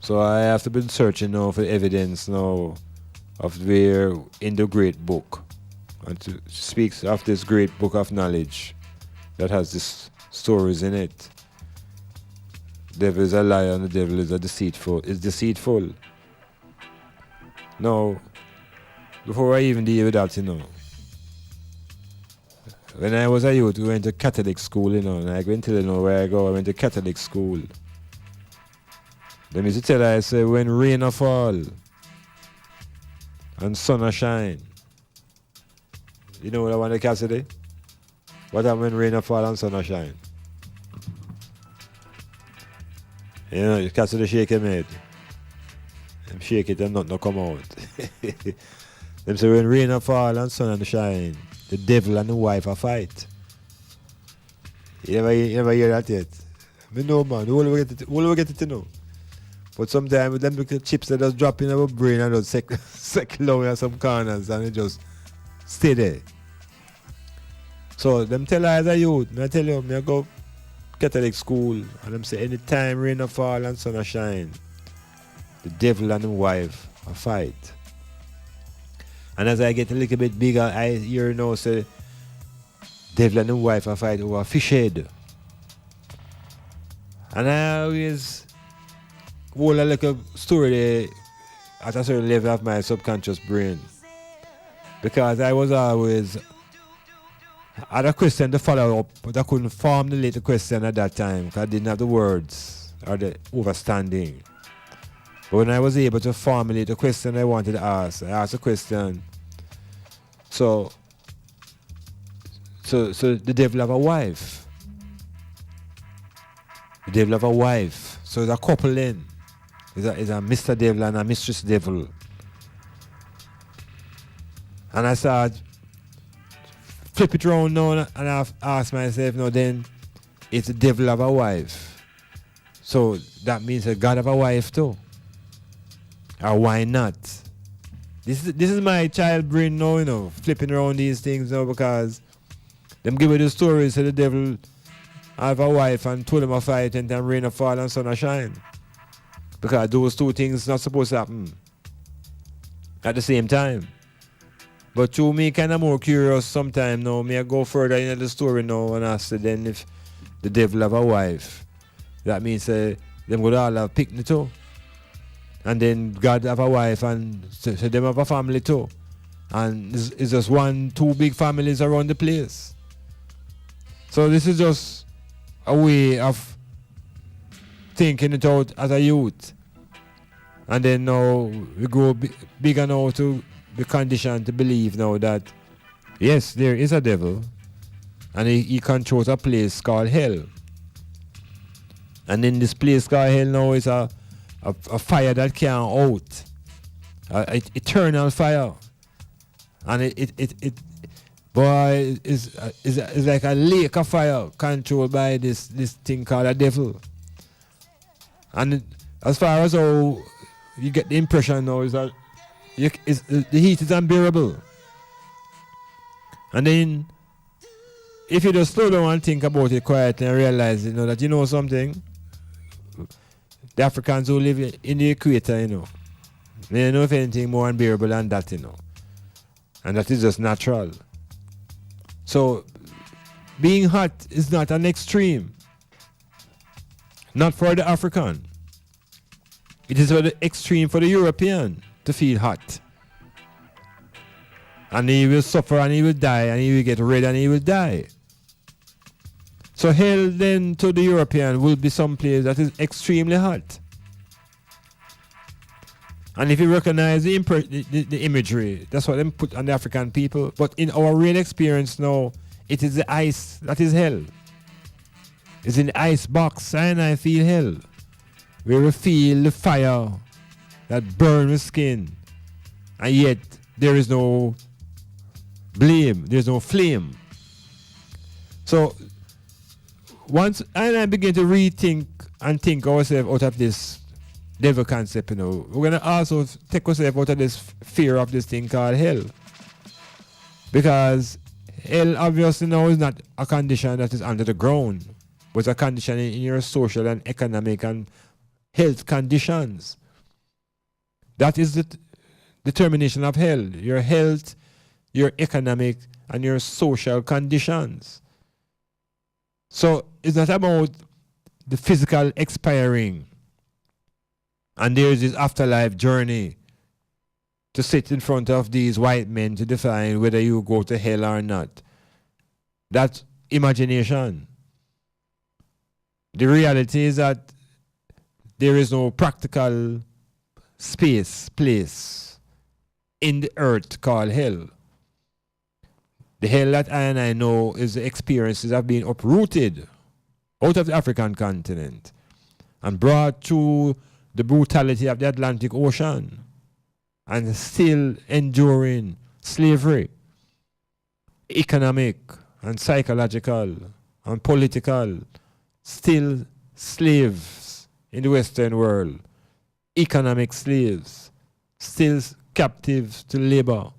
So I have to be searching now for evidence now of where in the great book, and to speaks of this great book of knowledge that has these stories in it. The devil is a liar and the devil is is deceitful. Now, before I even deal with that, when I was a youth, we went to Catholic school, and I went to where I go, I went to Catholic school. Let me tell you, I say, when rain a fall and sun a shine, you know what I want to Cassidy? What happens when rain a fall and sun a shine? You know, Cassidy shake him head. Them shake it and nothing come out. Them say when rain a fall and sun a shine, the devil and the wife a fight. You ever hear that yet? Me know, man. Who will get it to know? But sometimes with them little chips that just drop in our brain and just settle down in some corners and it just stay there. So them tell us as a youth, I tell you, I go Catholic school and them say anytime rain a fall and sun a shine, the devil and the wife a fight. And as I get a little bit bigger, I hear now say devil and the wife a fight over a fish head. And I always hold a little story there at a certain level of my subconscious brain. Because I was always had a question to follow up, but I couldn't formulate the question at that time because I didn't have the words or the understanding. But when I was able to formulate the question I wanted to ask, I asked a question. So the devil have a wife. The devil have a wife. So it's a couple then. It's a Mr. Devil and a Mistress Devil. And I started flip it around now and I've asked myself, no, then it's the devil have a wife. So that means that God have a wife too. Or why not? This is my child brain now, flipping around these things now because them give me the stories of the devil have a wife and told him a fight and then rain a fall and sun a shine. Because those two things not supposed to happen at the same time. But to me, kind of more curious sometimes now. May I go further into the story now and ask then if the devil have a wife. That means them would all have picnic too. And then God have a wife and so them have a family too. And it's just 1-2 big families around the place. So this is just a way of thinking it out as a youth. And then now we grow bigger now to be conditioned to believe now that yes, there is a devil and he controls a place called hell. And in this place called hell now is a fire that can't out. Eternal fire. And it boy is like a lake of fire controlled by this thing called a devil. And as far as how you get the impression now is that the heat is unbearable. And then if you just slow down and think about it quietly and realize that you know something, the Africans who live in the equator, they don't know if anything more unbearable than that, and that is just natural. So being hot is not an extreme. Not for the African. It is for the extreme for the European to feel hot. And he will suffer and he will die and he will get red and he will die. So hell then to the European will be some place that is extremely hot. And if you recognize the imagery, that's what they put on the African people. But in our real experience now, it is the ice that is hell. It's in the ice box and I feel hell. Where we feel the fire that burns the skin. And yet there is no blame, there's no flame. So once I begin to rethink and think ourselves out of this devil concept, we're going to also take ourselves out of this fear of this thing called hell. Because hell obviously now is not a condition that is under the ground, but it's a condition in your social and economic and health conditions. That is the determination of hell. Your health, your economic, and your social conditions. So it's not about the physical expiring. And there is this afterlife journey to sit in front of these white men to define whether you go to hell or not. That's imagination. The reality is that there is no practical place in the earth called hell. The hell that I know is the experiences of being uprooted out of the African continent and brought to the brutality of the Atlantic Ocean and still enduring slavery, economic and psychological and political, still slaves in the Western world, economic slaves, still captives to labor.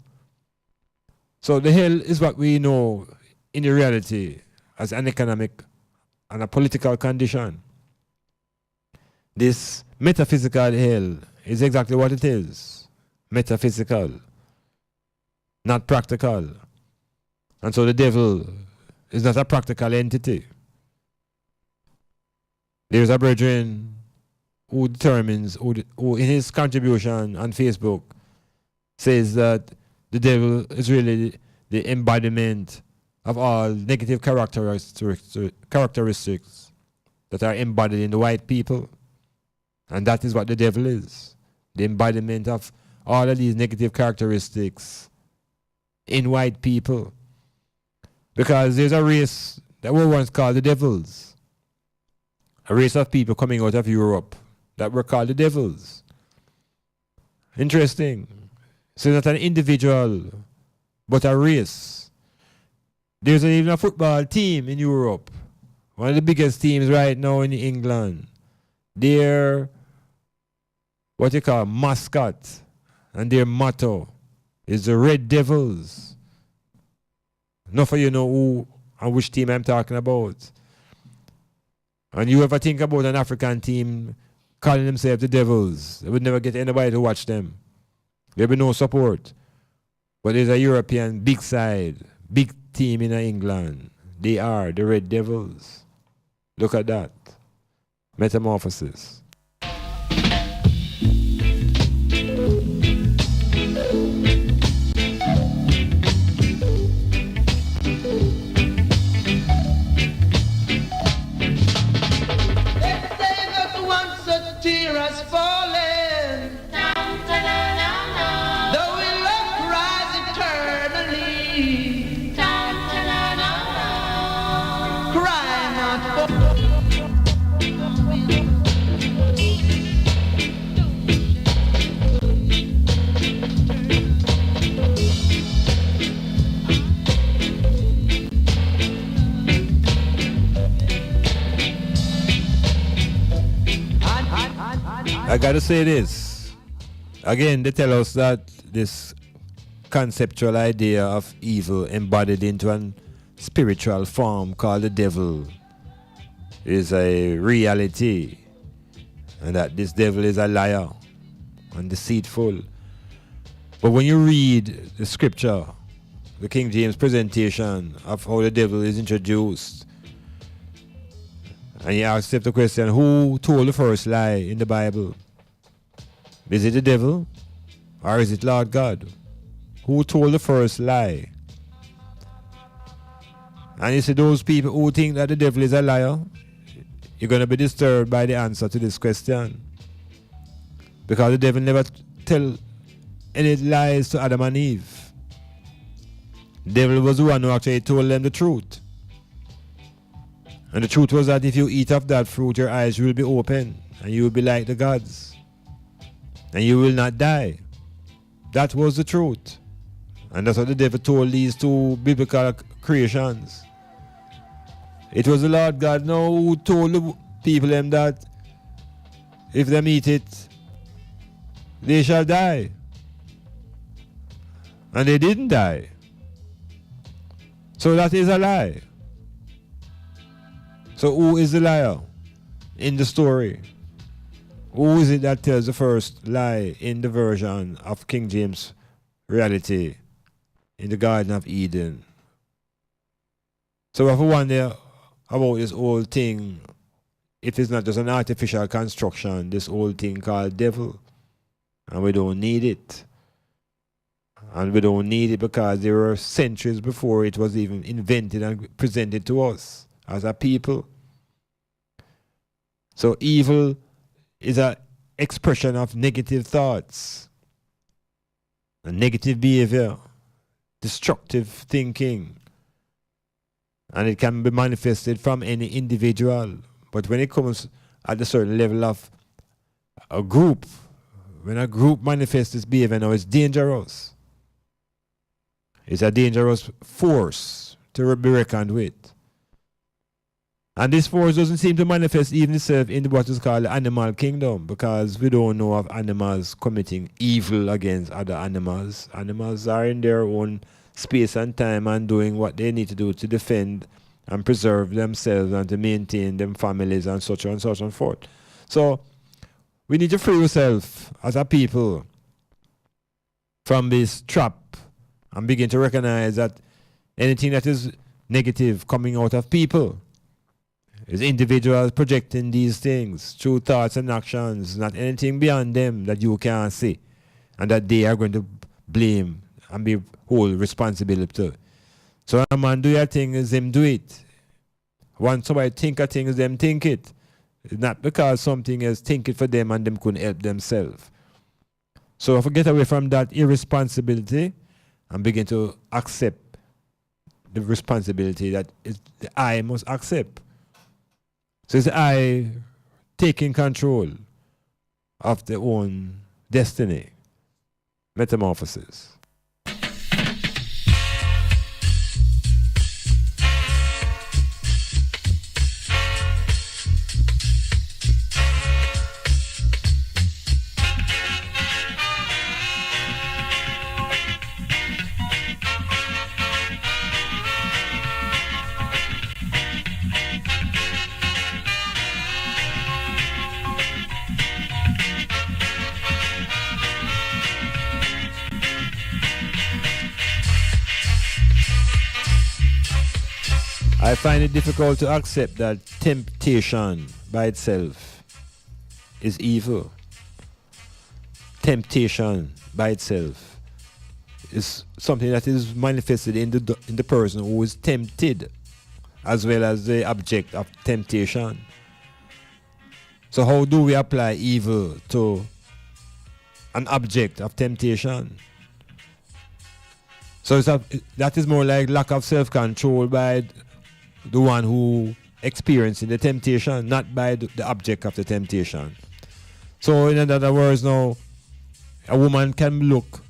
So the hell is what we know in the reality as an economic and a political condition. This metaphysical hell is exactly what it is. Metaphysical, not practical. And so the devil It's not a practical entity. There's a brethren who determines, who in his contribution on Facebook says that the devil is really the embodiment of all negative characteristics that are embodied in the white people. And that is what the devil is. The embodiment of all of these negative characteristics in white people. Because there's a race that were once called the devils. A race of people coming out of Europe that were called the devils. Interesting. So not an individual, but a race. There's even a football team in Europe. One of the biggest teams right now in England. Their, what you call, mascot and their motto is the Red Devils. Enough of you know who and which team I'm talking about. And you ever think about an African team calling themselves the Devils, they would never get anybody to watch them. There'll be no support. But there's a European big side, big team in England. They are the Red Devils. Look at that. Metamorphosis. I gotta say this. Again, they tell us that this conceptual idea of evil embodied into a spiritual form called the devil is a reality, and that this devil is a liar and deceitful. But when you read the scripture, the King James presentation of how the devil is introduced, and you ask the question, who told the first lie in the Bible? Is it the devil or is it Lord God? Who told the first lie? And you see those people who think that the devil is a liar, you're going to be disturbed by the answer to this question. Because the devil never tell any lies to Adam and Eve. The devil was the one who actually told them the truth. And the truth was that if you eat of that fruit, your eyes will be open and you will be like the gods. And you will not die. That was the truth. And that's what the devil told these two biblical creations. It was the Lord God now who told the people them that if them eat it, they shall die. And they didn't die. So that is a lie. So who is the liar in the story? Who is it that tells the first lie in the version of King James reality in the Garden of Eden? So if we wonder about this whole thing, it is not just an artificial construction, this whole thing called devil. And we don't need it. And we don't need it because there were centuries before it was even invented and presented to us as a people. So evil is an expression of negative thoughts, a negative behavior, destructive thinking. And it can be manifested from any individual. But when it comes at a certain level of a group, when a group manifests this behavior now, it's dangerous. It's a dangerous force to be reckoned with. And this force doesn't seem to manifest even itself in what is called the animal kingdom, because we don't know of animals committing evil against other animals. Animals are in their own space and time and doing what they need to do to defend and preserve themselves and to maintain them families and such and such and forth. So we need to free ourselves as a people from this trap and begin to recognize that anything that is negative coming out of people. It's individuals projecting these things through thoughts and actions, not anything beyond them that you can't see, and that they are going to blame and be hold responsibility to. So a man do your thing, is them do it. Once somebody think a thing, is them think it. It's not because something else think it for them and them couldn't help themselves. So if we get away from that irresponsibility and begin to accept the responsibility that the I must accept. So it's the I taking control of their own destiny. Metamorphosis. I find it difficult to accept that temptation by itself is evil. Temptation by itself is something that is manifested in the person who is tempted, as well as the object of temptation. So how do we apply evil to an object of temptation? So that is more like lack of self-control by the one who experiencing the temptation, not by the object of the temptation. So in other words, now a woman can look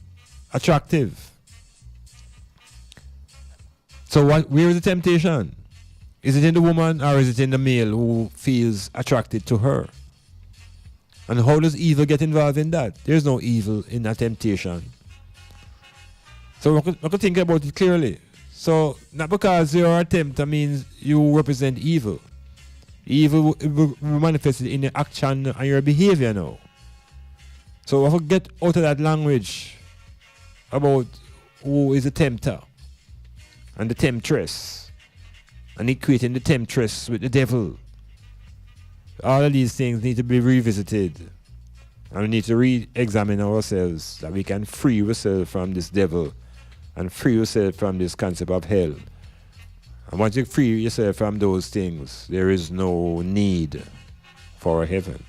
attractive. So where is the temptation? Is it in the woman or is it in the male who feels attracted to her? And how does evil get involved in that? There's no evil in that temptation. So we could think about it clearly. So not because you're a tempter means you represent evil. Evil will manifest in your action and your behavior now. So if we get out of that language about who is a tempter and the temptress, and equating the temptress with the devil, all of these things need to be revisited. And we need to re-examine ourselves that we can free ourselves from this devil and free yourself from this concept of hell. And once you free yourself from those things, there is no need for a heaven.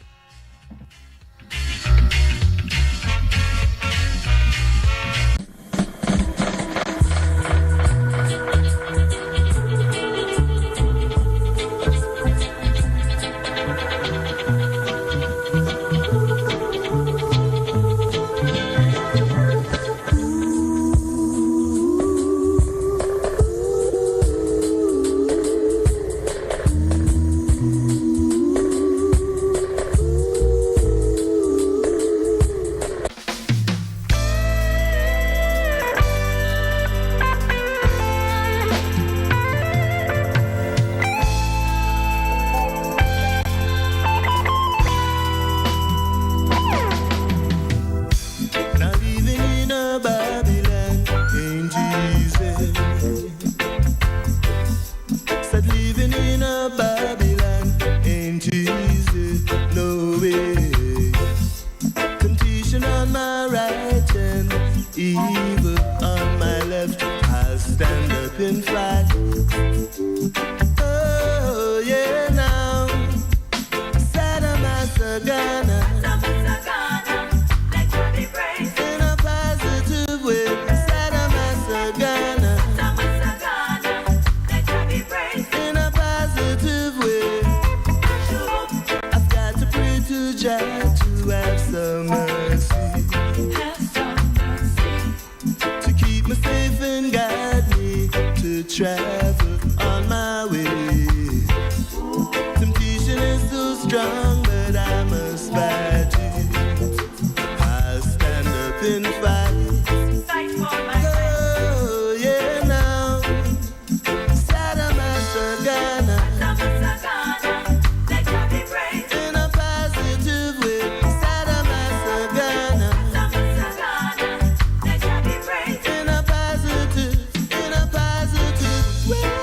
Way.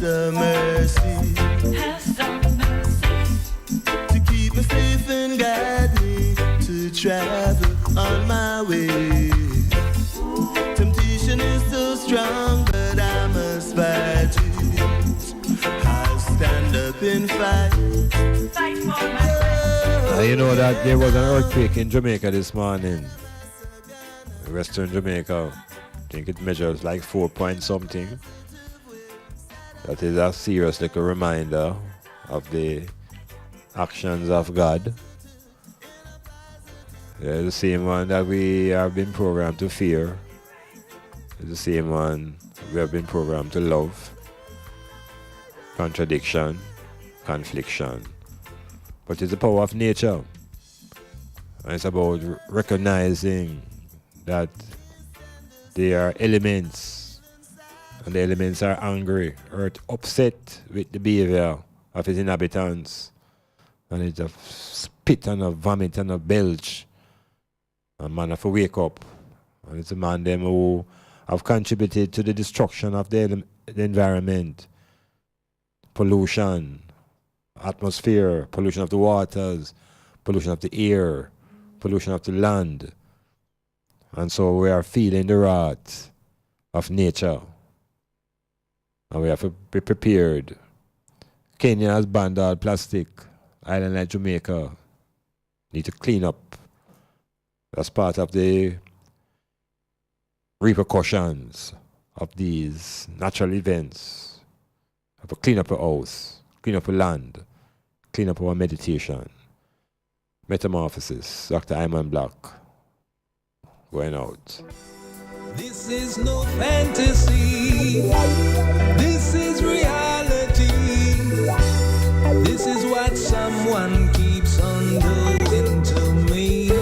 some mercy. Have some mercy. To keep me safe and guide me to travel on my way. Temptation is so strong, but I must fight it. I'll stand up and fight. Fight for my You know that there was an earthquake in Jamaica this morning. Western Jamaica. I think it measures like 4 point something. That is a serious little reminder of the actions of God. They're the same one that we have been programmed to fear. It's the same one we have been programmed to love. Contradiction, confliction. But it's the power of nature. And it's about recognizing that there are elements, and the elements are angry or upset with the behavior of its inhabitants. And it's a spit and a vomit and a belch. And man have to wake up. And it's a man them who have contributed to the destruction of the environment. Pollution, atmosphere, pollution of the waters, pollution of the air, pollution of the land. And so we are feeling the wrath of nature. And we have to be prepared. Kenya has banned all plastic. Island like Jamaica need to clean up. That's part of the repercussions of these natural events. We have to clean up our house, clean up our land, clean up our meditation. Metamorphosis, Dr. Iman Blak. Going out. This is no fantasy. This is reality. This is what someone keeps on doing to me.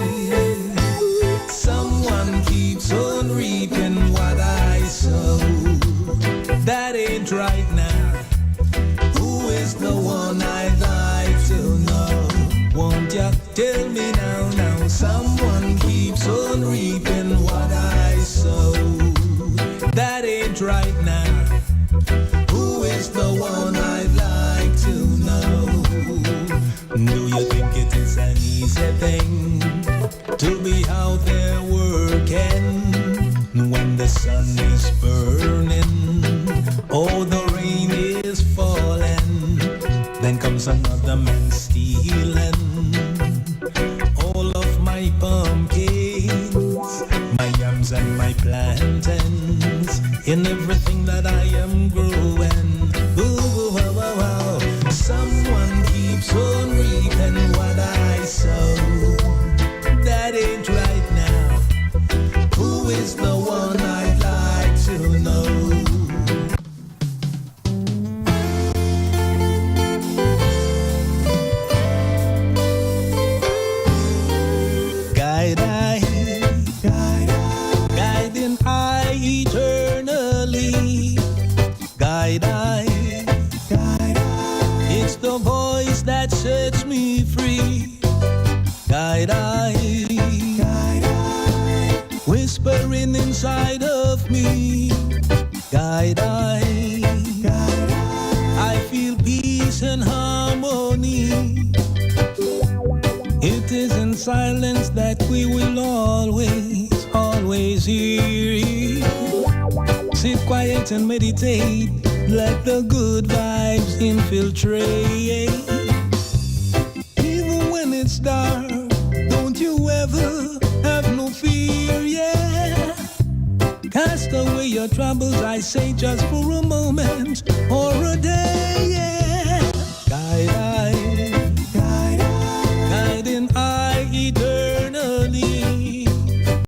Someone keeps on reaping what I sow. That ain't right now. Who is the one I'd like to know? Won't you tell me now, now? Someone keeps on reaping what I sow. That ain't right now. Who is the one I'd like to know? Do you think it is an easy thing to be out there working when the sun is burning? Oh, the rain is falling. Then comes another man stealing all of my pumpkins, my yams and my plantains, in everything that I am growing. Ooh, wow, wow, wow. Someone keeps on reaping what I sow. That ain't right now. Who is the one I'd like to know? Guiding I eternally. Guide I. It's the voice that sets me free. Guide I. Whispering inside of me. Guide I. I feel peace and harmony. It is in silence that we will always hear. Sit quiet and meditate, let the good vibes infiltrate. Even when it's dark, don't you ever have no fear, yeah. Cast away your troubles, I say, just for a moment or a day, yeah. Guide